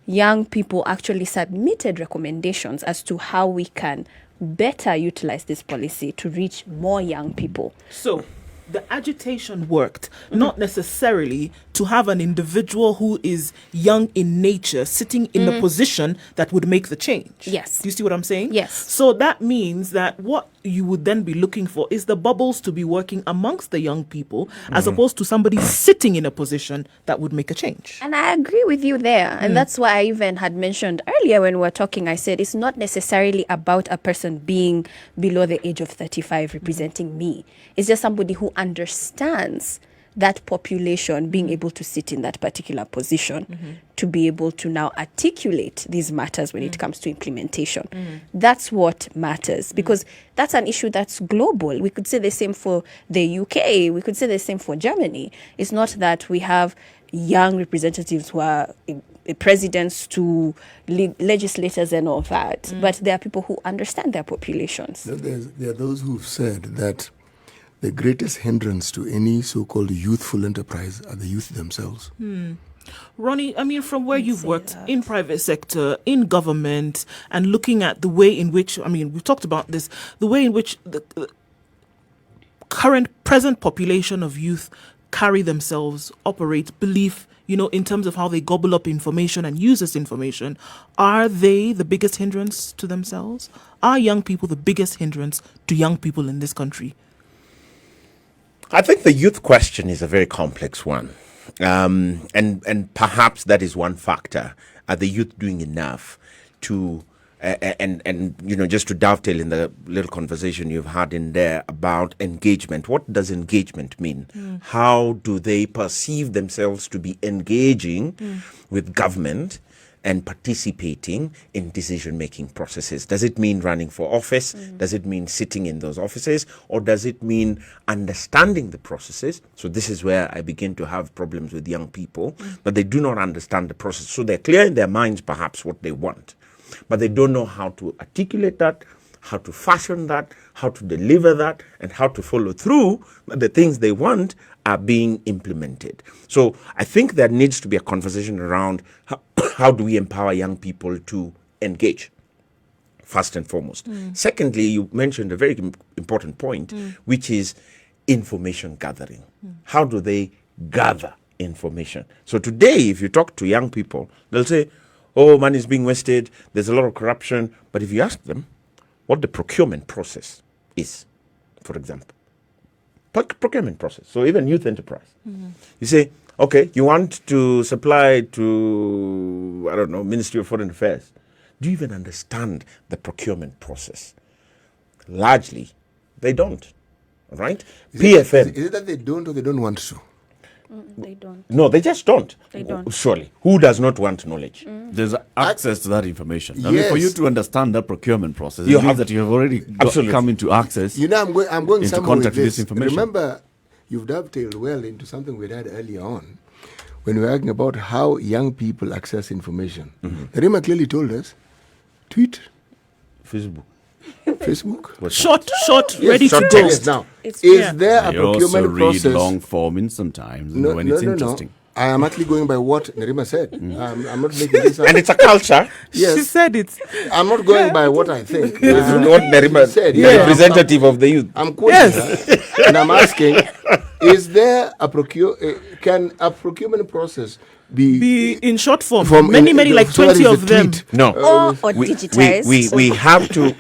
young people actually submitted recommendations as to how we can better utilize this policy to reach more young people. So the agitation worked, not necessarily to have an individual who is young in nature sitting in a position that would make the change. Yes. Do you see what I'm saying? Yes. So that means that what you would then be looking for is the bubbles to be working amongst the young people as opposed to somebody sitting in a position that would make a change. And I agree with you there. And that's why I even had mentioned earlier when we were talking, I said it's not necessarily about a person being below the age of 35 representing me. It's just somebody who understands that population being able to sit in that particular position to be able to now articulate these matters when it comes to implementation. That's what matters, because that's an issue that's global. We could say the same for the UK. We could say the same for Germany. It's not that we have young representatives who are presidents to legislators and all that, but there are people who understand their populations. There are those who've said that the greatest hindrance to any so-called youthful enterprise are the youth themselves. Ronnie, I mean, from where you've worked in private sector, in government, and looking at the way in which, I mean, we've talked about this, the way in which the present population of youth carry themselves, operate, believe, in terms of how they gobble up information and use this information, are they the biggest hindrance to themselves? Are young people the biggest hindrance to young people in this country? I think the youth question is a very complex one. And perhaps that is one factor. Are the youth doing enough to, just to dovetail in the little conversation you've had in there about engagement? What does engagement mean? How do they perceive themselves to be engaging with government and participating in decision-making processes? Does it mean running for office? Does it mean sitting in those offices? Or does it mean understanding the processes? So this is where I begin to have problems with young people, but they do not understand the process. So they're clear in their minds, perhaps, what they want, but they don't know how to articulate that, how to fashion that, how to deliver that, and how to follow through that the things they want are being implemented. So I think there needs to be a conversation around how do we empower young people to engage. first and foremost. Secondly, you mentioned a very important point, which is information gathering. How do they gather information? So today, if you talk to young people, they'll say, oh, money is being wasted, there's a lot of corruption. But if you ask them what the procurement process is, for example, procurement process, so even youth enterprise, you say, okay, you want to supply to, I don't know, Ministry of Foreign Affairs. Do you even understand the procurement process? Largely, they don't. Right? PFM. Is it that they don't or they don't want to? They don't. No, they just don't. They don't. Surely. Who does not want knowledge? There's access to that information. I mean, for you Yes. to understand that procurement process, You it means have- that you have already Absolutely. come into access. You know, I'm going into somewhere with contact with this. this information. Remember, you've dovetailed well into something we had earlier on when we were talking about how young people access information. Rima clearly told us, Twitter, Facebook. Facebook. Short, Yes, ready short to go. text. Now, It's- is yeah. there a I also procurement read process? long form in sometimes when it's interesting. I am actually going by what Nerima said. I'm not making this up. And it's a culture. Yes. She said it. I'm not going by what I think. This is what Nerima said. the Yeah. representative of the youth. I'm quoting her, and I'm asking, is there a can a procurement process Be in short form. From- many, in- like so that 20 is of a them. tweet. No. Or we digitized.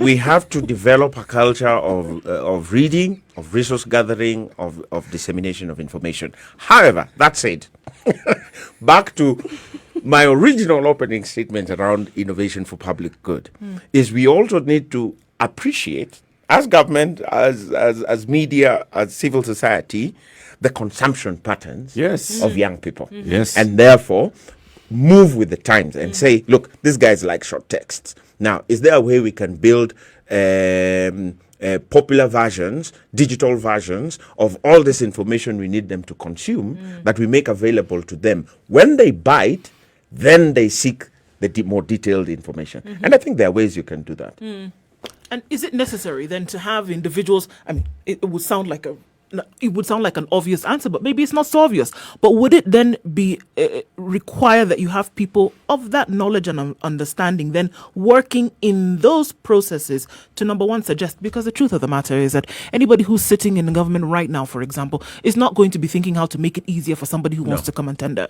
we have to develop a culture of reading, of resource gathering, of dissemination of information. However, that said, back to my original opening statement around innovation for public good, is we also need to appreciate, as government, as media, as civil society, the consumption patterns Yes. of young people. Yes. And therefore, move with the times and say, look, these guys like short texts. Now, is there a way we can build popular versions, digital versions of all this information we need them to consume that we make available to them? When they buy it, then they seek the more detailed information. And I think there are ways you can do that. And is it necessary then to have individuals? I mean, it would sound like an obvious answer, but maybe it's not so obvious. But would it then be require that you have people of that knowledge and understanding then working in those processes to, number one, suggest? Because the truth of the matter is that anybody who's sitting in the government right now, for example, is not going to be thinking how to make it easier for somebody who wants to come and tender.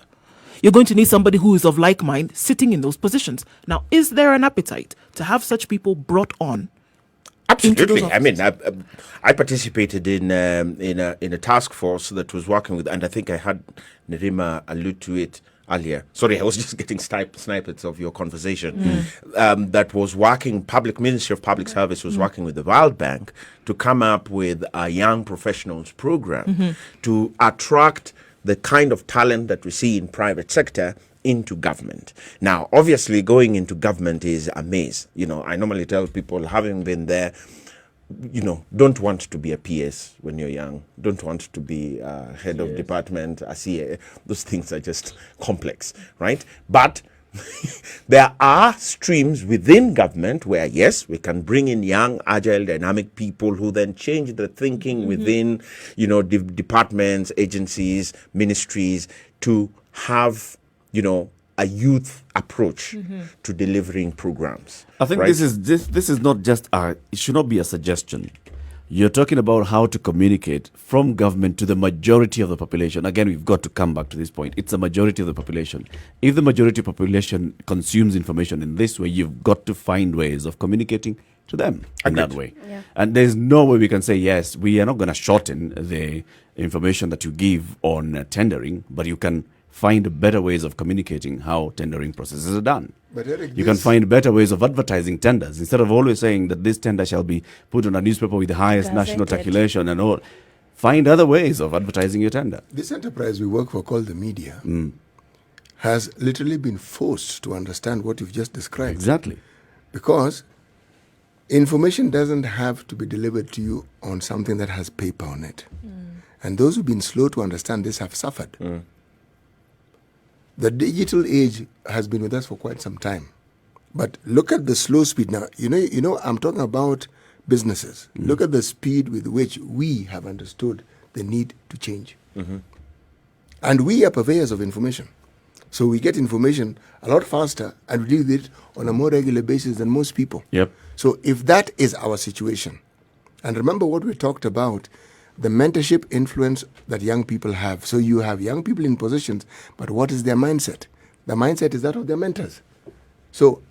You're going to need somebody who is of like mind sitting in those positions. Now, is there an appetite to have such people brought on? Absolutely. I mean, I participated in a task force that was working with, and I think I had Nerima allude to it earlier. Sorry, I was just getting snippets of your conversation. That was working, Ministry of Public Service was working with the World Bank to come up with a young professionals program to attract the kind of talent that we see in private sector into government. Now, obviously, going into government is a maze. You know, I normally tell people, having been there, you know, don't want to be a PS when you're young. Don't want to be a head of department, a CA. Those things are just complex, right? But there are streams within government where, yes, we can bring in young, agile, dynamic people who then change the thinking within, you know, departments, agencies, ministries to have, you know, a youth approach to delivering programs. I think right? this is not just it should not be a suggestion. You're talking about how to communicate from government to the majority of the population. Again, we've got to come back to this point. It's the majority of the population. If the majority of the population consumes information in this way, you've got to find ways of communicating to them in that way. Yeah. And there's no way we can say, yes, we are not going to shorten the information that you give on tendering, but you can find better ways of communicating how tendering processes are done. But Eric, You can find better ways of advertising tenders instead of always saying that this tender shall be put on a newspaper with the highest national Gazetted. circulation and all. Find other ways of advertising your tender. this enterprise we work for called the media has literally been forced to understand what you've just described. Exactly. Because information doesn't have to be delivered to you on something that has paper on it. And those who've been slow to understand this have suffered. The digital age has been with us for quite some time. But look at the slow speed now. You know, I'm talking about businesses. Look at the speed with which we have understood the need to change. And we are purveyors of information. So we get information a lot faster and we deal with it on a more regular basis than most people. Yep. So if that is our situation, and remember what we talked about, the mentorship influence that young people have. So you have young people in positions, but what is their mindset? The mindset is that of their mentors. So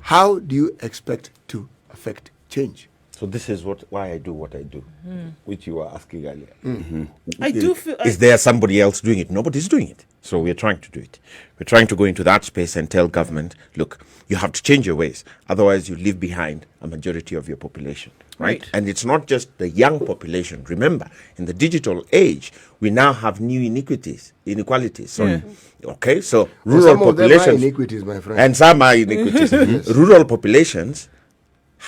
how do you expect to affect change? So this is why I do what I do, which you were asking earlier. I do feel. Is there somebody else doing it? Nobody's doing it. So we're trying to do it. We're trying to go into that space and tell government, look, you have to change your ways. Otherwise, you leave behind a majority of your population. Right? And it's not just the young population. Remember, in the digital age, we now have new inequalities. Sorry. Okay, so rural some of them are populations. iniquities, my friend. And some are iniquities. Rural populations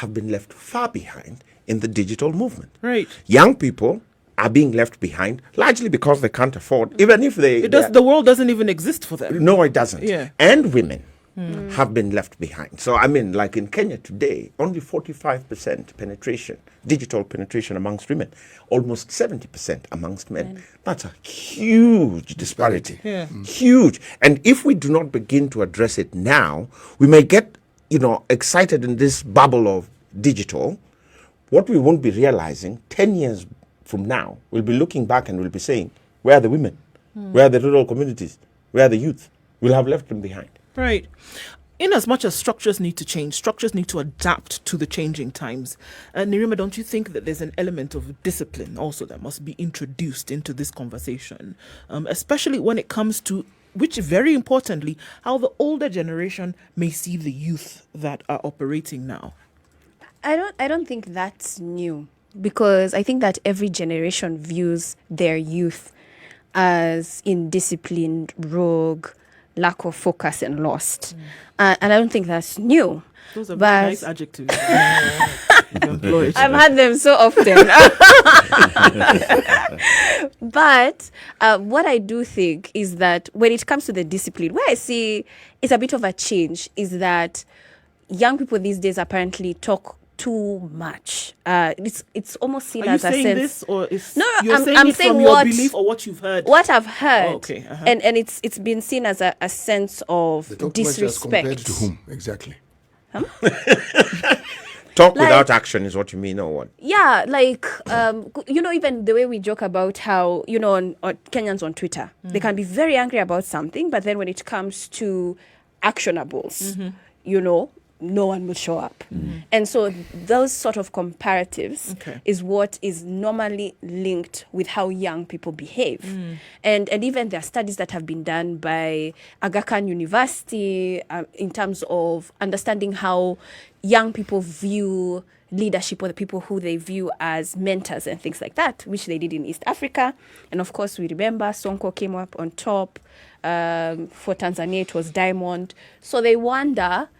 have been left far behind in the digital movement. Right. Young people are being left behind largely because they can't afford, even if The world doesn't even exist for them. No, it doesn't. Yeah. And women have been left behind. So, I mean, like in Kenya today, only 45% penetration, digital penetration amongst women, almost 70% amongst men. That's a huge disparity. Yeah. Huge. And if we do not begin to address it now, we may get, excited in this bubble of digital. What we won't be realizing 10 years from now, we'll be looking back and we'll be saying, where are the women? Where are the rural communities? Where are the youth? We'll have left them behind. Right. In as much as structures need to change, structures need to adapt to the changing times. Nirima, don't you think that there's an element of discipline also that must be introduced into this conversation, especially when it comes to, which very importantly, how the older generation may see the youth that are operating now? I don't think that's new, because I think that every generation views their youth as indisciplined, rogue, lack of focus, and lost. And I don't think that's new. Those are very nice adjectives. I've had them so often. But what I do think is that when it comes to the discipline, where I see it's a bit of a change is that young people these days apparently talk too much. It's almost seen as a sense. Are you saying this, or is no? You're saying I'm it saying from what your belief or what you've heard. What I've heard. Oh, okay. And it's been seen as a sense of disrespect. Compared to whom exactly? Talk without action is what you mean, or what? Yeah, like even the way we joke about how on Kenyans on Twitter, they can be very angry about something, but then when it comes to actionables, no one will show up. And so those sort of comparatives is what is normally linked with how young people behave. And even there are studies that have been done by Aga Khan University in terms of understanding how young people view leadership, or the people who they view as mentors and things like that, which they did in East Africa. And of course, we remember Sonko came up on top. For Tanzania, it was Diamond. So they wonder,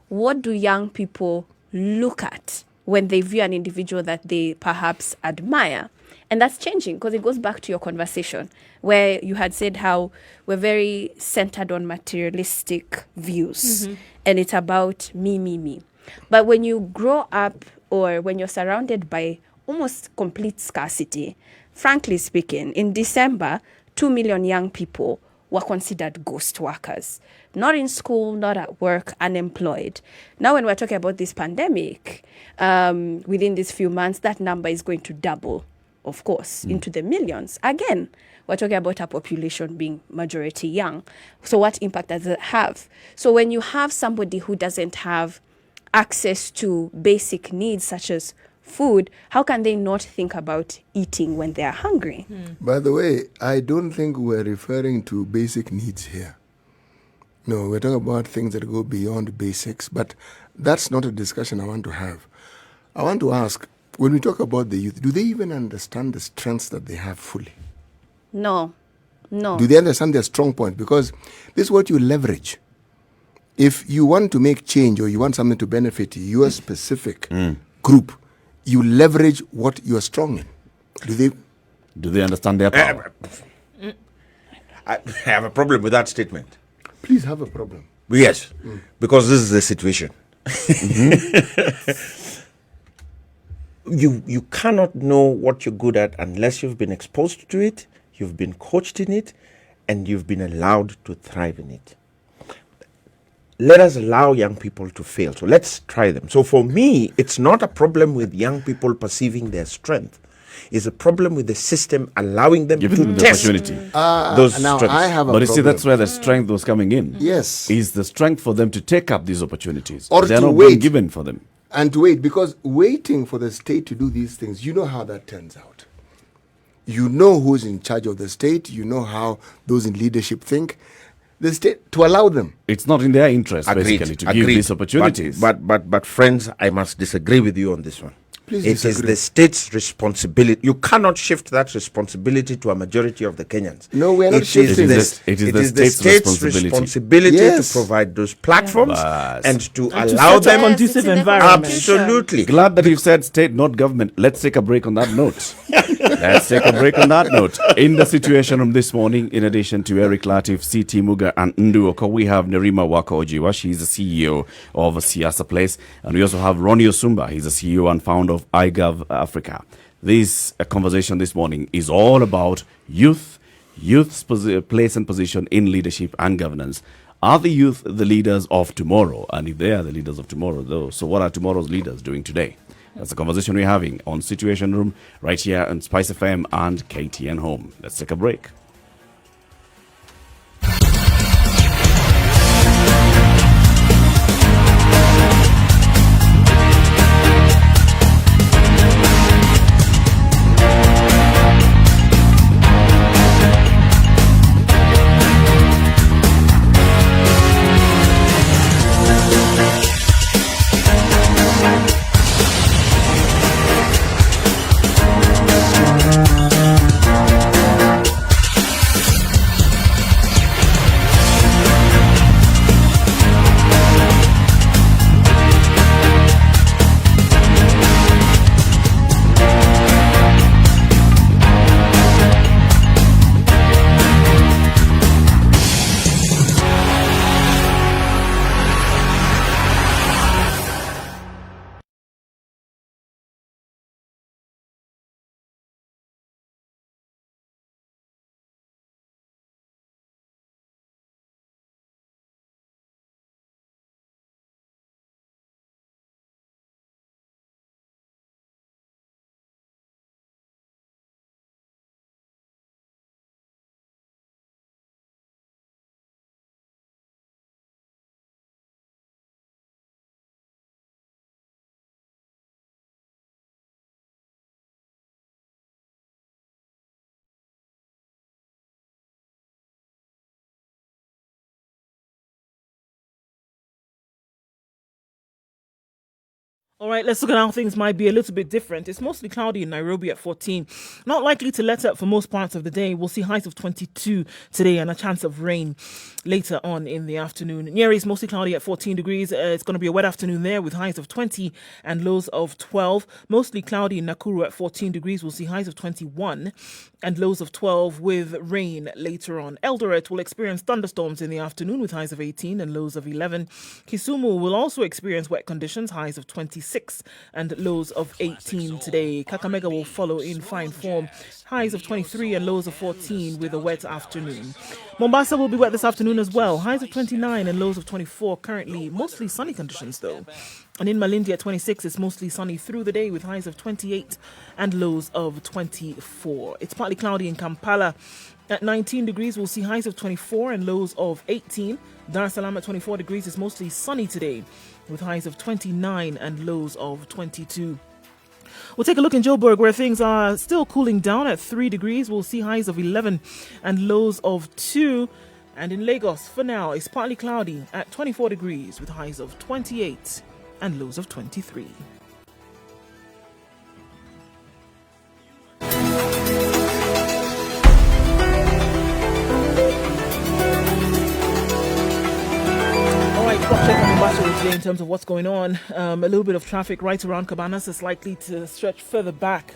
what do young people look at when they view an individual that they perhaps admire? And that's changing, because it goes back to your conversation where you had said how we're very centered on materialistic views. And it's about me. But when you grow up, or when you're surrounded by almost complete scarcity, frankly speaking, in December, 2 million young people were considered ghost workers. Not in school, not at work, unemployed. Now when we're talking about this pandemic, within these few months, that number is going to double, of course, into the millions. Again, we're talking about a population being majority young. So what impact does it have? So when you have somebody who doesn't have access to basic needs such as food, how can they not think about eating when they are hungry? By the way, I don't think we're referring to basic needs here. No, we're talking about things that go beyond basics, but that's not a discussion I want to have. I want to ask, when we talk about the youth, do they even understand the strengths that they have fully? No. Do they understand their strong point? Because this is what you leverage. If you want to make change, or you want something to benefit your specific group, you leverage what you are strong in. Do they understand their power? I have a problem with that statement. Please have a problem. Yes, because this is the situation. You cannot know what you're good at unless you've been exposed to it, you've been coached in it, and you've been allowed to thrive in it. let us allow young people to fail. So let's try them. So for me, it's not a problem with young people perceiving their strength. It's a problem with the system allowing them Giving to them the test opportunity. those now strengths. I have a But you see, problem. that's where the strength was coming in. Yes. Is the strength for them to take up these opportunities. Or They're to not wait. being given for them. And to wait, because waiting for the state to do these things, you know how that turns out. You know who's in charge of the state. You know how those in leadership think. The state, to allow them. It's not in their interest, Agreed, basically, to give agreed. these opportunities. But friends, I must disagree with you on this one. Please It is disagree. the state's responsibility. You cannot shift that responsibility to a majority of the Kenyans. No, we're not It is shifting the- it. It is it the is the state's state's responsibility. Yes. to provide those platforms Bas. and to And to allow set a them. conducive Yes, it's in the environment. Constitution. Absolutely. Glad that you've said state, not government. Let's take a break on that note. Let's take a break on that note. In the Situation Room this morning, in addition to Eric Latiff, CT Muga, and Nduh Okoh, we have Nerima Waka-Ojiwa. She's the CEO of Siasa Place. And we also have Ronnie Osumba. He's the CEO and founder of iGov Africa. This conversation this morning is all about youth's place and position in leadership and governance. Are the youth the leaders of tomorrow? And if they are the leaders of tomorrow, though, so what are tomorrow's leaders doing today? That's the conversation we're having on Situation Room right here on Spice FM and KTN Home. Let's take a break. All right, let's look at how things might be a little bit different. It's mostly cloudy in Nairobi at 14. Not likely to let up for most parts of the day. We'll see highs of 22 today and a chance of rain later on in the afternoon. Njeri is mostly cloudy at 14 degrees. It's going to be a wet afternoon there with highs of 20 and lows of 12. Mostly cloudy in Nakuru at 14 degrees. We'll see highs of 21 and lows of 12 with rain later on. Eldoret will experience thunderstorms in the afternoon with highs of 18 and lows of 11. Kisumu will also experience wet conditions, highs of 26 and lows of 18 today. Kakamega will follow in fine form, highs of 23 and lows of 14 with a wet afternoon. Mombasa will be wet this afternoon as well, highs of 29 and lows of 24. Currently mostly sunny conditions though. And in Malindi at 26, it's mostly sunny through the day with highs of 28 and lows of 24. It's partly cloudy in Kampala. At 19 degrees, we'll see highs of 24 and lows of 18. Dar es Salaam at 24 degrees is mostly sunny today with highs of 29 and lows of 22. We'll take a look in Joburg where things are still cooling down at 3 degrees. We'll see highs of 11 and lows of 2. And in Lagos, for now, it's partly cloudy at 24 degrees with highs of 28 and lows of 23. Check on Mombasa today in terms of what's going on. A little bit of traffic right around Cabanas is likely to stretch further back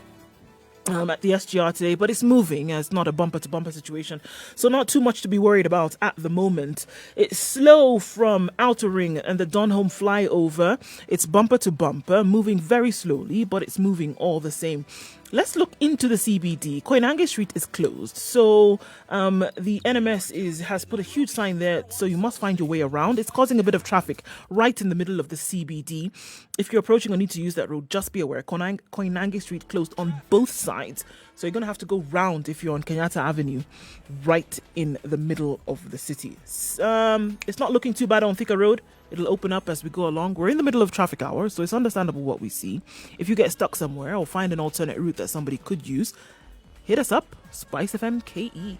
at the SGR today, but it's moving. It's not a bumper-to-bumper situation, so not too much to be worried about at the moment. It's slow from Outer Ring and the Donholm flyover. It's bumper-to-bumper, moving very slowly, but it's moving all the same. Let's look into the CBD. Koinange Street is closed. So the NMS has put a huge sign there, so you must find your way around. It's causing a bit of traffic right in the middle of the CBD. If you're approaching or need to use that road, just be aware. Koinange Street closed on both sides. So you're going to have to go round if you're on Kenyatta Avenue, right in the middle of the city. It's not looking too bad on Thika Road. It'll open up as we go along. We're in the middle of traffic hours, so it's understandable what we see. If you get stuck somewhere or find an alternate route that somebody could use, hit us up, Spice FM KE.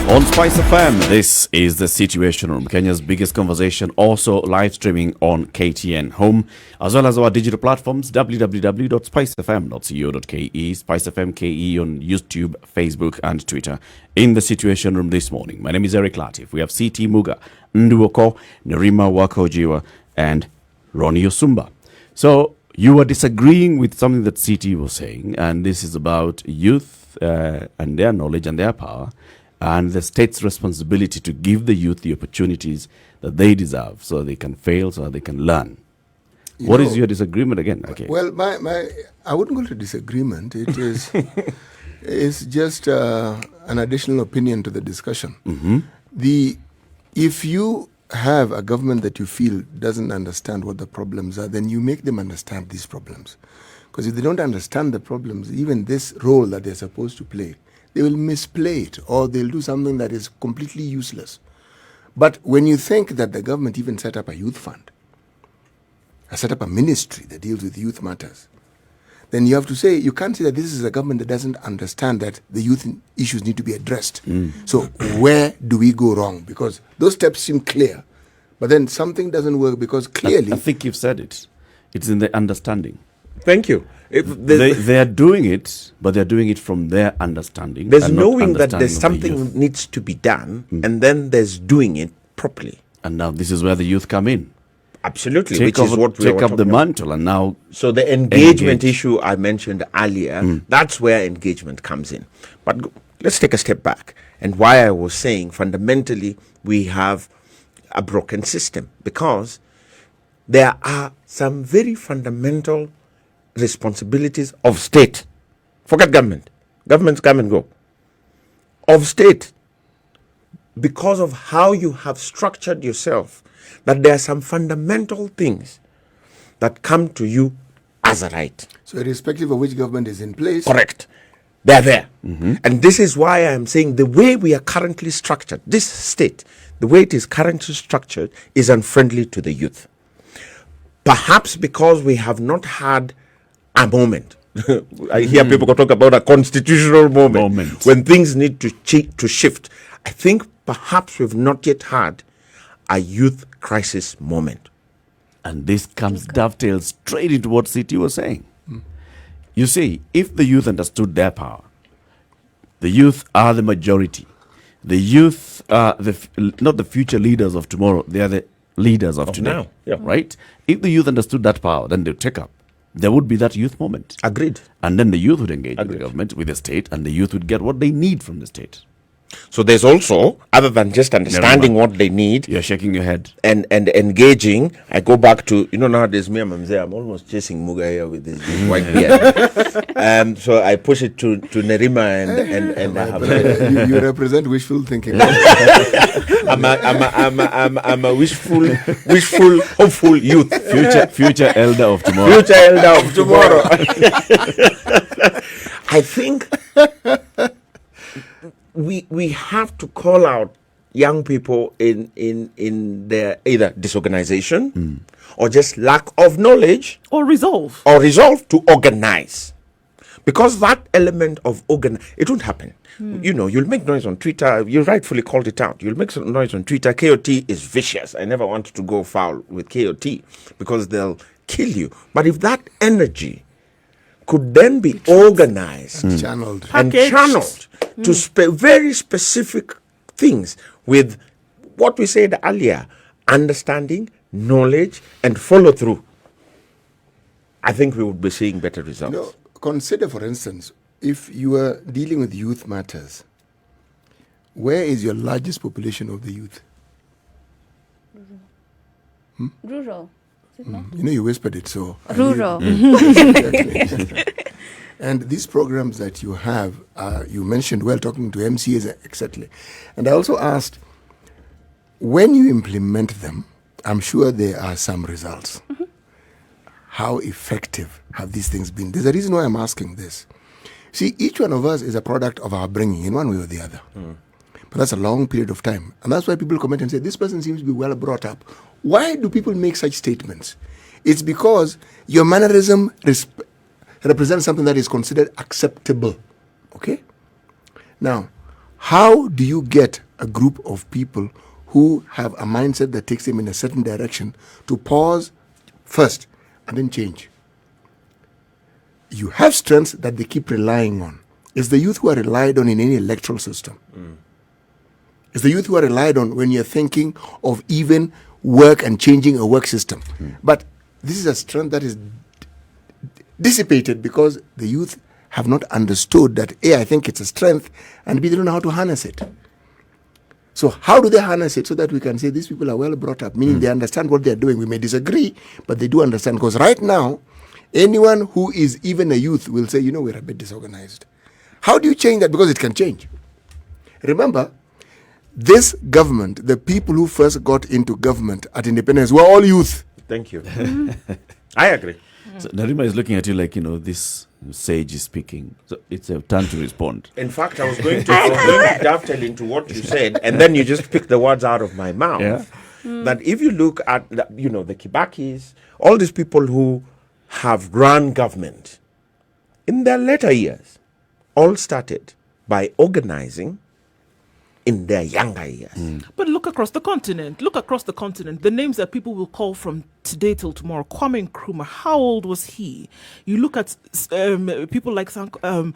On Spice FM, this is the Situation Room, Kenya's biggest conversation, also live streaming on KTN Home, as well as our digital platforms, www.spicefm.co.ke, Spice FM KE on YouTube, Facebook, and Twitter. In the Situation Room this morning, my name is Latiff. We have CT Muga, Nduh Okoh, Nerima Wakojiwa, and Ronnie Osumba. So, you are disagreeing with something that CT was saying, and this is about youth and their knowledge and their power, and the state's responsibility to give the youth the opportunities that they deserve so they can fail, so they can learn. What is your disagreement again? Okay. Well, I wouldn't call it a disagreement. It is it's just an additional opinion to the discussion. Mm-hmm. If you have a government that you feel doesn't understand what the problems are, then you make them understand these problems. Because if they don't understand the problems, even this role that they're supposed to play, they will misplay it, or they'll do something that is completely useless. But when you think that the government even set up a youth fund, set up a ministry that deals with youth matters, then you have to say, you can't say that this is a government that doesn't understand that the youth issues need to be addressed. So where do we go wrong? Because those steps seem clear, but then something doesn't work because clearly... I think you've said it. It's in the understanding. Thank you. They are doing it, but they're doing it from their understanding. There's knowing that there's something needs to be done, and then there's doing it properly. And now this is where the youth come in. Absolutely, Take up the mantle and now... So the engagement issue I mentioned earlier, that's where engagement comes in. But let's take a step back. And why I was saying fundamentally we have a broken system, because there are some very fundamental responsibilities of state. Forget government. Governments come and go. Of state. Because of how you have structured yourself, that there are some fundamental things that come to you as a right. So irrespective of which government is in place... Correct. They're there. And this is why I am saying the way we are currently structured, this state, the way it is currently structured is unfriendly to the youth. Perhaps because we have not had a moment. I hear people talk about a constitutional moment. When things need to shift. I think perhaps we've not yet had a youth crisis moment. And this dovetails straight into what CT was saying. You see, if the youth understood their power, the youth are the majority. The youth are not the future leaders of tomorrow. They are the leaders of today. Now. Yeah. Right? If the youth understood that power, then they'd take up. There would be that youth moment. Agreed. And then the youth would engage with the government, with the state, and the youth would get what they need from the state. So there's also, other than just understanding what they need... You're shaking your head. And engaging, I go back to, nowadays me and Mamze, I'm almost chasing Muga here with this white beard. So I push it to Nerima and I have... You represent wishful thinking. I'm a wishful, hopeful youth. Future elder of tomorrow. Future elder of tomorrow. I think... We have to call out young people in their either disorganization or just lack of knowledge or resolve to organize, because that element of it won't happen. You'll make noise on Twitter. You rightfully called it out. You'll make some noise on Twitter. KOT is vicious. I never wanted to go foul with KOT because they'll kill you. But if that energy could then be organized Channeled. and Packaged. channeled to very specific things with what we said earlier, understanding, knowledge, and follow through. I think we would be seeing better results. No, consider, for instance, if you are dealing with youth matters, where is your largest population of the youth? Rural. Is it not? You know, you whispered it, so. Rural. And these programs that you have, you mentioned, well, talking to MCAs, etc. And I also asked, when you implement them, I'm sure there are some results. How effective have these things been? There's a reason why I'm asking this. See, each one of us is a product of our bringing in one way or the other. But that's a long period of time. And that's why people comment and say, this person seems to be well brought up. Why do people make such statements? It's because your mannerism represents something that is considered acceptable. Okay? Now, how do you get a group of people who have a mindset that takes them in a certain direction to pause first and then change? You have strengths that they keep relying on. It's the youth who are relied on in any electoral system. It's the youth who are relied on when you're thinking of even work and changing a work system. But this is a strength that is dissipated because the youth have not understood that A, I think it's a strength, and B, they don't know how to harness it. So how do they harness it so that we can say these people are well brought up, meaning they understand what they're doing? We may disagree, but they do understand. Because right now, anyone who is even a youth will say, you know, we're a bit disorganized. How do you change that? Because it can change. Remember, this government, the people who first got into government at independence were all youth. Thank you. I agree. So Narima is looking at you like, this sage is speaking. So it's a turn to respond. In fact, I was going to dovetail into what you said, and then you just picked the words out of my mouth. Yeah. That if you look at, the Kibakis, all these people who have run government, in their later years, all started by organizing in their younger years. But look across the continent. The names that people will call from today till tomorrow. Kwame Nkrumah, how old was he? You look at people like Sankara.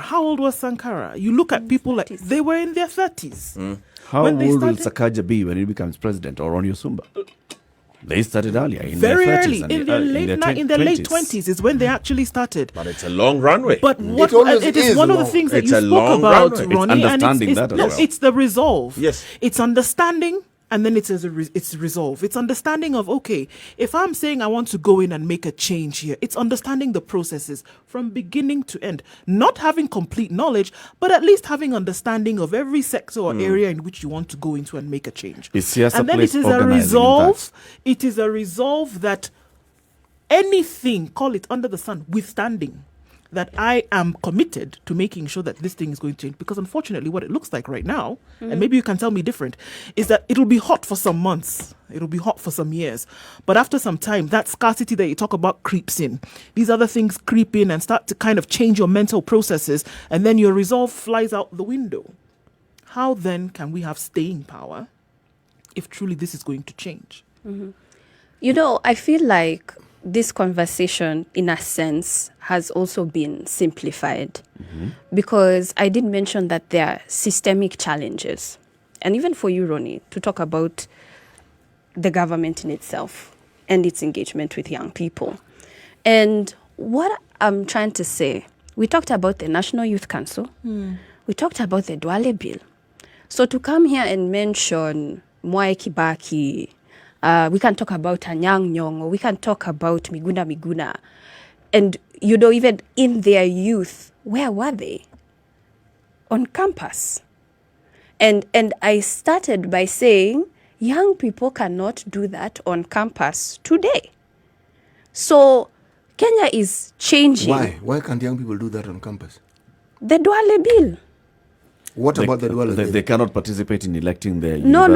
How old was Sankara? You look at people like, they were in their 30s. How old will Sakaja be when he becomes president, or Ronyo Sumba? They started earlier, in Very their 30s early, and in their late 20s is when they actually started. But it's a long runway. But it is one of the things that It's you a spoke long about, runway. Ronnie. It's understanding that as well. It's the resolve. Yes. It's understanding, and then it's resolve. It's understanding of, okay, if I'm saying I want to go in and make a change here, it's understanding the processes from beginning to end. Not having complete knowledge, but at least having understanding of every sector or area in which you want to go into and make a change. And then it is a resolve. It is a resolve that anything, call it under the sun, withstanding, that I am committed to making sure that this thing is going to change. Because unfortunately, what it looks like right now, and maybe you can tell me different, is that it'll be hot for some months. It'll be hot for some years. But after some time, that scarcity that you talk about creeps in. These other things creep in and start to kind of change your mental processes. And then your resolve flies out the window. How then can we have staying power if truly this is going to change? I feel like this conversation, in a sense, has also been simplified because I did mention that there are systemic challenges. And even for you, Ronnie, to talk about the government in itself and its engagement with young people. And what I'm trying to say, we talked about the National Youth Council. We talked about the Duale Bill. So to come here and mention Mwai Kibaki, we can talk about Anyang Nyong, or we can talk about Miguna. And, even in their youth, where were they? On campus. And I started by saying, young people cannot do that on campus today. So Kenya is changing. Why? Why can't young people do that on campus? The Duale Bill. What about the Duale Bill? They cannot participate in electing their No,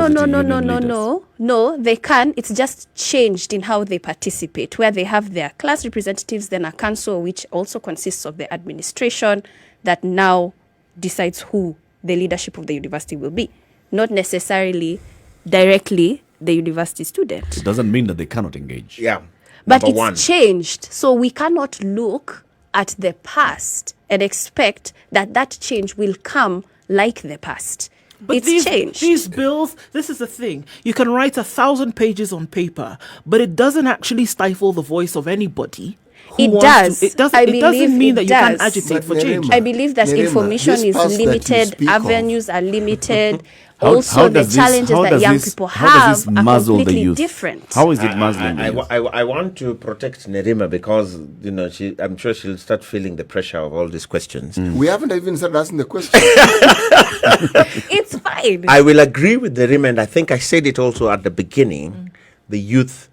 they can. It's just changed in how they participate, where they have their class representatives, then a council which also consists of the administration that now decides who the leadership of the university will be. Not necessarily directly the university student. It doesn't mean that they cannot engage. Yeah. But Number it's one. changed. So we cannot look at the past and expect that that change will come like the past. But It's changed. These bills, this is the thing. You can write 1,000 pages on paper, but it doesn't actually stifle the voice of anybody. who It wants does. to. It doesn't. I It doesn't believe mean it that you can't does. agitate But for change. Nerima, I believe that Nerima, information this is past that you limited, speak of- avenues are limited. How Also, the does this- challenges how that does young this- people how does have this are muzzle the completely youth? different. How is it muzzling the youth? I want to protect Nerima because I'm sure she'll start feeling the pressure of all these questions. We haven't even started asking the question. It's fine. I will agree with Nerima, and I think I said it also at the beginning. The youth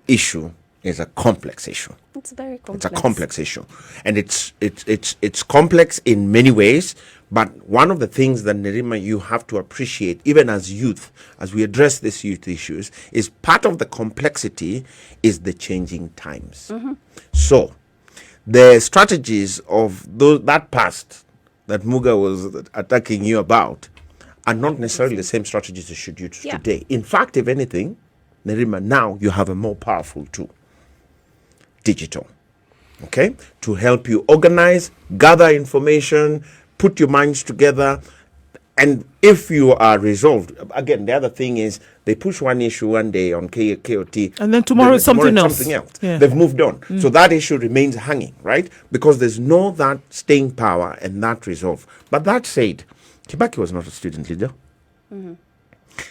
issue is a complex issue. It's very complex. It's a complex issue, and it's complex in many ways. But one of the things that, Nerima, you have to appreciate, even as youth, as we address these youth issues, is part of the complexity is the changing times. So the strategies of that past that Muga was attacking you about are not necessarily the same strategies you should use Yeah. today. In fact, if anything, Nerima, now you have a more powerful tool, digital, okay, to help you organize, gather information, put your minds together. And if you are resolved, again, the other thing is they push one issue one day on KOT. And then tomorrow it's something else. Yeah. They've moved on. So that issue remains hanging, right? Because there's no that staying power and that resolve. But that said, Kibaki was not a student leader.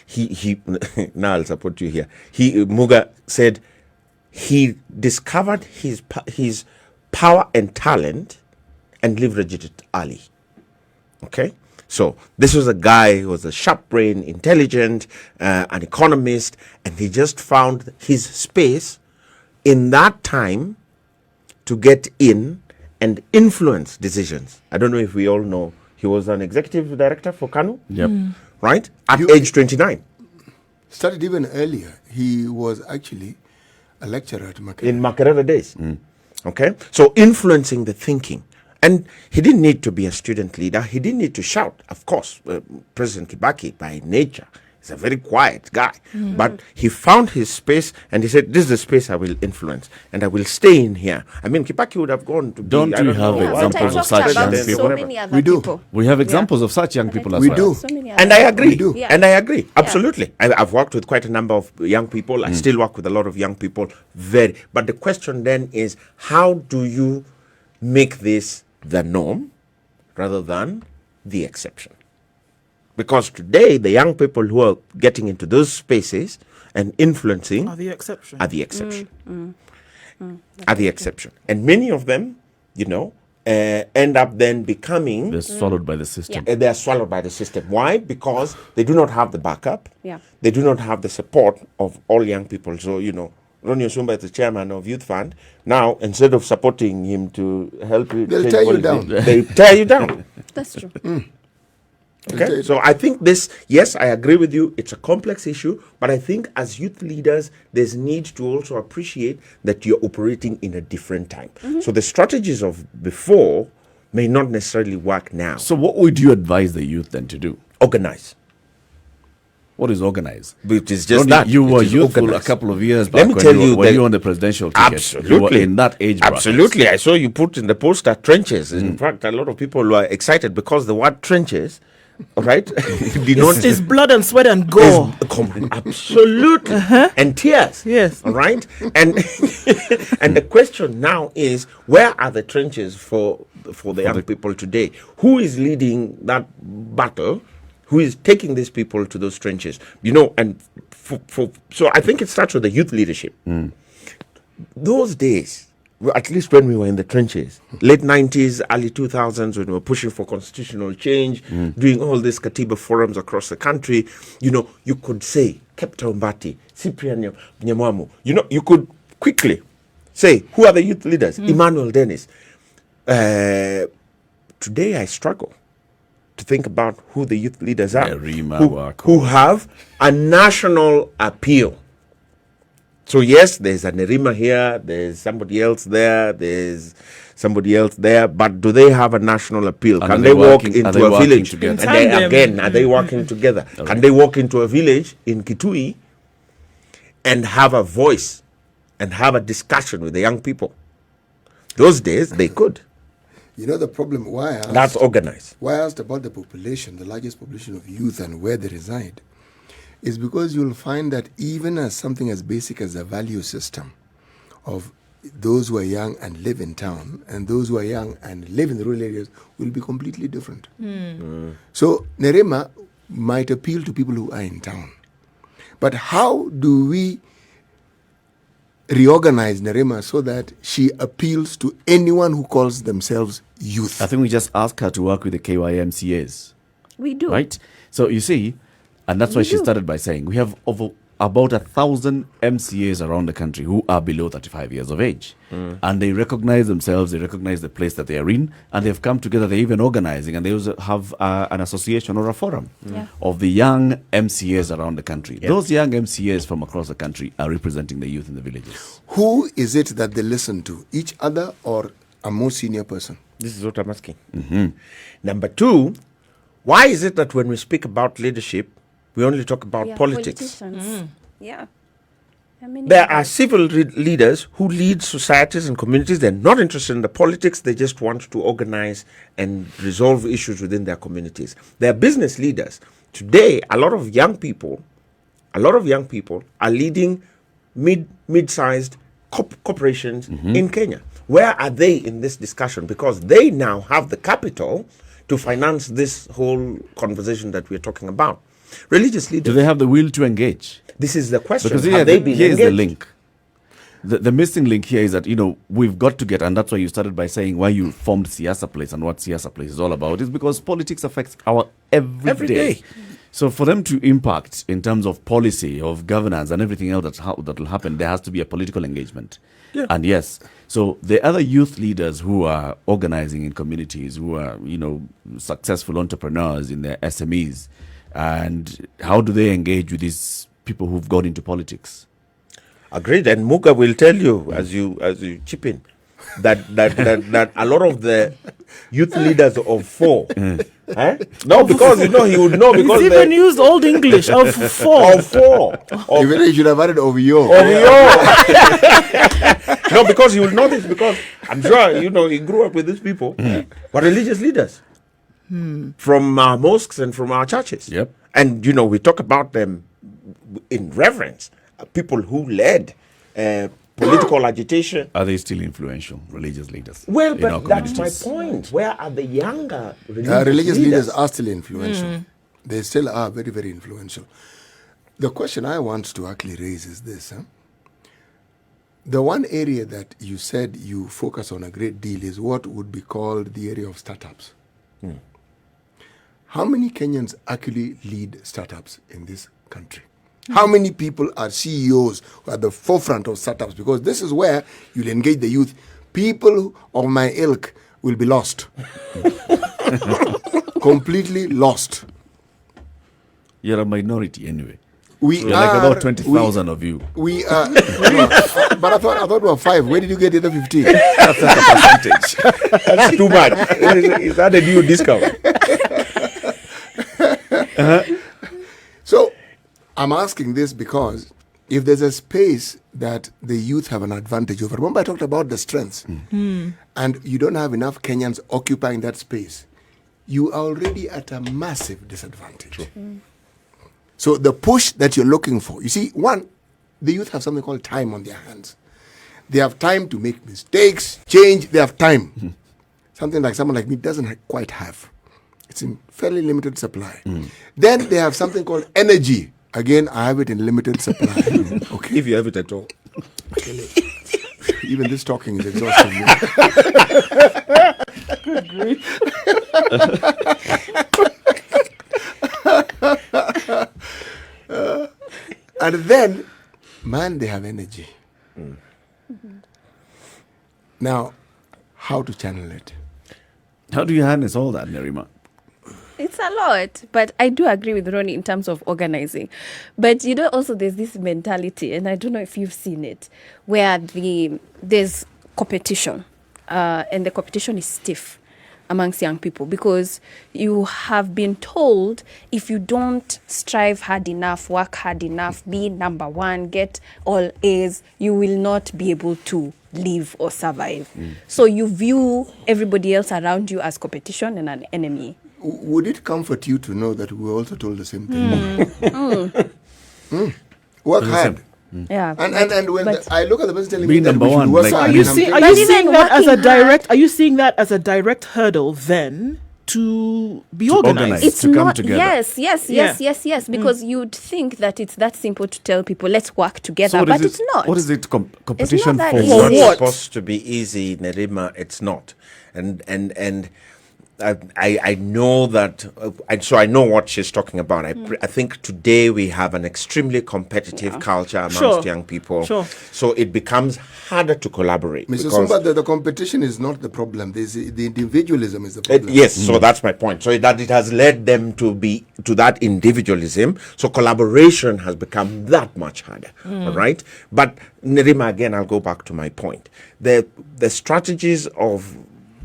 He now I'll support you here. Muga said he discovered his power and talent and leveraged it early. Okay, so this was a guy who was a sharp brain, intelligent, an economist, and he just found his space in that time to get in and influence decisions. I don't know if we all know he was an executive director for KANU. Yep. Right? At age 29. Started even earlier. He was actually a lecturer at Makerere. In Makerere days. Okay? So influencing the thinking. And he didn't need to be a student leader. He didn't need to shout. Of course, President Kibaki, by nature, is a very quiet guy. But he found his space and he said, this is the space I will influence. And I will stay in here. I mean, Kibaki would have gone to be... Don't I we don't have know, Yeah, but examples I of talked such about young so people? many other We do. people. We have examples of such young people as We well. do. So many And other I agree. We do. Yeah. And I agree. Absolutely. I've worked with quite a number of young people. I still work with a lot of young people. But the question then is, how do you make this the norm rather than the exception? Because today, the young people who are getting into those spaces and influencing Are the exception. are the exception. Are the exception. And many of them, end up then becoming... They're swallowed by the system. They are swallowed by the system. Why? Because they do not have the backup. Yeah. They do not have the support of all young people. So, Ronnie Osumba is the chairman of Youth Fund. Now, instead of supporting him to help you... They'll change tear you policy, down. They tear you down. That's true. Okay, so I think this, yes, I agree with you. It's a complex issue, but I think as youth leaders, there's need to also appreciate that you're operating in a different time. So the strategies of before may not necessarily work now. So what would you advise the youth then to do? Organize. What is organize? Which is just Ronnie, that. you were It is youthful a organize. couple of years back Let me when tell you, you when that- you were on the presidential ticket. Absolutely. You were in that age bracket. Absolutely. I saw you put in the poster trenches. In fact, a lot of people were excited because the word trenches, right, did not... It's blood and sweat and gore. Absolutely. And tears. Yes. All right. And and the question now is, where are the trenches for the young people today? Who is leading that battle? Who is taking these people to those trenches? And so I think it starts with the youth leadership. Those days, at least when we were in the trenches, late 90s, early 2000s, when we were pushing for constitutional change, doing all these Katiba forums across the country, you could say, Kepta Umbati, Cyprian Nyamwamu. You could quickly say, who are the youth leaders? Emmanuel Dennis. Today, I struggle to think about who the youth leaders are, Nerima, who have a national appeal. So yes, there's a Nerima here, there's somebody else there, but do they have a national appeal? And Can are they they walk working- into are they a working village? together? And they, Tandem. again, are they working together? Can they walk into a village in Kitui and have a voice and have a discussion with the young people. Those days, they could. You know the problem why That's organized. why I asked about the population, the largest population of youth and where they reside, is because you'll find that even as something as basic as a value system of those who are young and live in town and those who are young and live in the rural areas will be completely different. So Nerema might appeal to people who are in town. But how do we reorganize Nerema so that she appeals to anyone who calls themselves youth? I think we just ask her to work with the KYMCAs. We do. Right? So you see, and that's why she started by saying we have over about 1,000 MCAs around the country who are below 35 years of age. And they recognize themselves, they recognize the place that they are in, and they've come together, they're even organizing, and they also have an association or a forum of the young MCAs around the country. Those young MCAs from across the country are representing the youth in the villages. Who is it that they listen to? Each other or a more senior person? This is what I'm asking. Number two, why is it that when we speak about leadership, we only talk about politics? Politicians. Yeah. I mean, There are civil leaders who lead societies and communities. They're not interested in the politics. They just want to organize and resolve issues within their communities. There are business leaders. Today, a lot of young people are leading mid-sized corporations in Kenya. Where are they in this discussion? Because they now have the capital to finance this whole conversation that we're talking about. Religious leaders. Do they have the will to engage? This is the question. Because Have they been here's the engaged? link. The missing link here is that, we've got to get, and that's why you started by saying why you formed Siasa Place and what Siasa Place is all about, is because politics affects our every day. So for them to impact in terms of policy, of governance and everything else that will happen, there has to be a political engagement. And yes, so the other youth leaders who are organizing in communities, who are, successful entrepreneurs in their SMEs, and how do they engage with these people who've gone into politics? Agreed, and Muga will tell you as you chip in that a lot of the youth leaders of four. No, because he would know because He's even used Old English of four. of four. Even you should have added OVO. No, because he will know this because I'm sure he grew up with these people, but religious leaders from our mosques and from our churches. Yep. And we talk about them in reverence. People who led political agitation. Are they still influential, religious leaders? Well, in our but that's my communities? point. Where are the younger Religious leaders are still influential. They still are very, very influential. The question I want to actually raise is this. The one area that you said you focus on a great deal is what would be called the area of startups. How many Kenyans actually lead startups in this country? How many people are CEOs who are at the forefront of startups? Because this is where you'll engage the youth. People of my ilk will be lost. Completely lost. You're a minority anyway. We You're are like about 20,000 of you. We are, but I thought we were 5. Where did you get the other 15? That's a percentage. That's too much. Is that a new discount? So I'm asking this because if there's a space that the youth have an advantage over, remember I talked about the strengths, and you don't have enough Kenyans occupying that space, you are already at a massive disadvantage. So the push that you're looking for, you see, one, the youth have something called time on their hands. They have time to make mistakes, change, they have time. Something like someone like me doesn't quite have. It's in fairly limited supply. Then they have something called energy. Again, I have it in limited supply. Okay. If you have it at all. Even this talking is exhausting me. Good grief. And then, man, they have energy. Now, how to channel it? How do you harness all that, Nerima? It's a lot, but I do agree with Ronnie in terms of organizing. But also there's this mentality, and I don't know if you've seen it, where there's competition, and the competition is stiff. amongst young people, because you have been told if you don't strive hard enough, work hard enough, be number one, get all A's, you will not be able to live or survive. So you view everybody else around you as competition and an enemy. Would it comfort you to know that we were also told the same thing? Work hard. Yeah. And when I look at the person telling Be me that number we should one, work like- hard, Are you and I'm seeing? Are thinking, you But seeing even that as a working direct? Are you seeing that as a direct hurdle then to be organized? organize. It's to come not. together. Yes. Because you'd think that it's that simple to tell people, let's work together, So what but is it's not. What is it? Competition that for easy. It's what? not what? supposed to be easy, Nerima. It's not. And I know that, and so I know what she's talking about. I think today we have an extremely competitive culture amongst Sure. young people. Sure. So it becomes harder to collaborate. Mr. because- Sumba, the competition is not the problem. The individualism is the problem. Yes, so that's my point. So that it has led them to that individualism. So collaboration has become that much harder. All right. But Nerima, again, I'll go back to my point. The strategies of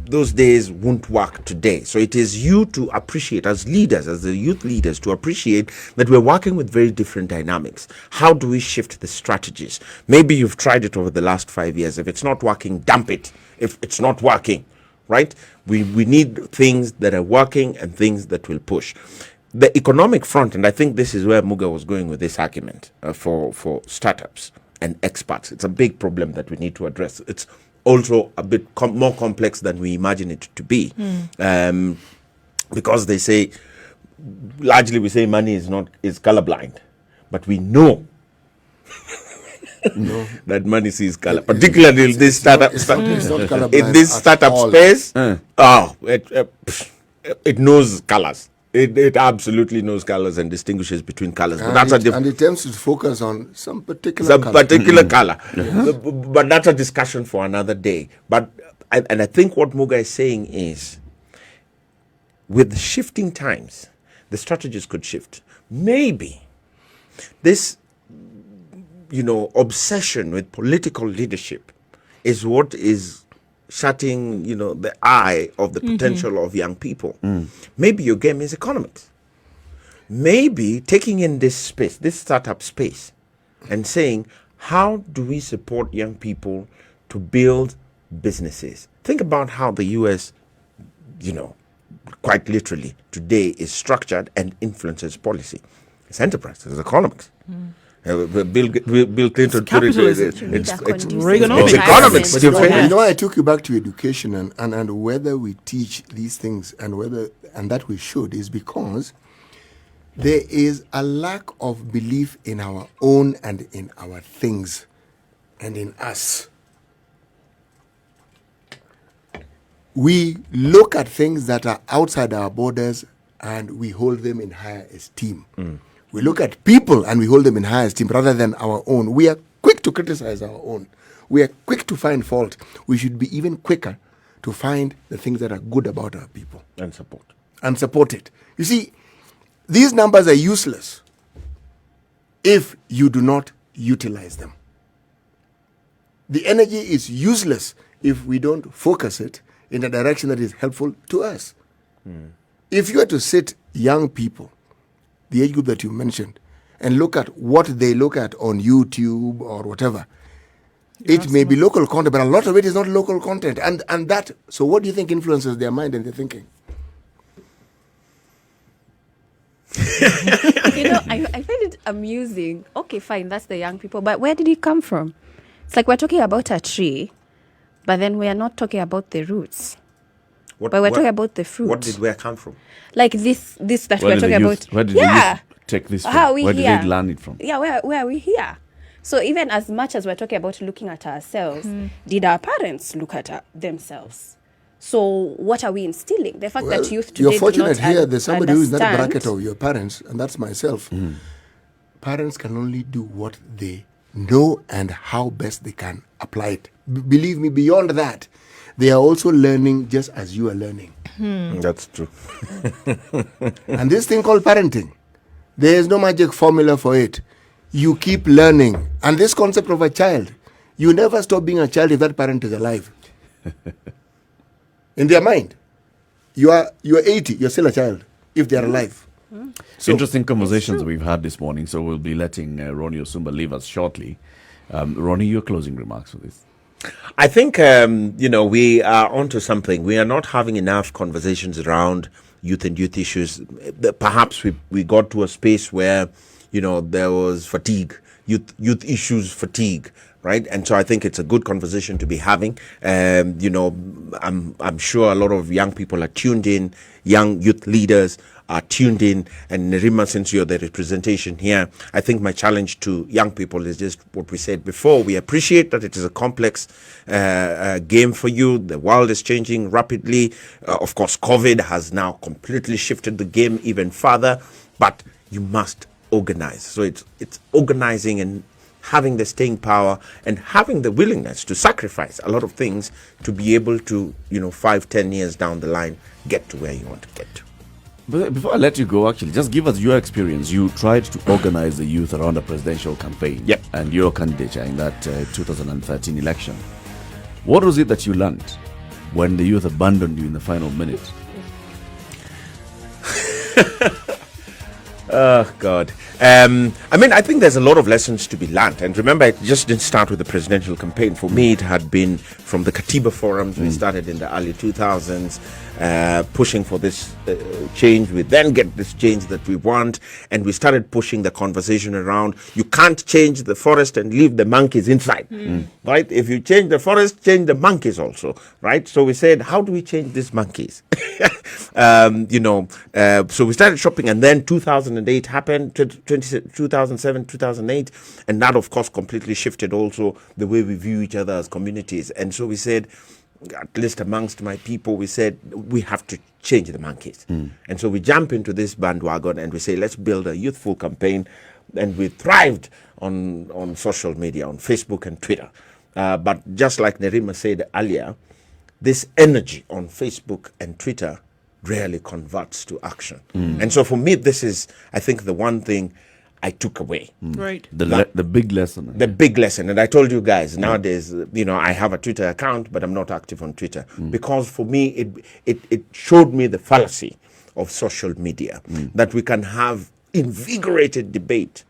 those days won't work today. So it is you to appreciate, as leaders, as the youth leaders, to appreciate that we're working with very different dynamics. How do we shift the strategies? Maybe you've tried it over the last 5 years. If it's not working, dump it. If it's not working, right? We need things that are working and things that will push. The economic front, and I think this is where Muga was going with this argument for startups and experts. It's a big problem that we need to address. It's also a bit more complex than we imagine it to be, because they say, largely we say money is colorblind, but we know that money sees color, particularly in this startup it's not colorblind in this at startup all. space. It knows colors. It absolutely knows colors and distinguishes between colors. But that's a And it tends to focus on some particular some color. particular color. But that's a discussion for another day. But I think what Muga is saying is, with shifting times, the strategies could shift. Maybe this, obsession with political leadership is what is shutting, the eye of the potential of young people. Maybe your game is economics. Maybe taking in this space, this startup space, and saying, how do we support young people to build businesses? Think about how the U.S., quite literally today is structured and influences policy. It's enterprise, it's economics. Bill Clinton put it, capitalism. it's Reaganomics. economics. But you know, I took you back to education and whether we teach these things and that we should is because there is a lack of belief in our own and in our things and in us. We look at things that are outside our borders and we hold them in higher esteem. We look at people and we hold them in higher esteem rather than our own. We are quick to criticize our own. We are quick to find fault. We should be even quicker to find the things that are good about our people. And support. And support it. You see, these numbers are useless if you do not utilize them. The energy is useless if we don't focus it in a direction that is helpful to us. If you were to sit young people, the age group that you mentioned, and look at what they look at on YouTube or whatever, it may be local content, but a lot of it is not local content. So what do you think influences their mind and their thinking? I find it amusing. Okay, fine, that's the young people, but where did it come from? It's like we're talking about a tree, but then we are not talking about the roots. But we're talking about the fruit. Where come from? Like this that Where we're did talking the about. youth, where did the youth take this from? How are we Where here? did they learn it from? Yeah, where are we here? So even as much as we're talking about looking at ourselves, did our parents look at themselves? So what are we instilling? The fact that youth today you're do fortunate not here. There's somebody who is in that understand- bracket of your parents, and that's myself. Parents can only do what they know and how best they can apply it. Believe me, beyond that, they are also learning just as you are learning. That's true. And this thing called parenting, there is no magic formula for it. You keep learning. And this concept of a child, you never stop being a child if that parent is alive. In their mind. You are 80. You're still a child if they are alive. So, Interesting conversations we've had this morning. So we'll be letting Ronnie Osumba leave us shortly. Ronnie, your closing remarks for this. I think, we are onto something. We are not having enough conversations around youth and youth issues. Perhaps we got to a space where, there was fatigue, youth issues fatigue, right? And so I think it's a good conversation to be having. I'm sure a lot of young people are tuned in, young youth leaders are tuned in, and Nerima, since you're the representation here, I think my challenge to young people is just what we said before. We appreciate that it is a complex game for you. The world is changing rapidly. Of course, COVID has now completely shifted the game even further, but you must organize. So it's organizing and having the staying power and having the willingness to sacrifice a lot of things to be able to, 5-10 years down the line, get to where you want to get to. But before I let you go, actually, just give us your experience. You tried to organize the youth around a presidential campaign. Yep. And your candidature in that 2013 election. What was it that you learned when the youth abandoned you in the final minute? Oh, God. I think there's a lot of lessons to be learned. And remember, it just didn't start with the presidential campaign. For me, it had been from the Katiba forums. We started in the early 2000s, pushing for this change. We then get this change that we want. And we started pushing the conversation around, you can't change the forest and leave the monkeys inside, right? If you change the forest, change the monkeys also, right? So we said, how do we change these monkeys? So we started shopping, and then 2008 happened, 2007, 2008, and that, of course, completely shifted also the way we view each other as communities. And so we said, at least amongst my people, we said, we have to change the monkeys. And so we jump into this bandwagon and we say, let's build a youthful campaign. And we thrived on social media, on Facebook and Twitter. But just like Nerima said earlier, this energy on Facebook and Twitter rarely converts to action. And so for me, this is, I think, the one thing I took away. Right. The big lesson. The big lesson. And I told you guys, nowadays, I have a Twitter account, but I'm not active on Twitter. Because for me, it showed me the fallacy of social media, that we can have invigorated debate,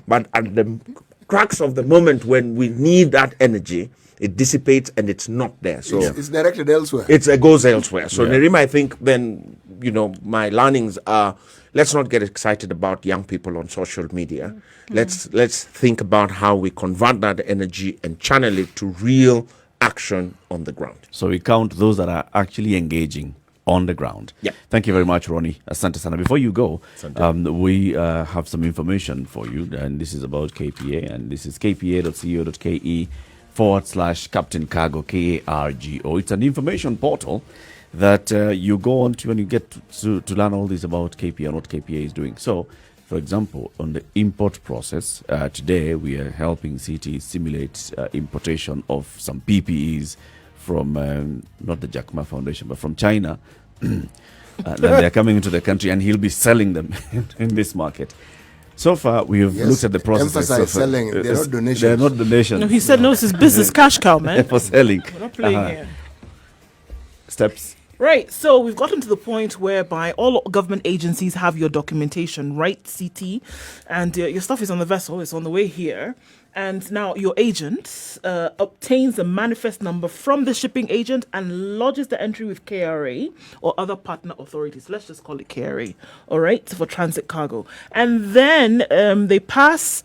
but at the crux of the moment when we need that energy, it dissipates and it's not there. So it's directed elsewhere. It goes elsewhere. So Nerima, I think then, my learnings are, let's not get excited about young people on social media. Let's think about how we convert that energy and channel it to real action on the ground. So we count those that are actually engaging on the ground. Yeah. Thank you very much, Ronnie. Asante sana. Before you go, we have some information for you, and this is about KPA, and this is kpa.co.ke/Captain Cargo, KARGO. It's an information portal that you go on to and you get to learn all this about KPA and what KPA is doing. So, for example, on the import process, today we are helping CT simulate importation of some PPEs from, not the Jack Ma Foundation, but from China. And they're coming into the country, and he'll be selling them in this market. So far, we have looked at the process. Emphasize selling. They're not donations. They're not donations. No, he said no, it's his business cash cow, man. For selling. We're not playing here. Steps. Right, so we've gotten to the point whereby all government agencies have your documentation, right, CT? And your stuff is on the vessel, it's on the way here. And now your agent obtains the manifest number from the shipping agent and lodges the entry with KRA or other partner authorities. Let's just call it KRA, all right, for transit cargo. And then they pass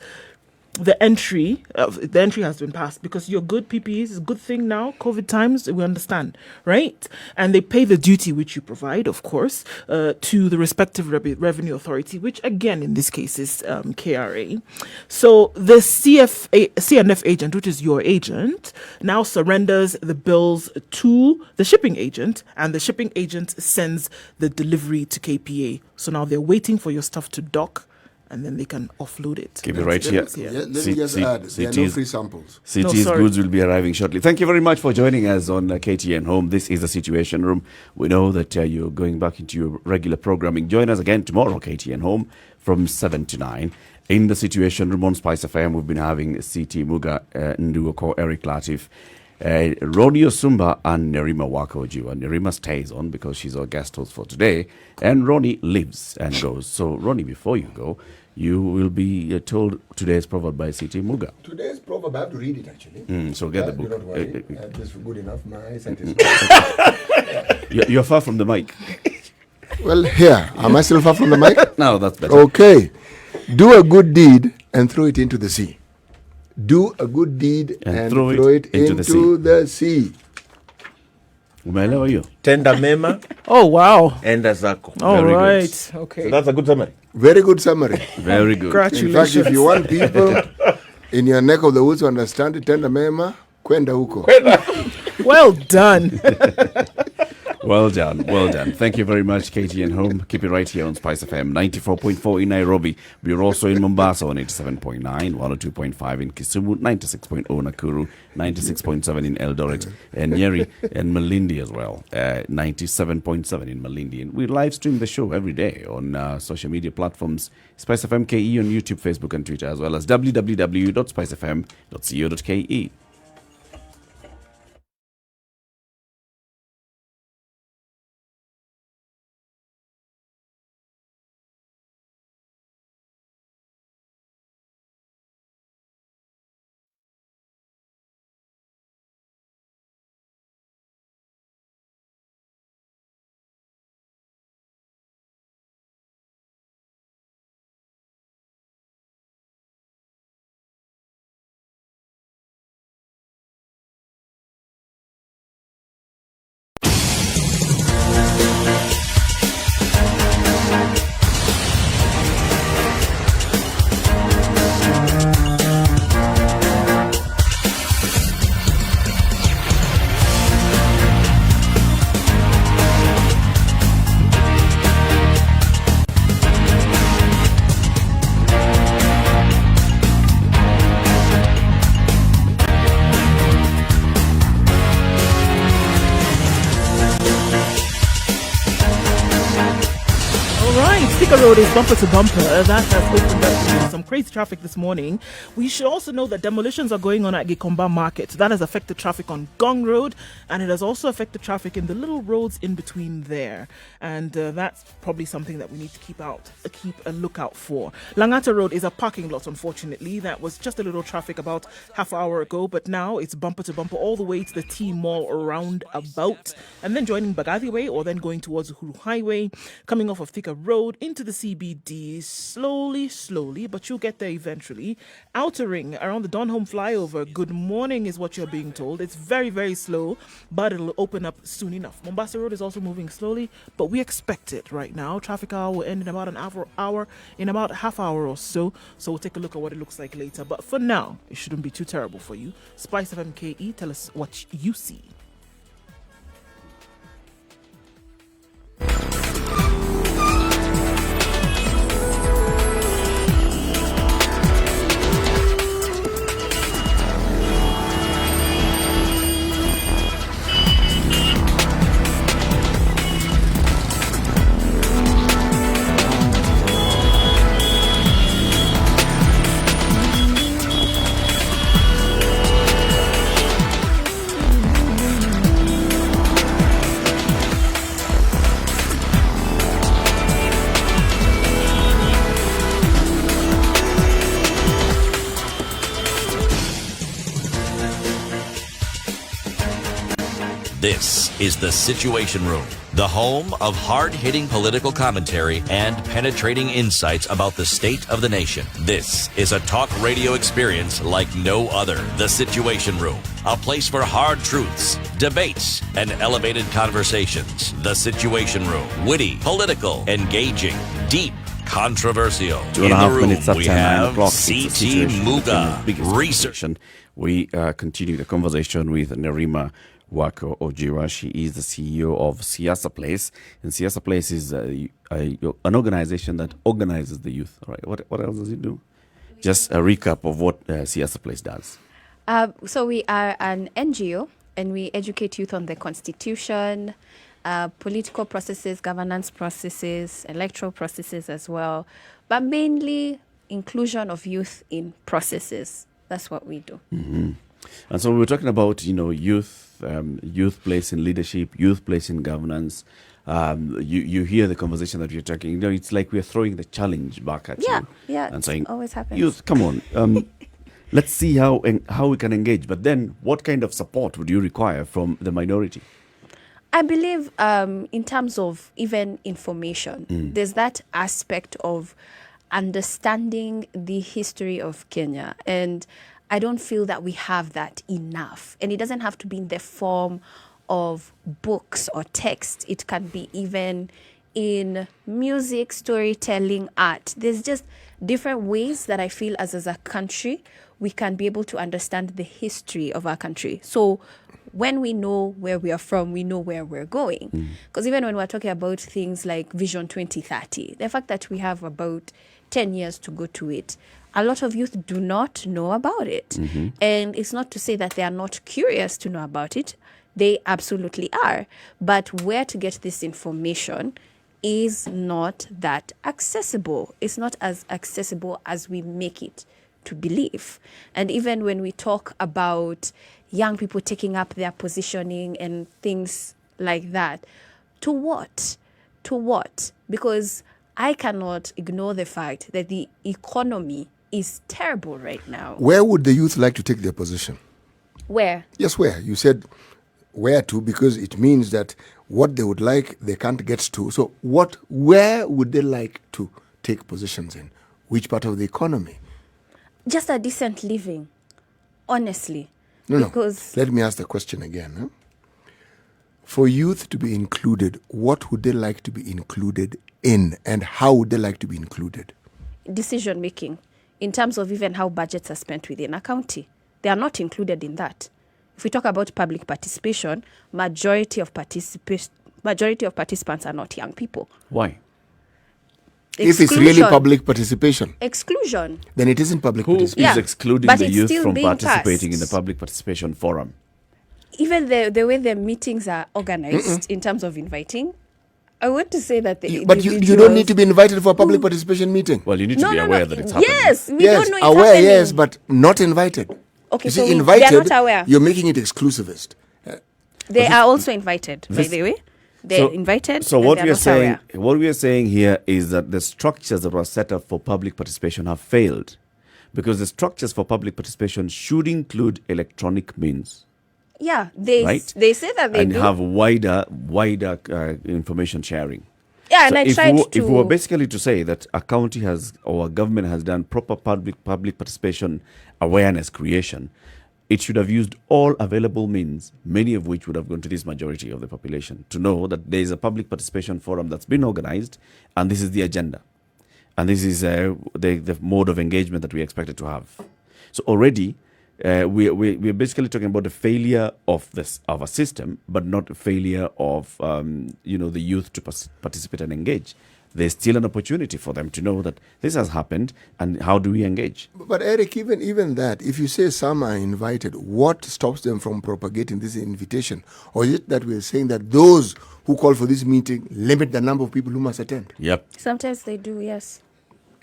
the entry. The entry has been passed because your good PPEs is a good thing now. COVID times, we understand, right? And they pay the duty which you provide, of course, to the respective revenue authority, which again in this case is KRA. So the CNF agent, which is your agent, now surrenders the bills to the shipping agent, and the shipping agent sends the delivery to KPA. So now they're waiting for your stuff to dock, and then they can offload it. Keep it right here. Let me just add, there are no free samples. CT's goods will be arriving shortly. Thank you very much for joining us on KTN Home. This is the Situation Room. We know that you're going back into your regular programming. Join us again tomorrow, KTN Home, from 7 to 9. In the Situation Room on Spice FM, we've been having CT Muga, Nduh Okoh, Eric Latiff, Ronnie Osumba and Nerima Wakojiwa. Nerima stays on because she's our guest host for today, and Ronnie lives and goes. So, Ronnie, before you go, you will be told today's proverb by C.T. Muga. Today's proverb, I have to read it actually. So get the book. Do not worry. This is good enough. My sentence. You're far from the mic. Well, here. Am I still far from the mic? No, that's better. Okay. Do a good deed and throw it into the sea. Do a good deed and throw it into the sea. Umeelewa hiyo? Tenda mema, Oh, wow. enda zako. All Very good. right. So Okay. that's a good summary. Very good summary. Very good. In fact, Congratulations. if you want people in your neck of the woods to understand it, tenda mema, kwenda huko. Well done. Well done. Well done. Thank you very much, Katie and home. Keep it right here on Spice FM 94.4 in Nairobi. We're also in Mombasa on 87.9, 102.5 in Kisumu, 96.0 Nakuru, 96.7 in Eldoret, and Njeri and Malindi as well, 97.7 in Malindi. And we live stream the show every day on social media platforms, Spice FM KE on YouTube, Facebook, and Twitter, as well as www.spicefm.co.ke. Thika Road is bumper to bumper. That has opened up to some crazy traffic this morning. We should also know that demolitions are going on at Gikomba Market. That has affected traffic on Gong Road, and it has also affected traffic in the little roads in between there. And that's probably something that we need to keep a lookout for. Langata Road is a parking lot, unfortunately. That was just a little traffic about half an hour ago, but now it's bumper to bumper all the way to the T Mall roundabout, and then joining Bagadi Way, or then going towards Uhuru Highway, coming off of Thika Road into the CBD, slowly, but you'll get there eventually. Outer Ring around the Donholm flyover, good morning is what you're being told. It's very, very slow, but it'll open up soon enough. Mombasa Road is also moving slowly, but we expect it right now. Traffic hour will end in about in about half hour or so. So we'll take a look at what it looks like later. But for now, it shouldn't be too terrible for you. Spice FM KE, tell us what you see. This is The Situation Room, the home of hard-hitting political commentary and penetrating insights about the state of the nation. This is a talk radio experience like no other. The Situation Room, a place for hard truths, debates, and elevated conversations. The Situation Room, witty, political, engaging, deep, controversial. In the room, we have C.T. Muga, research. We continue the conversation with Nerima Wakoh-Ojiwa. She is the CEO of Siasa Place, and Siasa Place is an organization that organizes the youth. All right, what else does it do? Just a recap of what Siasa Place does. So we are an NGO, and we educate youth on the constitution, political processes, governance processes, electoral processes as well, but mainly inclusion of youth in processes. That's what we do. Mm-hmm. And so we were talking about, youth, youth place in leadership, youth place in governance. You hear the conversation that we're talking. It's like we're throwing the challenge back at you. Yeah, and saying, always happens. youth, come on, let's see how we can engage. But then, what kind of support would you require from the minority? I believe in terms of even information, there's that aspect of understanding the history of Kenya. And I don't feel that we have that enough. And it doesn't have to be in the form of books or text. It can be even in music, storytelling, art. There's just different ways that I feel as a country, we can be able to understand the history of our country. So when we know where we are from, we know where we're going. Because even when we're talking about things like Vision 2030, the fact that we have about 10 years to go to it, a lot of youth do not know about it. And it's not to say that they are not curious to know about it. They absolutely are. But where to get this information is not that accessible. It's not as accessible as we make it to believe. And even when we talk about young people taking up their positioning and things like that, to what? To what? Because I cannot ignore the fact that the economy is terrible right now. Where would the youth like to take their position? Where? Yes, where? You said where to, because it means that what they would like, they can't get to. So where would they like to take positions in? Which part of the economy? Just a decent living, honestly. No. Because Let me ask the question again. Huh? For youth to be included, what would they like to be included in, and how would they like to be included? decision making, in terms of even how budgets are spent within a county, they are not included in that. If we talk about public participation, majority of participants are not young people. Why? If it's really public participation, exclusion, then it isn't public Who participation. is excluding But the it's youth still from being participating in passed. the public participation forum? Even the way the meetings are organized in terms of inviting, I want to say that the But you don't need to be invited for a public participation meeting. Well, you need to be aware that it's happening. Yes, we Yes, don't know it's aware, happening. yes, but not invited. Okay, You so see, they invited, are not aware. you're making it exclusivist. They are also invited, by this- the way. They're invited. So and what they're we are not saying, aware. here is that the structures that were set up for public participation have failed, because the structures for public participation should include electronic means, Yeah, they right? they say that they and do. have wider information sharing. Yeah, and I if tried we, to. if we were basically to say that a county has or a government has done proper public participation awareness creation, it should have used all available means, many of which would have gone to this majority of the population, to know that there is a public participation forum that's been organized, and this is the agenda, and this is the mode of engagement that we expected to have. So already, we're basically talking about the failure of a system, but not a failure of the youth to participate and engage. There's still an opportunity for them to know that this has happened, and how do we engage? But Eric, even that, if you say some are invited, what stops them from propagating this invitation? Or is it that we're saying that those who call for this meeting limit the number of people who must attend? Yep. Sometimes they do, yes.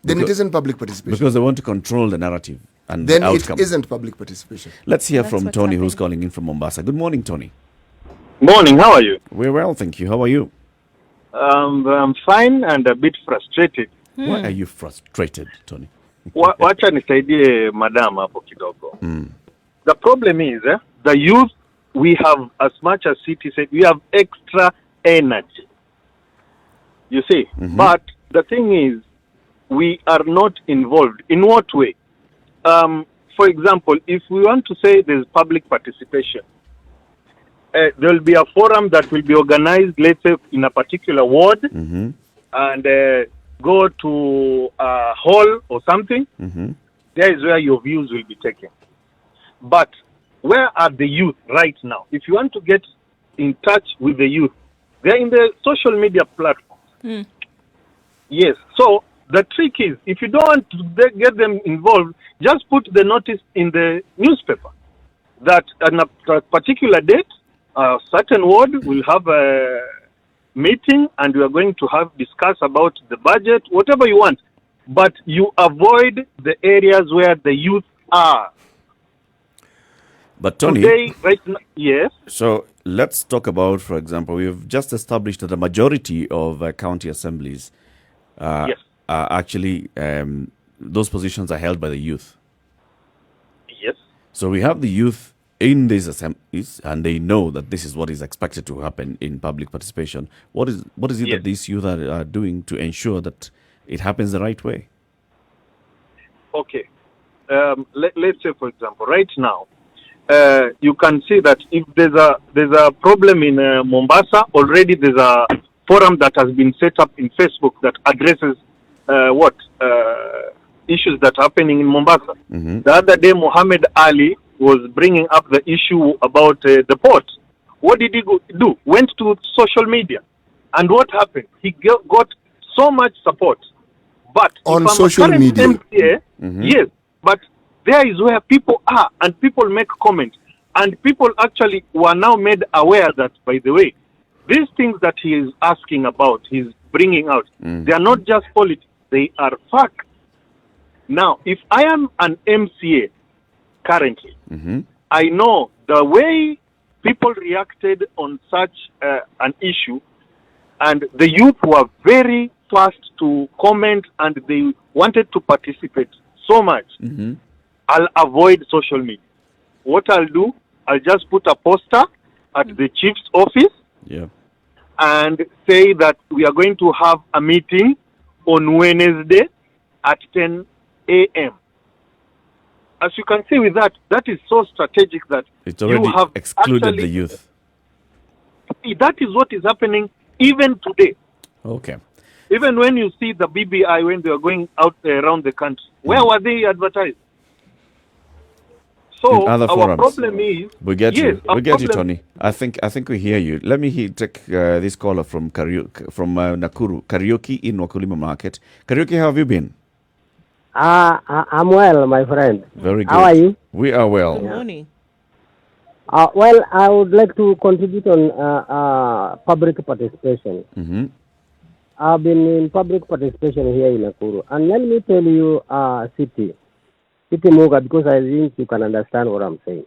Then it isn't public participation. Because they want to control the narrative and Then the outcome. it isn't public participation. Let's hear That's from what's Tony, who's happening. calling in from Mombasa. Good morning, Tony. Morning, how are you? We're well, thank you. How are you? I'm fine and a bit frustrated. Why are you frustrated, Tony? Wacha nisaidie madam hapo kidogo. The problem is, the youth, we have, as much as City said, we have extra energy. You see? But the thing is, we are not involved. In what way? For example, if we want to say there's public participation, there will be a forum that will be organized, let's say, in a particular ward, and go to a hall or something. There is where your views will be taken. But where are the youth right now? If you want to get in touch with the youth, they're in the social media platforms. Yes. So the trick is, if you don't want to get them involved, just put the notice in the newspaper that on a particular date, a certain ward will have a meeting and we are going to discuss about the budget, whatever you want. But you avoid the areas where the youth are. But Tony, today, right now, yes. so let's talk about, for example, we've just established that the majority of county assemblies Yes. are actually, those positions are held by the youth. Yes. So we have the youth in these assemblies, and they know that this is what is expected to happen in public participation. What is it Yes. that these youth are doing to ensure that it happens the right way? Okay. Let's say, for example, right now, you can see that if there's a problem in Mombasa, already there's a forum that has been set up in Facebook that addresses issues that are happening in Mombasa. Mm-hmm. The other day, Muhammad Ali was bringing up the issue about the port. What did he do? Went to social media. And what happened? He got so much support. But On if I'm a social current media. MCA, Mm-hmm. yes, but there is where people are and people make comments. And people actually were now made aware that, by the way, these things that he is asking about, he's bringing out, they are not just politics, they are facts. Now, if I am an MCA currently, Mm-hmm. I know the way people reacted on such an issue, and the youth were very fast to comment and they wanted to participate so much. Mm-hmm. I'll avoid social media. What I'll do, I'll just put a poster at the chief's office Yeah. and say that we are going to have a meeting on Wednesday at 10 a.m. As you can see with that is so strategic that It's already you have excluded actually, the youth. That is what is happening even today. Okay. Even when you see the BBI, when they are going out around the country, where were they advertised? So In other our forums. problem is, We get yes, you. our We get you, problem- Tony. I think we hear you. Let me take this caller from Nakuru. Karaoke in Wakulima Market. Karaoke, how have you been? I'm well, my friend. Very good. How are you? We are well. Good morning. Well, I would like to contribute on public participation. Mm-hmm. I've been in public participation here in Nakuru. And let me tell you, City Muga, because I think you can understand what I'm saying.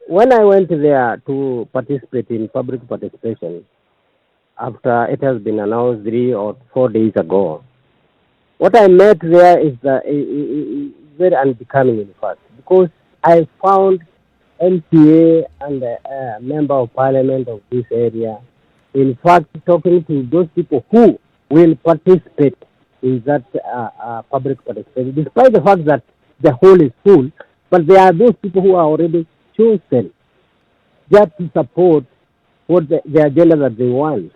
When I went there to participate in public participation, after it has been announced 3 or 4 days ago, what I met there is very unbecoming, in fact, because I found MPA and a member of parliament of this area, in fact, talking to those people who will participate in that public participation, despite the fact that the hall is full, but there are those people who are already chosen just to support what the agenda that they want,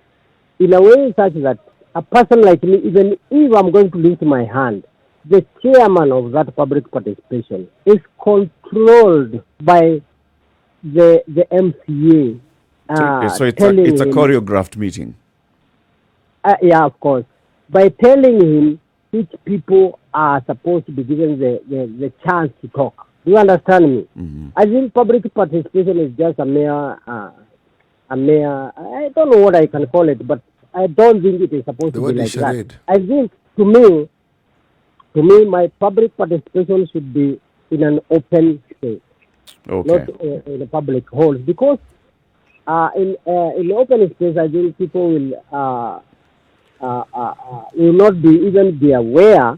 in a way such that a person like me, even if I'm going to lift my hand, the chairman of that public participation is controlled by the MCA. So it's telling a him- choreographed meeting. yeah, of course. By telling him which people are supposed to be given the chance to talk. Do you understand me? Mm-hmm. I think public participation is just a mere, I don't know what I can call it, but I don't think it is supposed The to word be like is charade. that. I think, to me, my public participation should be in an open space, Okay. not in a public halls, because in open space, I think people will not be aware,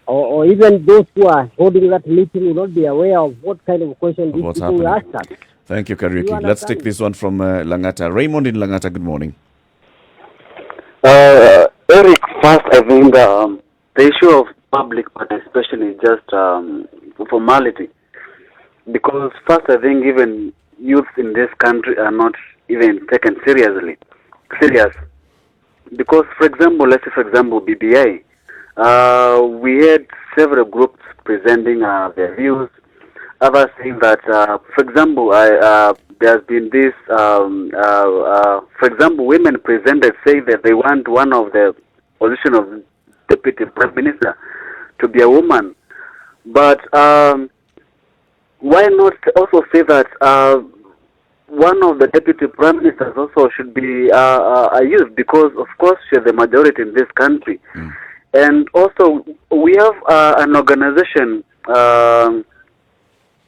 or even those who are holding that meeting will not be aware of what kind of question these What's people will ask happening? us. Thank you, You Karaoke. Let's understand take me? this one from Langata. Raymond in Langata, good morning. Eric, first I think the issue of public participation is just formality. Because first I think even youth in this country are not even taken serious. Because for example, let's say for example BBI, we had several groups presenting their views. Others saying that, for example, there's been this, for example, women presented saying that they want one of the position of deputy prime minister to be a woman. But why not also say that one of the deputy prime ministers also should be a youth, because of course she's the majority in this country. And also we have an organization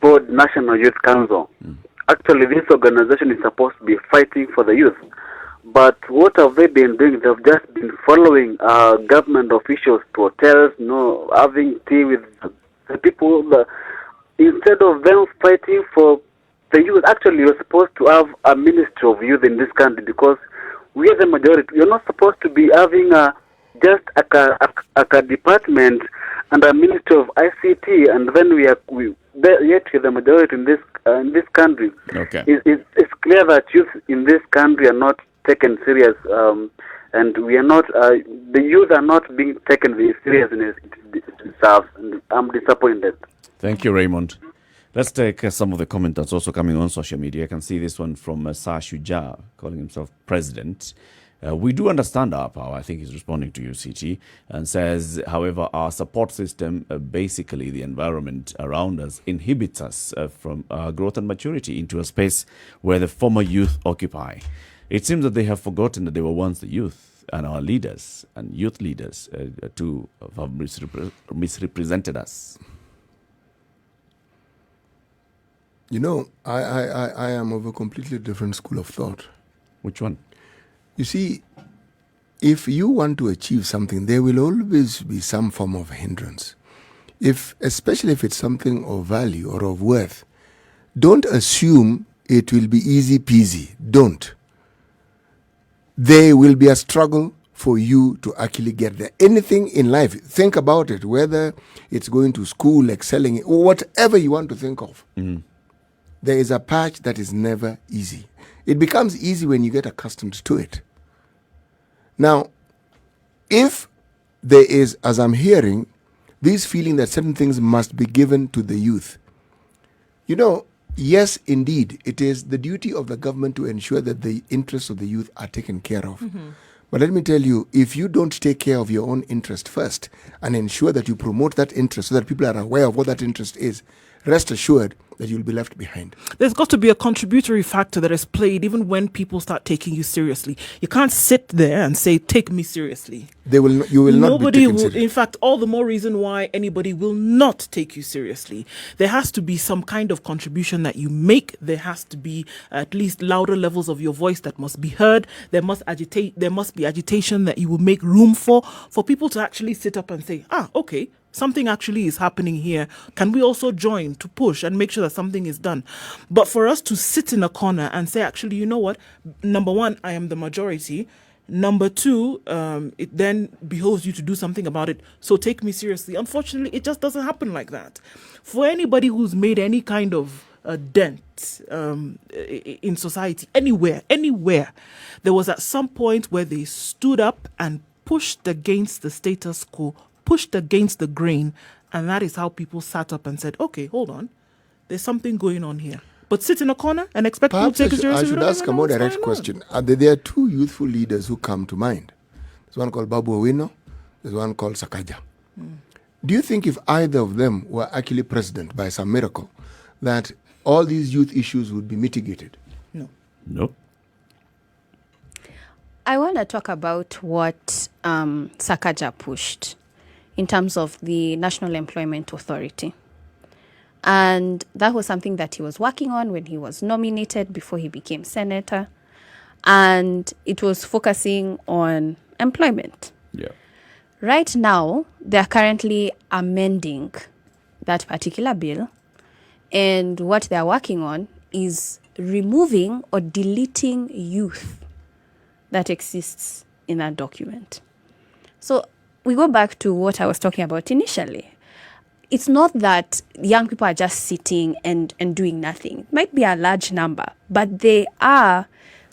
board National Youth Council. Actually, this organization is supposed to be fighting for the youth. But what have they been doing? They've just been following government officials to hotels, having tea with the people. Instead of them fighting for the youth, actually, you're supposed to have a ministry of youth in this country because we are the majority. You're not supposed to be having just a department and a ministry of ICT, and then yet we're the majority in this country. Okay. It's clear that youth in this country are not taken serious, and we are not. The youth are not being taken very seriously. It deserves, and I'm disappointed. Thank you, Raymond. Let's take some of the comments that's also coming on social media. I can see this one from Sir Shuja, calling himself president. We do understand our power. I think he's responding to you, CT, and says, however, our support system, basically the environment around us, inhibits us from growth and maturity into a space where the former youth occupy. It seems that they have forgotten that they were once the youth, and our leaders and youth leaders too have misrepresented us. You know, I am of a completely different school of thought. Which one? You see, if you want to achieve something, there will always be some form of hindrance. Especially if it's something of value or of worth, don't assume it will be easy peasy. Don't. There will be a struggle for you to actually get there. Anything in life, think about it, whether it's going to school, excelling, or whatever you want to think of. There is a patch that is never easy. It becomes easy when you get accustomed to it. Now, if there is, as I'm hearing, this feeling that certain things must be given to the youth, yes, indeed, it is the duty of the government to ensure that the interests of the youth are taken care of. But let me tell you, if you don't take care of your own interest first and ensure that you promote that interest so that people are aware of what that interest is, rest assured that you'll be left behind. There's got to be a contributory factor that is played even when people start taking you seriously. You can't sit there and say, take me seriously. You will not be taken seriously. In fact, all the more reason why anybody will not take you seriously. There has to be some kind of contribution that you make. There has to be at least louder levels of your voice that must be heard. There must be agitation that you will make room for people to actually sit up and say, okay, something actually is happening here. Can we also join to push and make sure that something is done? But for us to sit in a corner and say, actually, you know what? Number one, I am the majority. Number two, it then behoves you to do something about it. So take me seriously. Unfortunately, it just doesn't happen like that. For anybody who's made any kind of dent in society, anywhere, there was at some point where they stood up and pushed against the status quo, pushed against the grain, and that is how people sat up and said, okay, hold on, there's something going on here. But sit in a corner and expect people to take it seriously. I should ask a more direct question. There are two youthful leaders who come to mind. There's one called Babu Owino, there's one called Sakaja. Do you think if either of them were actually president by some miracle, that all these youth issues would be mitigated? No. I want to talk about what Sakaja pushed in terms of the National Employment Authority. And that was something that he was working on when he was nominated before he became senator. And it was focusing on employment. Yeah. Right now, they're currently amending that particular bill. And what they're working on is removing or deleting youth that exists in that document. So we go back to what I was talking about initially. It's not that young people are just sitting and doing nothing. It might be a large number, but they are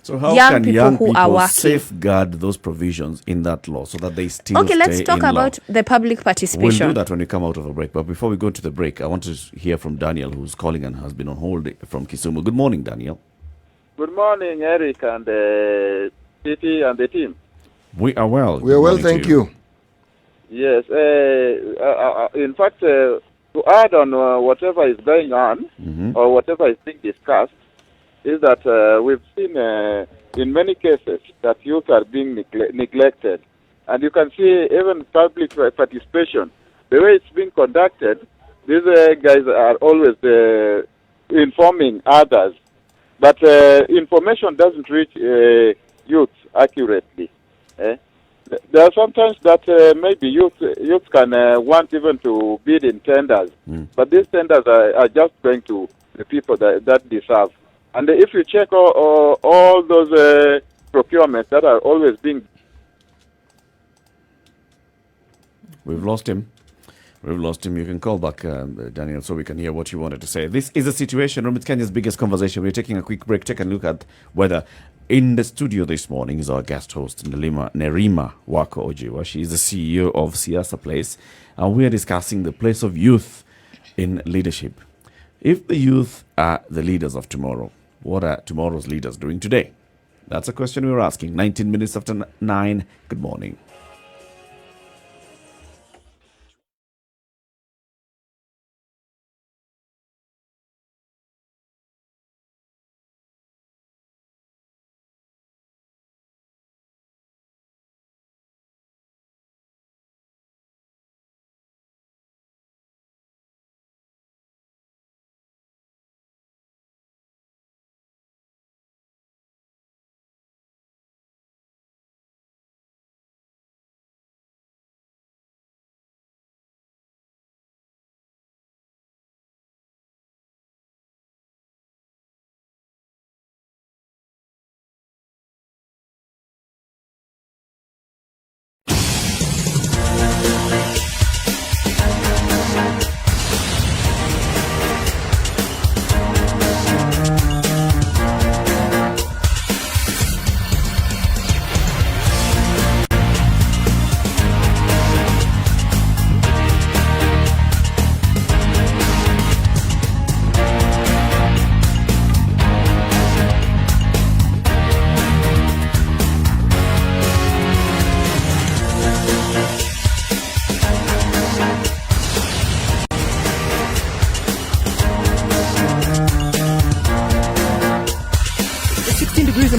So how young can people young who people are working. safeguard those provisions in that law so that they still Okay, let's stay talk in about law? the public We'll participation. do that when we come out of a break. But before we go to the break, I want to hear from Daniel, who's calling and has been on hold from Kisumu. Good morning, Daniel. Good morning, Eric and Titi and the team. We are well. We are well, thank you. Yes. In fact, to add on whatever is going on or whatever is being discussed, is that we've seen in many cases that youth are being neglected. And you can see even public participation, the way it's being conducted, These guys are always informing others, but information doesn't reach youth accurately. There are sometimes that maybe youth can want even to bid in tenders, but these tenders are just going to the people that deserve. And if you check all those procurements that are always being... We've lost him. You can call back, Daniel, so we can hear what you wanted to say. This is a situation room. It's Kenya's biggest conversation. We're taking a quick break. Take a look at weather. In the studio this morning is our guest host, Njeri Thorne. She is the CEO of Siasa Place, and we are discussing the place of youth in leadership. If the youth are the leaders of tomorrow, what are tomorrow's leaders doing today? That's a question we were asking. 19 minutes after 9. Good morning.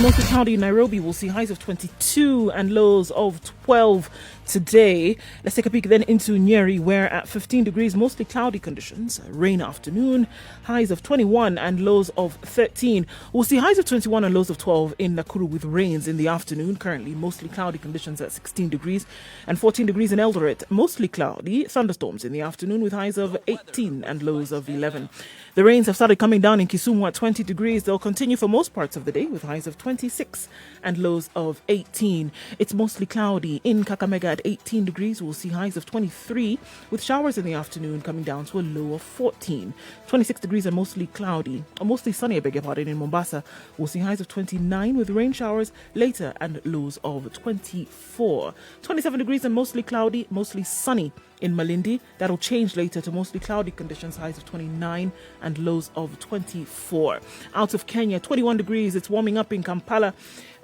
Mostly cloudy in Nairobi. We'll see highs of 22 and lows of 12 today. Let's take a peek then into Njeri, where at 15 degrees, mostly cloudy conditions, rain afternoon, highs of 21 and lows of 13. We'll see highs of 21 and lows of 12 in Nakuru with rains in the afternoon. Currently, mostly cloudy conditions at 16 degrees and 14 degrees in Eldoret. Mostly cloudy, thunderstorms in the afternoon with highs of 18 and lows of 11. The rains have started coming down in Kisumu at 20 degrees. They'll continue for most parts of the day with highs of 26 and lows of 18. It's mostly cloudy in Kakamega at 18 degrees. We'll see highs of 23 with showers in the afternoon coming down to a low of 14. 26 degrees and mostly cloudy, or mostly sunny, in Mombasa. We'll see highs of 29 with rain showers later and lows of 24. 27 degrees and mostly cloudy, mostly sunny in Malindi. That'll change later to mostly cloudy conditions, highs of 29 and lows of 24. Out of Kenya, 21 degrees. It's warming up in Kampala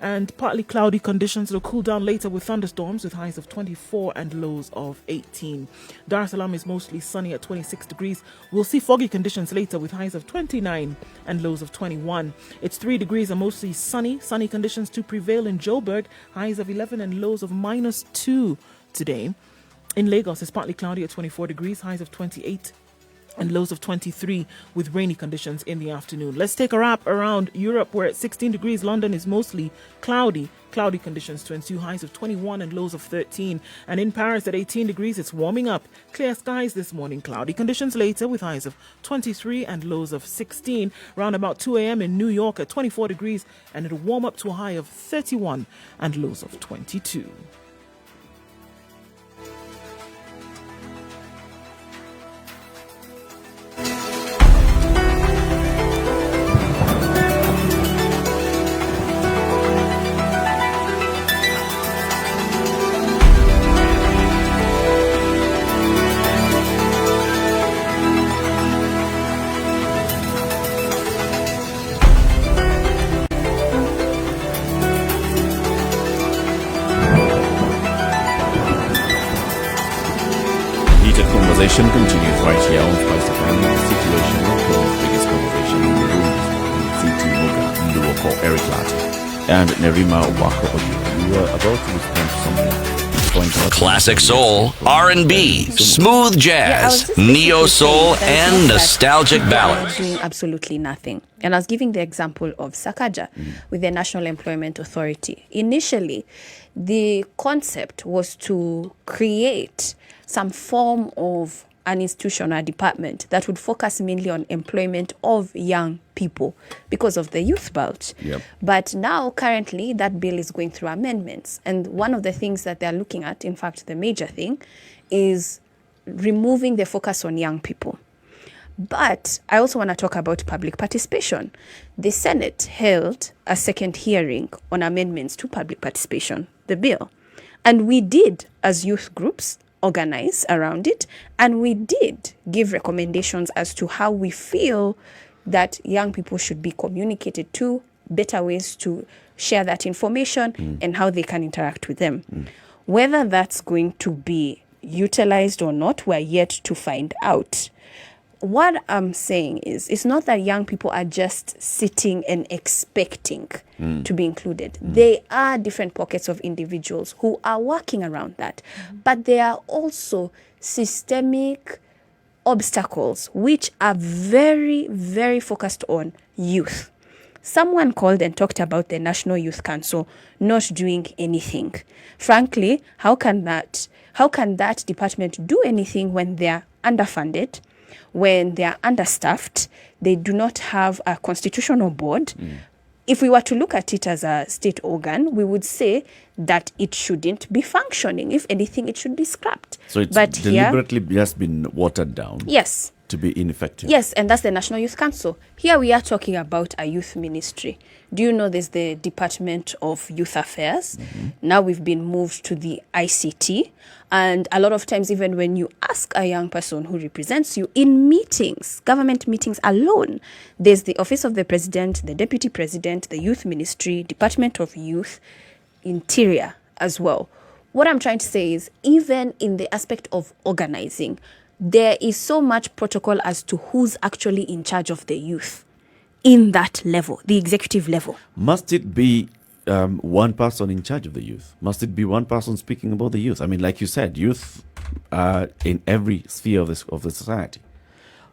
and partly cloudy conditions. It'll cool down later with thunderstorms with highs of 24 and lows of 18. Dar es Salaam is mostly sunny at 26 degrees. We'll see foggy conditions later with highs of 29 and lows of 21. It's 3 degrees and mostly sunny. Sunny conditions to prevail in Joburg, highs of 11 and lows of -2 today. In Lagos, it's partly cloudy at 24 degrees, highs of 28 and lows of 23 with rainy conditions in the afternoon. Let's take a wrap around Europe, where at 16 degrees, London is mostly cloudy. Cloudy conditions to ensue, highs of 21 and lows of 13. And in Paris at 18 degrees, it's warming up. Clear skies this morning, cloudy conditions later with highs of 23 and lows of 16. Round about 2 a.m. in New York at 24 degrees, and it'll warm up to a high of 31 and lows of 22. Conversation continues right here on Spice FM. The Situation Room, biggest conversation in the room this morning. CT Muga, Nduh Okoh, Latiff, and Njeri Thorne. You were about to respond to something. Classic soul, R&B, smooth jazz, neo soul, and nostalgic ballads. Doing absolutely nothing. And I was giving the example of Sakaja with the National Employment Authority. Initially, the concept was to create some form of an institution or department that would focus mainly on employment of young people because of the youth bulge. Yep. But now, currently, that bill is going through amendments. And one of the things that they're looking at, in fact, the major thing, is removing the focus on young people. But I also want to talk about public participation. The Senate held a second hearing on amendments to public participation, the bill. And we did, as youth groups, organize around it, and we did give recommendations as to how we feel that young people should be communicated to, better ways to share that information, and how they can interact with them. Whether that's going to be utilized or not, we're yet to find out. What I'm saying is, it's not that young people are just sitting and expecting to be included. They are different pockets of individuals who are working around that. But there are also systemic obstacles which are very, very focused on youth. Someone called and talked about the National Youth Council not doing anything. Frankly, how can that department do anything when they're underfunded, when they are understaffed, they do not have a constitutional board? If we were to look at it as a state organ, we would say that it shouldn't be functioning. If anything, it should be scrapped. So it's but deliberately just been watered down. Yes. To be ineffective. Yes, and that's the National Youth Council. Here we are talking about a youth ministry. Do you know there's the Department of Youth Affairs? Now we've been moved to the ICT. And a lot of times, even when you ask a young person who represents you in meetings, government meetings alone, there's the Office of the President, the Deputy President, the Youth Ministry, Department of Youth, Interior as well. What I'm trying to say is, even in the aspect of organizing, there is so much protocol as to who's actually in charge of the youth in that level, the executive level. Must it be one person in charge of the youth? Must it be one person speaking about the youth? I mean, like you said, youth are in every sphere of the society.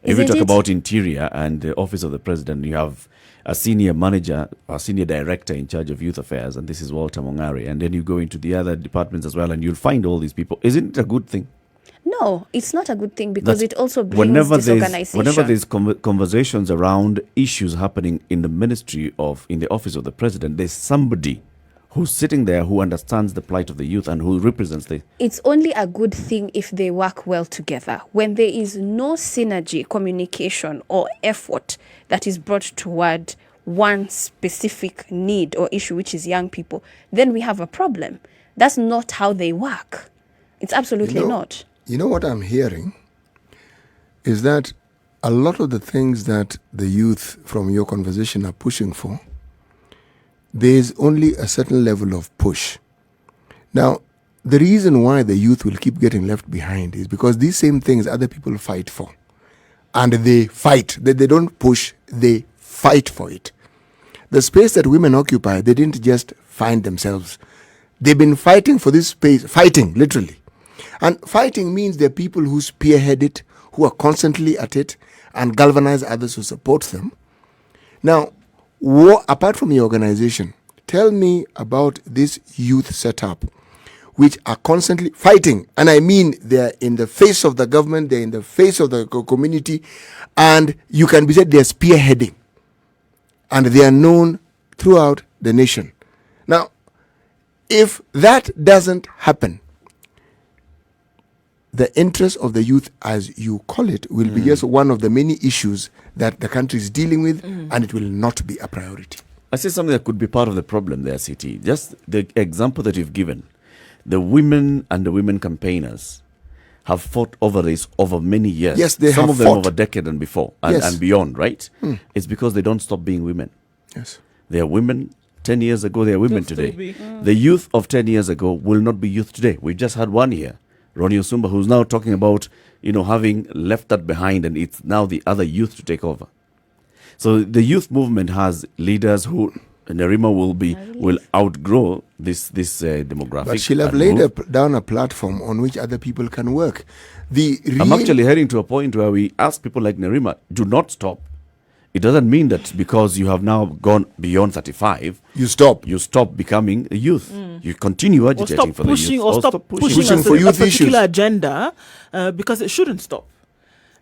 If you talk about Interior and the Office of the President, you have a senior manager, a senior director in charge of youth affairs, and this is Walter Mongari. And then you go into the other departments as well, and you'll find all these people. Isn't it a good thing? No, it's not a good thing because it also brings disorganization. Whenever there's conversations around issues happening in the ministry in the office of the president, there's somebody who's sitting there who understands the plight of the youth and who represents the... It's only a good thing if they work well together. When there is no synergy, communication, or effort that is brought toward one specific need or issue, which is young people, then we have a problem. That's not how they work. It's absolutely not. You know what I'm hearing is that a lot of the things that the youth from your conversation are pushing for, there's only a certain level of push. Now, the reason why the youth will keep getting left behind is because these same things other people fight for. And they fight. They don't push, they fight for it. The space that women occupy, they didn't just find themselves. They've been fighting for this space, fighting, literally. And fighting means there are people who spearhead it, who are constantly at it, and galvanize others who support them. Now, apart from your organization, tell me about this youth setup, which are constantly fighting. And I mean, they're in the face of the government, they're in the face of the community, and you can be said they're spearheading. And they are known throughout the nation. Now, if that doesn't happen, the interest of the youth, as you call it, will be just one of the many issues that the country is dealing with, and it will not be a priority. I say something that could be part of the problem there, CT. Just the example that you've given. The women and the women campaigners have fought over this over many years. Yes, they Some have of them fought. over a decade and before, and beyond, right? It's because they don't stop being women. Yes. They are women 10 years ago, they are women today. The youth of 10 years ago will not be youth today. We've just had one here, Ronnie Osumba, who's now talking about, having left that behind, and it's now the other youth to take over. So the youth movement has leaders who Nerima will outgrow this demographic. But she'll have laid down a platform on which other people can work. I'm actually heading to a point where we ask people like Nerima, do not stop. It doesn't mean that because you have now gone beyond 35, you stop becoming a youth. You continue agitating for the youth. Or stop pushing for youth a particular issues. agenda, because it shouldn't stop.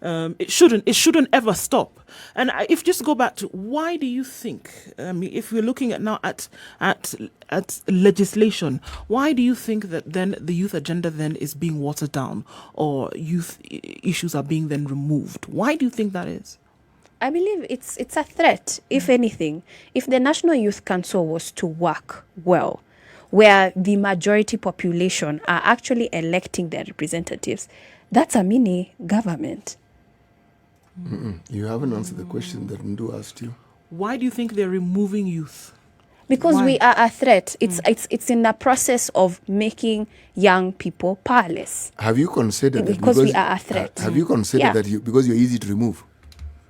It shouldn't ever stop. And if just go back to, why do you think, if we're looking at now at legislation, why do you think that then the youth agenda then is being watered down, or youth issues are being then removed? Why do you think that is? I believe it's a threat, if anything. If the National Youth Council was to work well, where the majority population are actually electing their representatives, that's a mini government. You haven't answered the question that Nduh asked you. Why do you think they're removing youth? Because we are a threat. It's in the process of making young people powerless. Have you considered that because we are a threat? Have you considered that because you're easy to remove?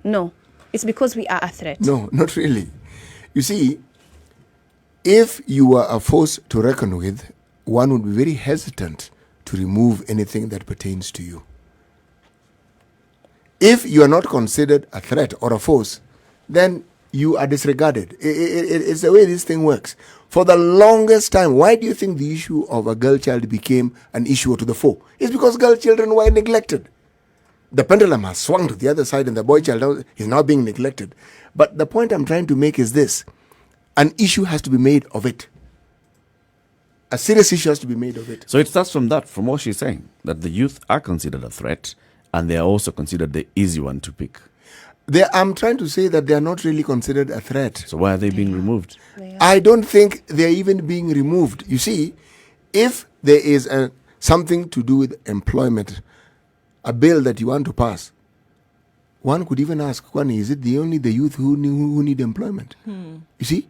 No, it's because we are a threat. No, not really. You see, if you were a force to reckon with, one would be very hesitant to remove anything that pertains to you. If you are not considered a threat or a force, then you are disregarded. It's the way this thing works. For the longest time, why do you think the issue of a girl child became an issue to the fore? It's because girl children were neglected. The pendulum has swung to the other side and the boy child is now being neglected. But the point I'm trying to make is this. An issue has to be made of it. A serious issue has to be made of it. So it starts from that, from what she's saying, that the youth are considered a threat, and they are also considered the easy one to pick. I'm trying to say that they are not really considered a threat. So why are they being removed? I don't think they are even being removed. You see, if there is something to do with employment, a bill that you want to pass, one could even ask, Kwani, is it only the youth who need employment? You see?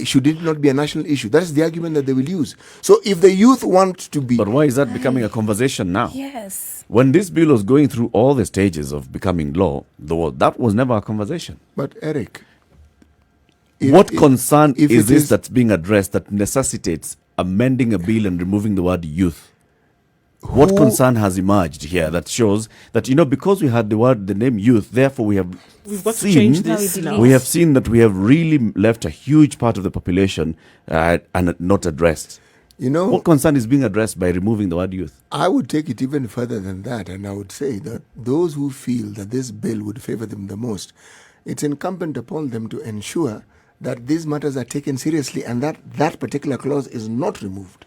Should it not be a national issue? That is the argument that they will use. So if the youth want to be... But why is that becoming a conversation now? Yes. When this bill was going through all the stages of becoming law, that was never a conversation. But Eric... What concern is this that's being addressed that necessitates amending a bill and removing the word youth? What concern has emerged here that shows that, because we had the name youth, therefore we've got to change this now. We have seen that we have really left a huge part of the population and not addressed. What concern is being addressed by removing the word youth? I would take it even further than that, and I would say that those who feel that this bill would favor them the most, it's incumbent upon them to ensure that these matters are taken seriously and that particular clause is not removed.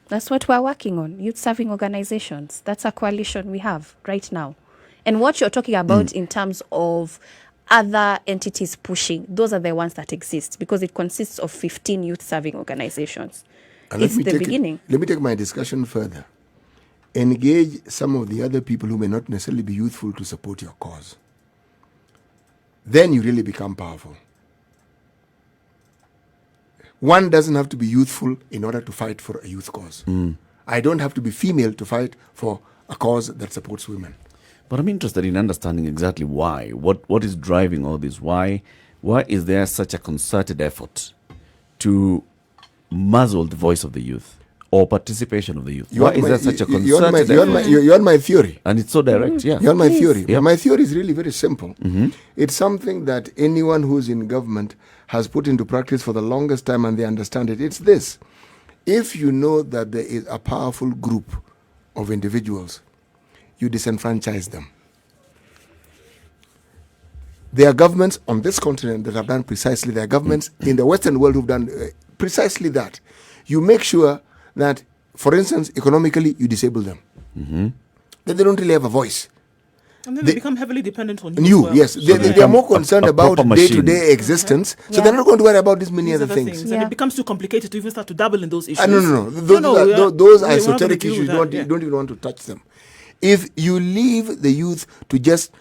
That's what we're working on, youth-serving organizations. That's a coalition we have right now. And what you're talking about in terms of other entities pushing, those are the ones that exist, because it consists of 15 youth-serving organizations. It's the beginning. Let me take my discussion further. Engage some of the other people who may not necessarily be youthful to support your cause. Then you really become powerful. One doesn't have to be youthful in order to fight for a youth cause. I don't have to be female to fight for a cause that supports women. But I'm interested in understanding exactly why. What is driving all this? Why is there such a concerted effort to muzzle the voice of the youth or participation of the youth? Why is there such a concerted effort? You're on my theory. And it's so direct, yeah. You're on my theory. Yeah. My theory is really very simple. It's something that anyone who's in government has put into practice for the longest time, and they understand it. It's this. If you know that there is a powerful group of individuals, you disenfranchise them. There are governments on this continent that have done precisely. There are governments in the Western world who've done precisely that. You make sure that, for instance, economically, you disable them. Then they don't really have a voice. And then they become heavily dependent on you. Well. Yes, they are more concerned about day-to-day existence, so they're not going to worry about these many other things. And it becomes too complicated to even start to dabble in those issues. No. Those are esoteric issues. You don't even want to touch them. If you leave the youth to just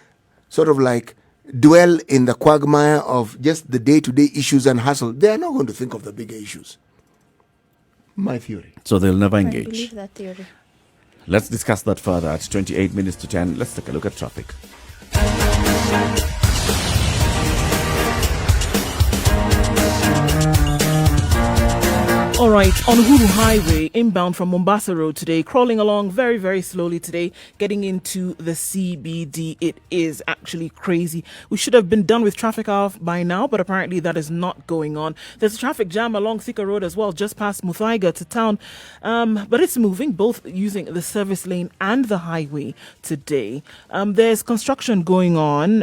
sort of like dwell in the quagmire of just the day-to-day issues and hustle, they are not going to think of the bigger issues. My theory. So they'll never engage. I believe that theory. Let's discuss that further at 28 minutes to 10. Let's take a look at traffic. All right, on Uhuru Highway, inbound from Mombasa Road today, crawling along very, very slowly today, getting into the CBD. It is actually crazy. We should have been done with traffic off by now, but apparently that is not going on. There's a traffic jam along Thika Road as well, just past Muthaiga to town, but it's moving, both using the service lane and the highway today. There's construction going on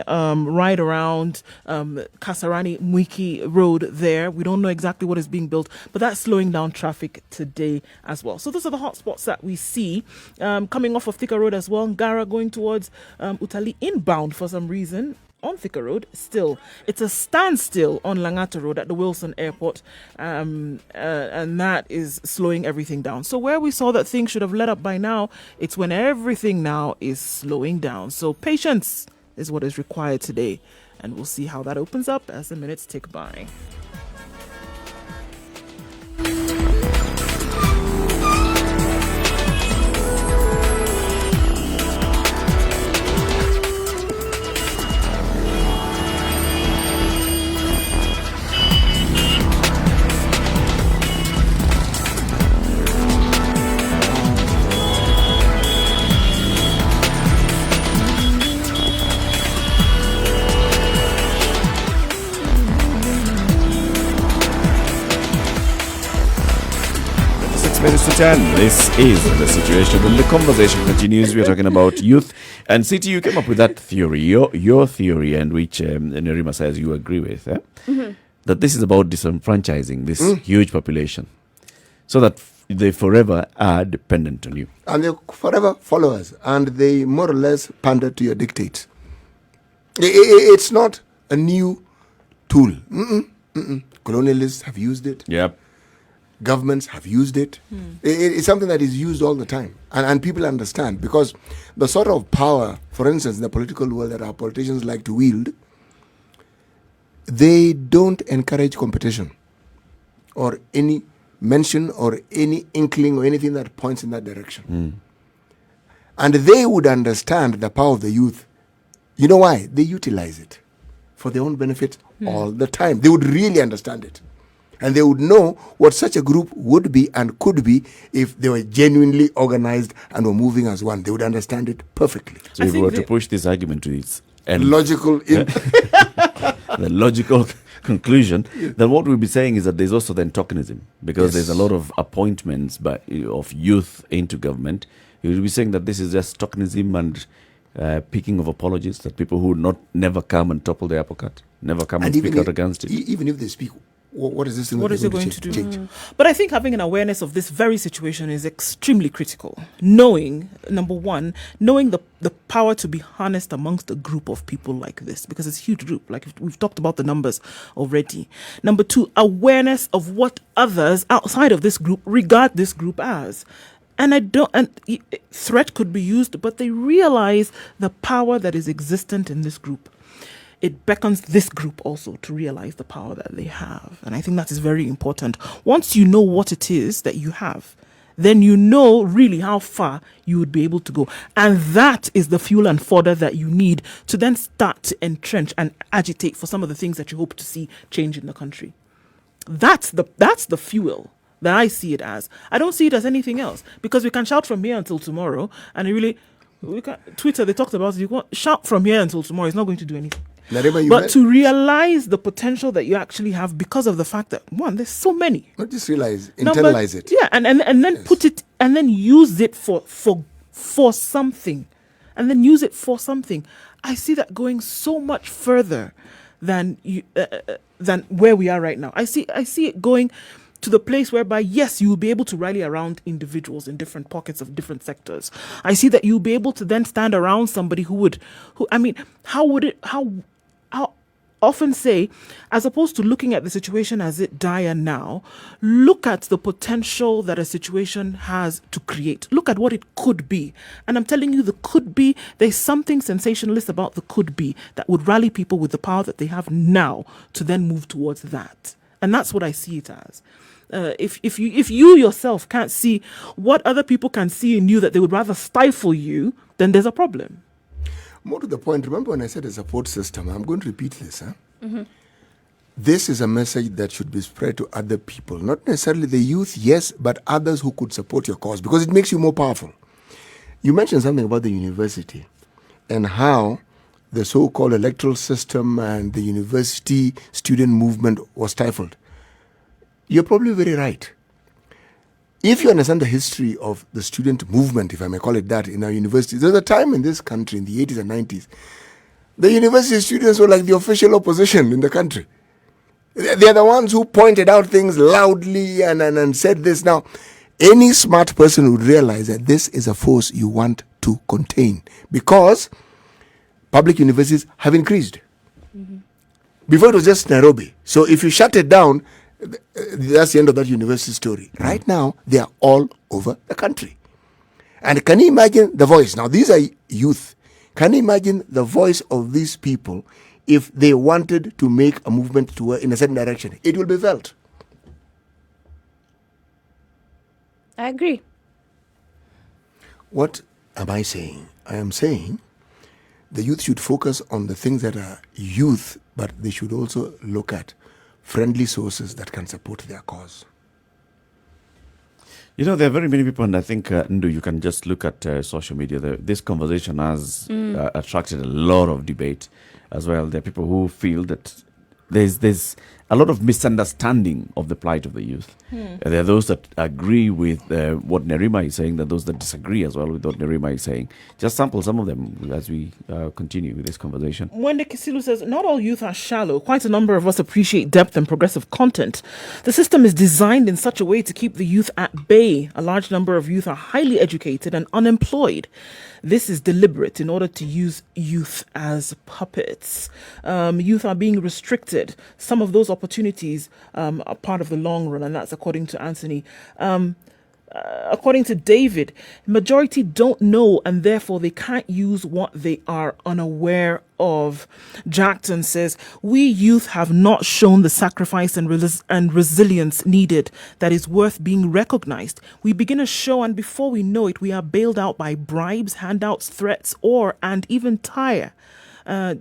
right around Kasarani Mwiki Road there. We don't know exactly what is being built, but that's slowing down traffic today as well. So those are the hot spots that we see. Coming off of Thika Road as well, Ngara going towards Utali inbound for some reason. On Thika Road, still, it's a standstill on Langata Road at the Wilson Airport, and that is slowing everything down. So where we saw that things should have let up by now, it's when everything now is slowing down. So patience is what is required today, and we'll see how that opens up as the minutes tick by. Minutes to 10. This is the situation. When the conversation continues, we are talking about youth. And CT, you came up with that theory, your theory, and which Nerima says you agree with, that this is about disenfranchising this huge population so that they forever are dependent on you. And they forever followers, and they more or less pander to your dictates. It's not a new tool. Colonialists have used it. Yep. Governments have used it. It's something that is used all the time. And people understand, because the sort of power, for instance, in the political world that our politicians like to wield, they don't encourage competition or any mention or any inkling or anything that points in that direction. And they would understand the power of the youth. You know why? They utilize it for their own benefit all the time. They would really understand it. And they would know what such a group would be and could be if they were genuinely organized and were moving as one. They would understand it perfectly. So if we were to push this argument to its end, logical, the logical conclusion, then what we'll be saying is that there's also then tokenism, because there's a lot of appointments of youth into government. You will be saying that this is just tokenism and picking of apologies, that people who never come and topple the apple cart, never come and speak out against it. Even if they speak, what is this thing? What is it going to do? But I think having an awareness of this very situation is extremely critical. Knowing, number one, knowing the power to be harnessed amongst a group of people like this, because it's a huge group, like we've talked about the numbers already. Number two, awareness of what others outside of this group regard this group as. And threat could be used, but they realize the power that is existent in this group. It beckons this group also to realize the power that they have. And I think that is very important. Once you know what it is that you have, then you know really how far you would be able to go. And that is the fuel and fodder that you need to then start to entrench and agitate for some of the things that you hope to see change in the country. That's the fuel that I see it as. I don't see it as anything else, because we can shout from here until tomorrow, and Twitter, they talked about it. You can't shout from here until tomorrow. It's not going to do anything. But to realize the potential that you actually have, because of the fact that, one, there's so many. Not just realize, internalize it. Yeah, and then put it, and then use it for something. And then use it for something. I see that going so much further than where we are right now. I see it going to the place whereby, yes, you will be able to rally around individuals in different pockets of different sectors. I see that you'll be able to then stand around somebody how often say, as opposed to looking at the situation as it dire now, look at the potential that a situation has to create. Look at what it could be. And I'm telling you, the could be, there's something sensationalist about the could be that would rally people with the power that they have now to then move towards that. And that's what I see it as. If you yourself can't see what other people can see in you that they would rather stifle you, then there's a problem. More to the point, remember when I said a support system, I'm going to repeat this. this is a message that should be spread to other people, not necessarily the youth, yes, but others who could support your cause, because it makes you more powerful. You mentioned something about the university and how the so-called electoral system and the university student movement was stifled. You're probably very right. If you understand the history of the student movement, if I may call it that, in our universities, there's a time in this country in the 80s and 90s, the university students were like the official opposition in the country. They're the ones who pointed out things loudly and said this. Now, any smart person would realize that this is a force you want to contain, because public universities have increased. Mm-hmm. Before it was just Nairobi. So if you shut it down, that's the end of that university story. Mm-hmm. Right now, they are all over the country. And can you imagine the voice? Now, these are youth. Can you imagine the voice of these people if they wanted to make a movement in a certain direction? It will be felt. I agree. What am I saying? I am saying the youth should focus on the things that are youth, but they should also look at friendly sources that can support their cause. You know, there are very many people, and I think, Nduh, you can just look at social media. This conversation has attracted a lot of debate as well. There are people who feel that there's a lot of misunderstanding of the plight of the youth. There are those that agree with what Nerima is saying, there are those that disagree as well with what Nerima is saying. Just sample some of them as we continue with this conversation. Wende Kisilu says, not all youth are shallow. Quite a number of us appreciate depth and progressive content. The system is designed in such a way to keep the youth at bay. A large number of youth are highly educated and unemployed. This is deliberate in order to use youth as puppets. Youth are being restricted. Some of those opportunities are part of the long run, and that's according to Anthony. According to David, majority don't know, and therefore they can't use what they are unaware of. Jackson says, we youth have not shown the sacrifice and resilience needed that is worth being recognized. We begin a show, and before we know it, we are bailed out by bribes, handouts, threats, and even tire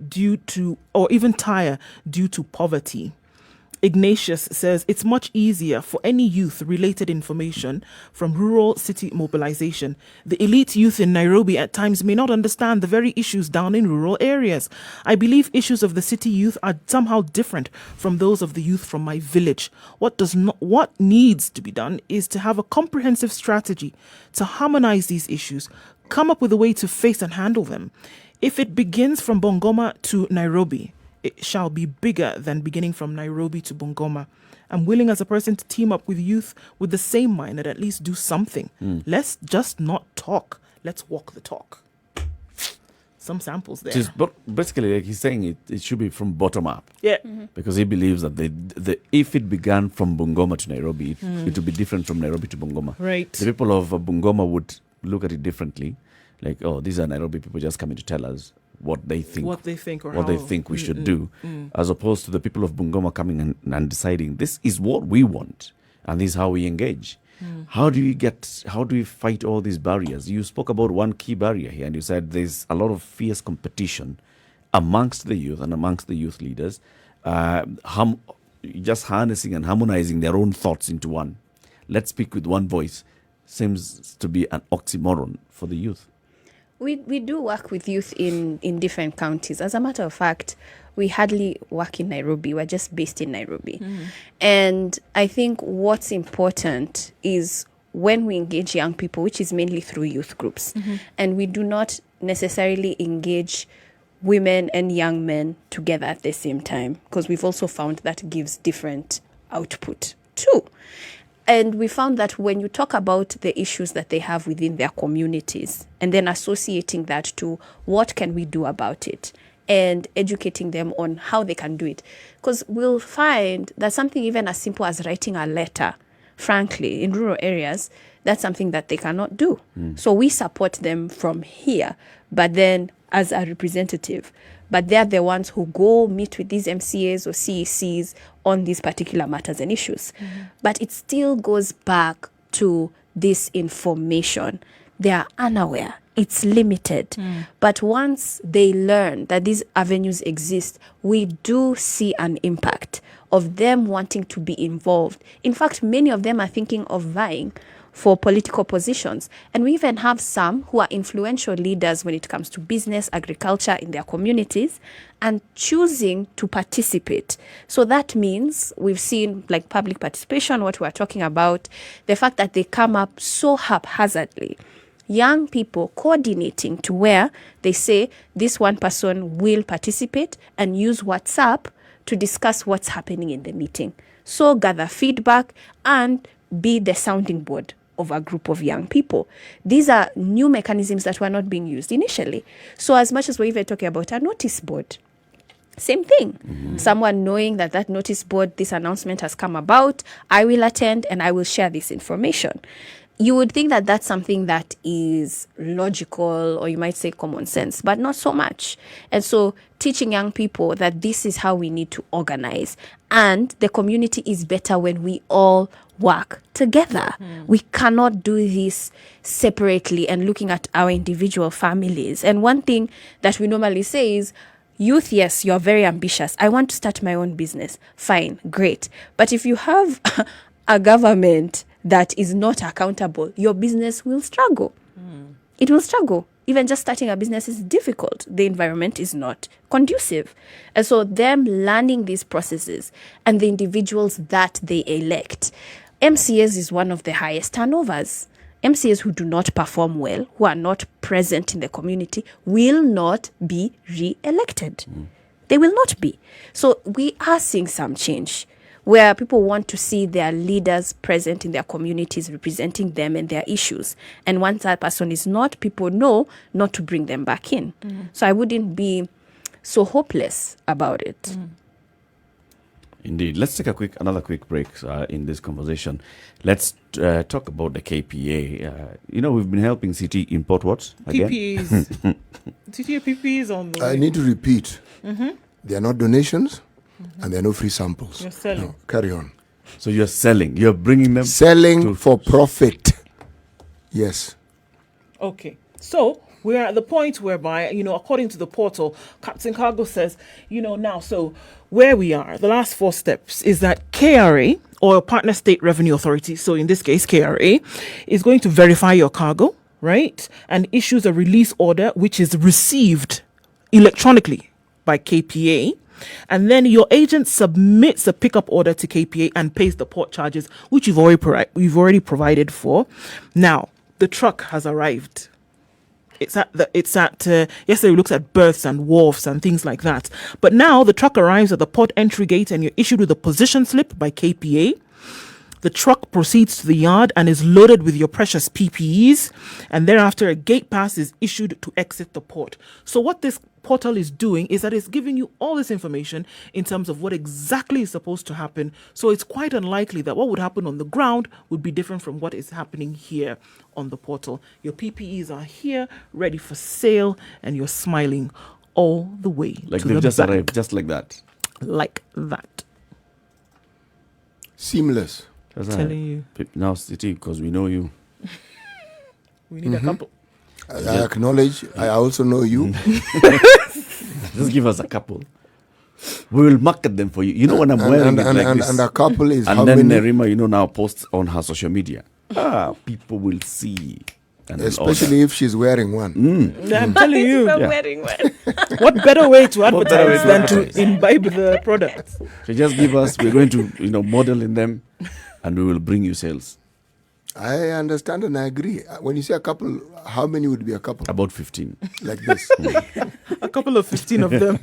due to poverty. Ignatius says it's much easier for any youth-related information from rural city mobilization. The elite youth in Nairobi at times may not understand the very issues down in rural areas. I believe issues of the city youth are somehow different from those of the youth from my village. What needs to be done is to have a comprehensive strategy to harmonize these issues, come up with a way to face and handle them. If it begins from Bungoma to Nairobi, it shall be bigger than beginning from Nairobi to Bungoma. I'm willing as a person to team up with youth with the same mind and at least do something. Let's just not talk. Let's walk the talk. Some samples there. Basically, like he's saying, it should be from bottom up. Yeah. Because he believes that if it began from Bungoma to Nairobi, it would be different from Nairobi to Bungoma. Right. The people of Bungoma would look at it differently. Like, oh, these are Nairobi people just coming to tell us what they think we should do, as opposed to the people of Bungoma coming and deciding this is what we want and this is how we engage. How do we fight all these barriers? You spoke about one key barrier here, and you said there's a lot of fierce competition amongst the youth and amongst the youth leaders, just harnessing and harmonizing their own thoughts into one. Let's speak with one voice seems to be an oxymoron for the youth. We do work with youth in different counties. As a matter of fact, we hardly work in Nairobi. We're just based in Nairobi. And I think what's important is when we engage young people, which is mainly through youth groups, and we do not necessarily engage women and young men together at the same time, because we've also found that gives different output too. And we found that when you talk about the issues that they have within their communities and then associating that to what can we do about it and educating them on how they can do it. Because we'll find that something even as simple as writing a letter, frankly, in rural areas, that's something that they cannot do. So we support them from here, but then as a representative. But they're the ones who go meet with these MCAs or CECs on these particular matters and issues. But it still goes back to this information. They are unaware. It's limited. But once they learn that these avenues exist, we do see an impact of them wanting to be involved. In fact, many of them are thinking of vying for political positions. And we even have some who are influential leaders when it comes to business, agriculture in their communities, and choosing to participate. So that means we've seen like public participation, what we're talking about, the fact that they come up so haphazardly. Young people coordinating to where they say this one person will participate and use WhatsApp to discuss what's happening in the meeting. So gather feedback and be the sounding board of a group of young people. These are new mechanisms that were not being used initially. So as much as we're even talking about a notice board, same thing. Someone knowing that that notice board, this announcement has come about, I will attend and I will share this information. You would think that that's something that is logical, or you might say common sense, but not so much. And so teaching young people that this is how we need to organize, and the community is better when we all work together. We cannot do this separately and looking at our individual families. And one thing that we normally say is, youth, yes, you're very ambitious. I want to start my own business. Fine, great. But if you have a government that is not accountable, your business will struggle. It will struggle. Even just starting a business is difficult. The environment is not conducive. And so them learning these processes and the individuals that they elect. MCAs is one of the highest turnovers. MCAs who do not perform well, who are not present in the community, will not be re-elected. They will not be. So we are seeing some change, where people want to see their leaders present in their communities, representing them and their issues. And once that person is not, people know not to bring them back in. So I wouldn't be so hopeless about it. Indeed. Let's take another quick break in this conversation. Let's talk about the KPA. We've been helping CT import what? Again? PPEs. PPEs on the I need to repeat. They are not donations. And there are no free samples. You're selling. No, carry on. So you're selling. You're bringing them. Selling for profit. Yes. Okay. So we're at the point whereby, according to the portal, Captain Cargo says, now, so where we are, the last 4 steps is that KRA, or Partner State Revenue Authority, so in this case, KRA, is going to verify your cargo, right? And issues a release order, which is received electronically by KPA. And then your agent submits a pickup order to KPA and pays the port charges, which we've already provided for. Now, the truck has arrived. Yesterday we looked at berths and wharfs and things like that. But now the truck arrives at the port entry gate and you're issued with a position slip by KPA. The truck proceeds to the yard and is loaded with your precious PPEs, and thereafter a gate pass is issued to exit the port. So what this portal is doing is that it's giving you all this information in terms of what exactly is supposed to happen. So it's quite unlikely that what would happen on the ground would be different from what is happening here on the portal. Your PPEs are here, ready for sale, and you're smiling all the way Like to they've the just bank. arrived, just like that. Like that. Seamless. That's Telling you. Now, City, because we know you. We need a couple. I acknowledge. I also know you. Just give us a couple. We will market them for you. You know when I'm wearing it like this. And a couple is And how then many? Nerima, now posts on her social media. People will see. And Especially if she's wearing one. I'm telling you. I'm wearing one. What better way to What better way advertise to than advertise? to imbibe the product? So just give us, we're going to, model in them, and we will bring you sales. I understand and I agree. When you say a couple, how many would be a couple? About 15. Like this. A couple of 15 of them.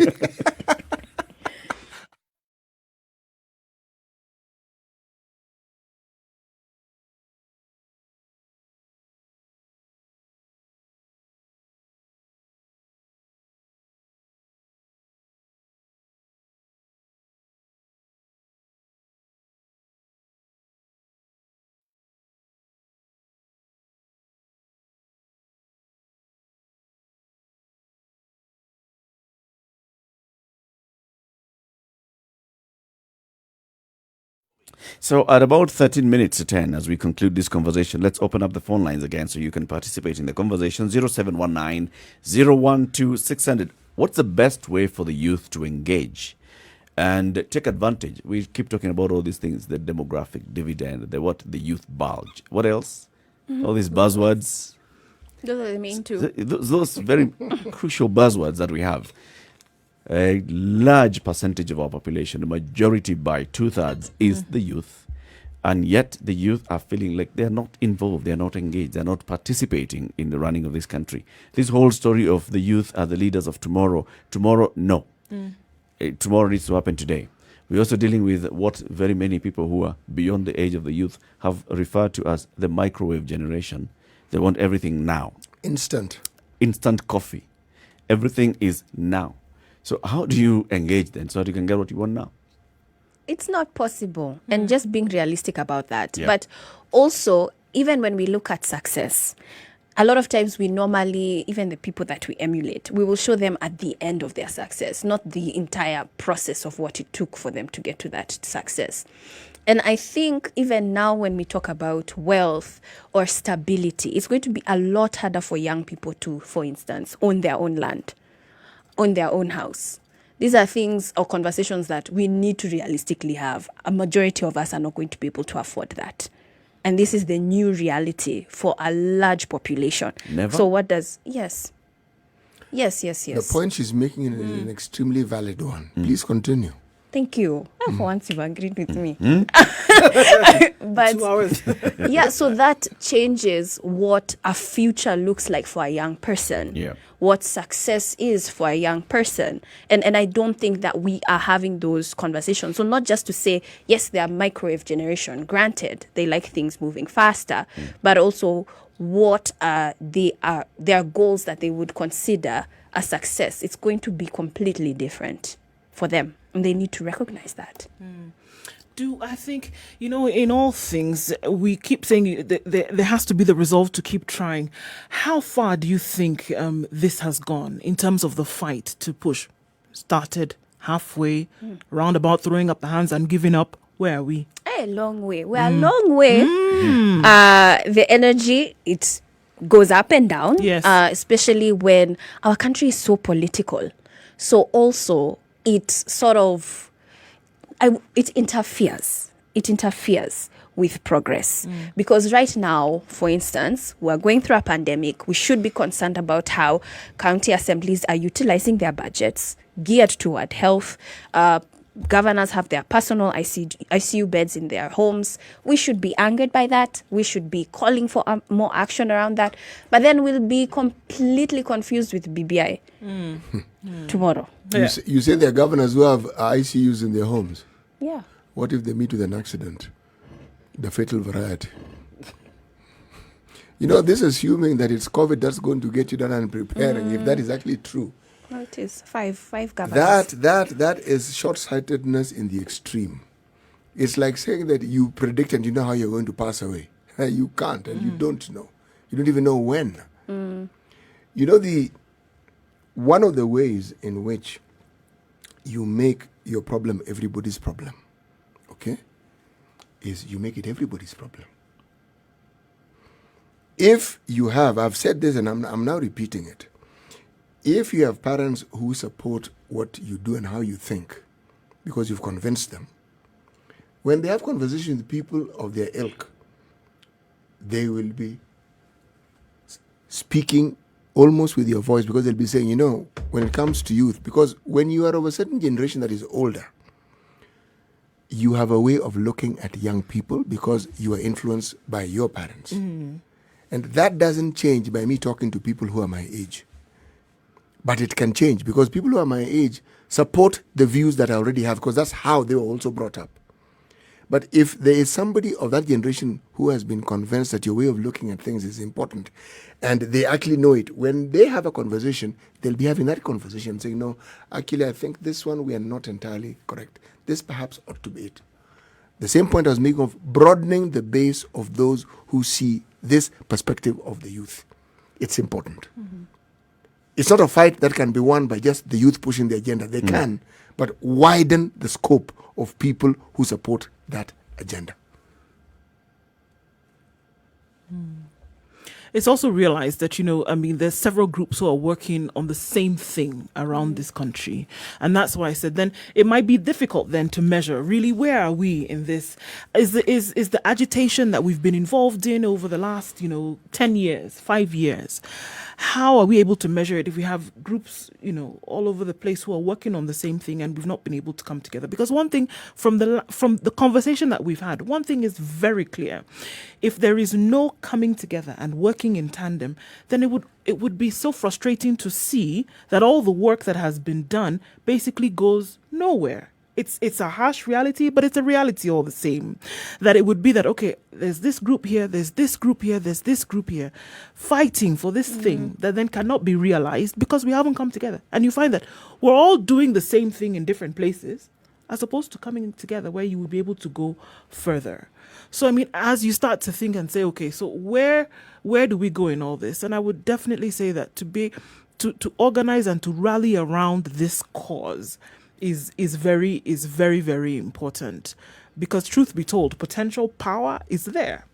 So at about 13 minutes to 10, as we conclude this conversation, let's open up the phone lines again so you can participate in the conversation. 0719 012 600. What's the best way for the youth to engage and take advantage. We keep talking about all these things: the demographic dividend, the youth bulge. What else? All these buzzwords. Those are the main two. Those very crucial buzzwords that we have. A large percentage of our population, the majority by 2/3, is the youth. And yet the youth are feeling like they're not involved, they're not engaged, they're not participating in the running of this country. This whole story of the youth are the leaders of tomorrow. Tomorrow, no. Tomorrow needs to happen today. We're also dealing with what very many people who are beyond the age of the youth have referred to as the microwave generation. They want everything now. Instant Coffee. Everything is now. So how do you engage then so that you can get what you want now? It's not possible, and just being realistic about that. Yeah. But also, even when we look at success, a lot of times we normally, even the people that we emulate, we will show them at the end of their success, not the entire process of what it took for them to get to that success. And I think even now when we talk about wealth or stability, it's going to be a lot harder for young people to, for instance, own their own land, own their own house. These are things or conversations that we need to realistically have. A majority of us are not going to be able to afford that. And this is the new reality for a large population. Never. So what does... Yes. The point she's making is an extremely valid one. Please continue. Thank you. For once you've agreed with me. But 2 hours. yeah, so that changes what a future looks like for a young person. Yeah. What success is for a young person. And I don't think that we are having those conversations. So not just to say, yes, they are microwave generation. Granted, they like things moving faster. But also what are their goals that they would consider a success. It's going to be completely different for them. And they need to recognize that. I think, in all things, we keep saying there has to be the resolve to keep trying. How far do you think this has gone in terms of the fight to push? Started halfway, roundabout throwing up the hands and giving up. Where are we? A long way. We're a long way. The energy, it goes up and down. Yes. Especially when our country is so political. So also, it's sort of... it interferes. It interferes with progress. Because right now, for instance, we're going through a pandemic. We should be concerned about how county assemblies are utilizing their budgets geared toward health. Governors have their personal ICU beds in their homes. We should be angered by that. We should be calling for more action around that. But then we'll be completely confused with BBI tomorrow. You say there are governors who have ICUs in their homes. Yeah. What if they meet with an accident? The fatal variety. This is assuming that it's COVID that's going to get you done and preparing. If that is actually true. No, it is five governors. That is short-sightedness in the extreme. It's like saying that you predict and you know how you're going to pass away. You can't, and you don't know. You don't even know when. One of the ways in which you make your problem everybody's problem, okay, is you make it everybody's problem. If you have, I've said this and I'm now repeating it, if you have parents who support what you do and how you think, because you've convinced them, when they have conversations with people of their ilk, they will be speaking almost with your voice, because they'll be saying, when it comes to youth, because when you are of a certain generation that is older, you have a way of looking at young people because you are influenced by your parents. And that doesn't change by me talking to people who are my age. But it can change because people who are my age support the views that I already have, because that's how they were also brought up. But if there is somebody of that generation who has been convinced that your way of looking at things is important, and they actually know it, when they have a conversation, they'll be having that conversation saying, no, actually, I think this one we are not entirely correct. This perhaps ought to be it. The same point I was making of broadening the base of those who see this perspective of the youth. It's important. It's not a fight that can be won by just the youth pushing the agenda. They can, but widen the scope of people who support that agenda. it's also realized that, there's several groups who are working on the same thing around this country. And that's why I said then it might be difficult then to measure really where are we in this. Is the agitation that we've been involved in over the last, 10 years, 5 years, how are we able to measure it if we have groups, all over the place who are working on the same thing and we've not been able to come together? Because one thing from the conversation that we've had, one thing is very clear. If there is no coming together and working in tandem, then it would be so frustrating to see that all the work that has been done basically goes nowhere. It's a harsh reality, but it's a reality all the same. That it would be that, okay, there's this group here, there's this group here, there's this group here, fighting for this thing that then cannot be realized because we haven't come together. And you find that we're all doing the same thing in different places, as opposed to coming together where you will be able to go further. So, as you start to think and say, okay, so where do we go in all this? And I would definitely say that to organize and to rally around this cause is very, very important, because truth be told, potential power is there,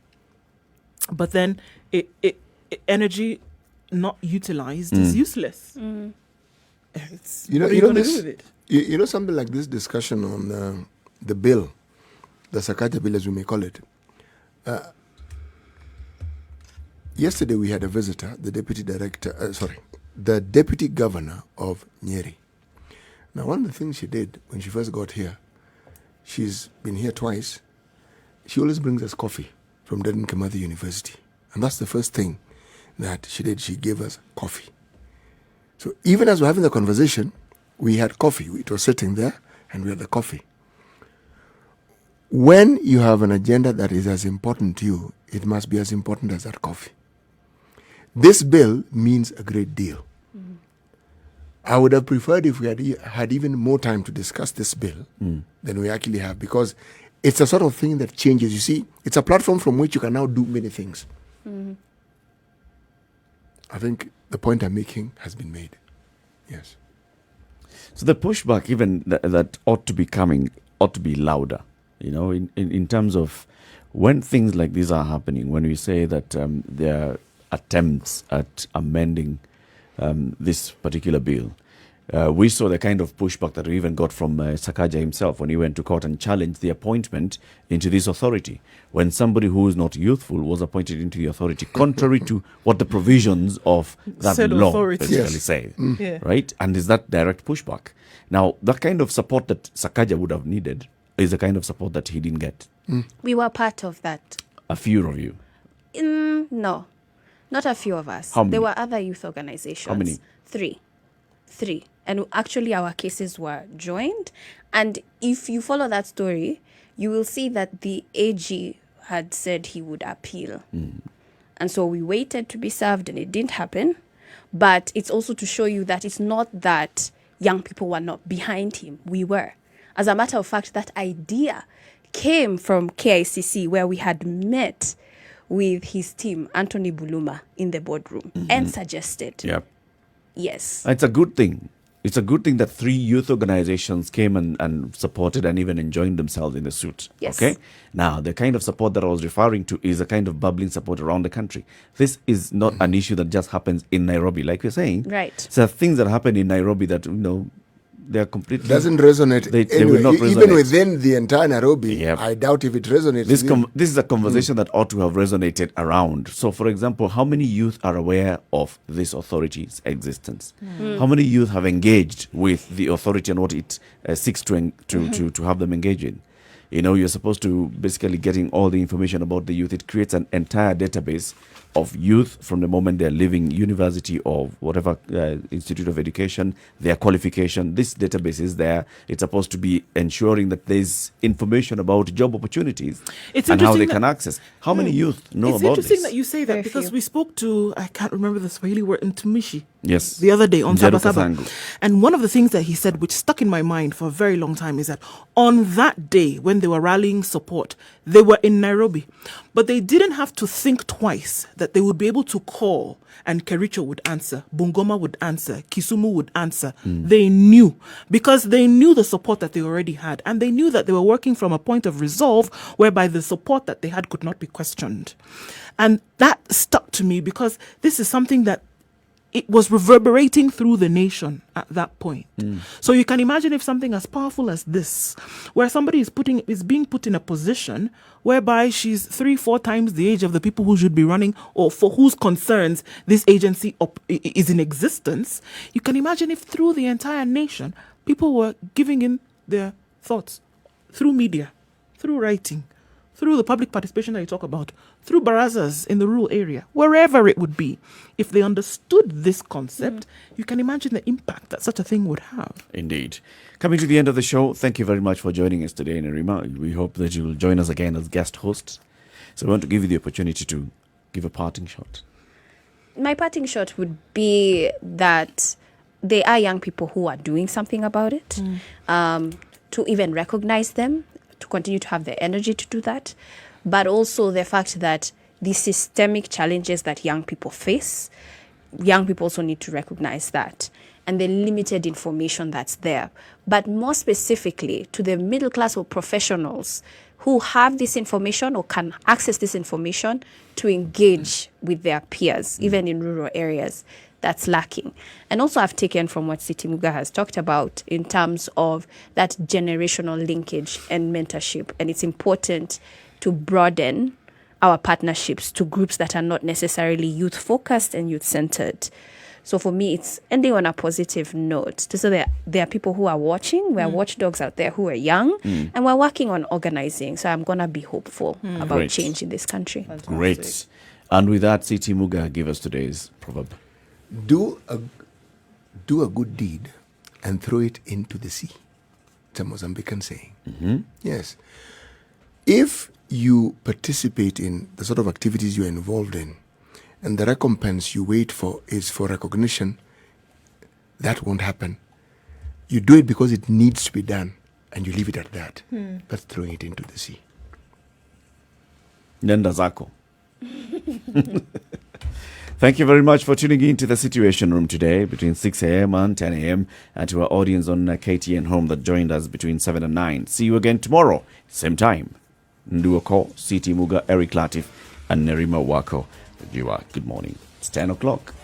but then energy not utilized is useless. What are you going to do with it? Something like this discussion on the bill, the Sakaja bill as we may call it. Yesterday we had a visitor, the deputy governor of Njeri. Now, one of the things she did when she first got here, she's been here twice, she always brings us coffee from Dedan Kimathi University. And that's the first thing that she did. She gave us coffee. So even as we're having the conversation, we had coffee. It was sitting there, and we had the coffee. When you have an agenda that is as important to you, it must be as important as that coffee. This bill means a great deal. I would have preferred if we had even more time to discuss this bill than we actually have, because it's a sort of thing that changes. You see, it's a platform from which you can now do many things. I think the point I'm making has been made. Yes. So the pushback even that ought to be louder, in terms of when things like these are happening, when we say that there are attempts at amending this particular bill. We saw the kind of pushback that we even got from Sakaja himself when he went to court and challenged the appointment into this authority, when somebody who is not youthful was appointed into the authority, contrary to what the provisions of that Said law authority. basically Yes. say. Yeah. Right? And is that direct pushback? Now, that kind of support that Sakaja would have needed is the kind of support that he didn't get. We were part of that. A few of you. No, not a few of us. How many? There were other youth organizations. How many? Three. And actually our cases were joined. And if you follow that story, you will see that the AG had said he would appeal. And so we waited to be served and it didn't happen. But it's also to show you that it's not that young people were not behind him. We were. As a matter of fact, that idea came from KICC, where we had met with his team, Anthony Buluma, in the boardroom and suggested. Yep. Yes. It's a good thing. It's a good thing that 3 youth organizations came and supported and even enjoined themselves in the suit. Yes. Okay? Now, the kind of support that I was referring to is a kind of bubbling support around the country. This is not an issue that just happens in Nairobi, like you're saying. Right. So things that happen in Nairobi that, they're completely... Doesn't resonate. They Anyway, will not even resonate. within the entire Nairobi, Yep. I doubt if it resonates. This within- is a conversation that ought to have resonated around. So, for example, how many youth are aware of this authority's existence? How many youth have engaged with the authority and what it seeks to have them engage in? You're supposed to basically getting all the information about the youth. It creates an entire database of youth from the moment they're leaving university or whatever institute of education, their qualification. This database is there. It's supposed to be ensuring that there's information about job opportunities It's and how they interesting can access. How many youth know It's about interesting this? that you say that, Very because few. we spoke to, I can't remember the Swahili word, Mtumishi. Yes. The other day on Njeri Sabasaba. Thorne. And one of the things that he said, which stuck in my mind for a very long time, is that on that day when they were rallying support, they were in Nairobi. But they didn't have to think twice that they would be able to call and Kericho would answer, Bungoma would answer, Kisumu would answer. They knew, because they knew the support that they already had. And they knew that they were working from a point of resolve whereby the support that they had could not be questioned. And that stuck to me because this is something that it was reverberating through the nation at that point. So you can imagine if something as powerful as this, where somebody is being put in a position whereby she's 3-4 times the age of the people who should be running or for whose concerns this agency is in existence, you can imagine if through the entire nation, people were giving in their thoughts through media, through writing, through the public participation that you talk about, through barazas in the rural area, wherever it would be. If they understood this concept, you can imagine the impact that such a thing would have. Indeed. Coming to the end of the show, thank you very much for joining us today, Nerima. We hope that you will join us again as guest hosts. So we want to give you the opportunity to give a parting shot. My parting shot would be that there are young people who are doing something about it, to even recognize them, to continue to have the energy to do that, but also the fact that the systemic challenges that young people face, young people also need to recognize that, and the limited information that's there. But more specifically, to the middle class or professionals who have this information or can access this information to engage with their peers, even in rural areas, that's lacking. And also I've taken from what City Muga has talked about in terms of that generational linkage and mentorship. And it's important to broaden our partnerships to groups that are not necessarily youth-focused and youth-centered. So for me, it's ending on a positive note. So there are people who are watching. We are watchdogs out there who are young, and we're working on organizing. So I'm going to be hopeful about change in this country. Fantastic. Great. And with that, City Muga, give us today's proverb. Do a good deed and throw it into the sea. It's a Mozambican saying. Yes. If you participate in the sort of activities you're involved in, and the recompense you wait for is for recognition, that won't happen. You do it because it needs to be done, and you leave it at that. That's throwing it into the sea. Nenda zako. Thank you very much for tuning in to the Situation Room today between 6 a.m. and 10 a.m. and to our audience on KTN Home that joined us between 7 and 9. See you again tomorrow, same time. Nduh Okoh, City Muga, Eric Latiff, and Nerima Wako. You are good morning. It's 10 o'clock.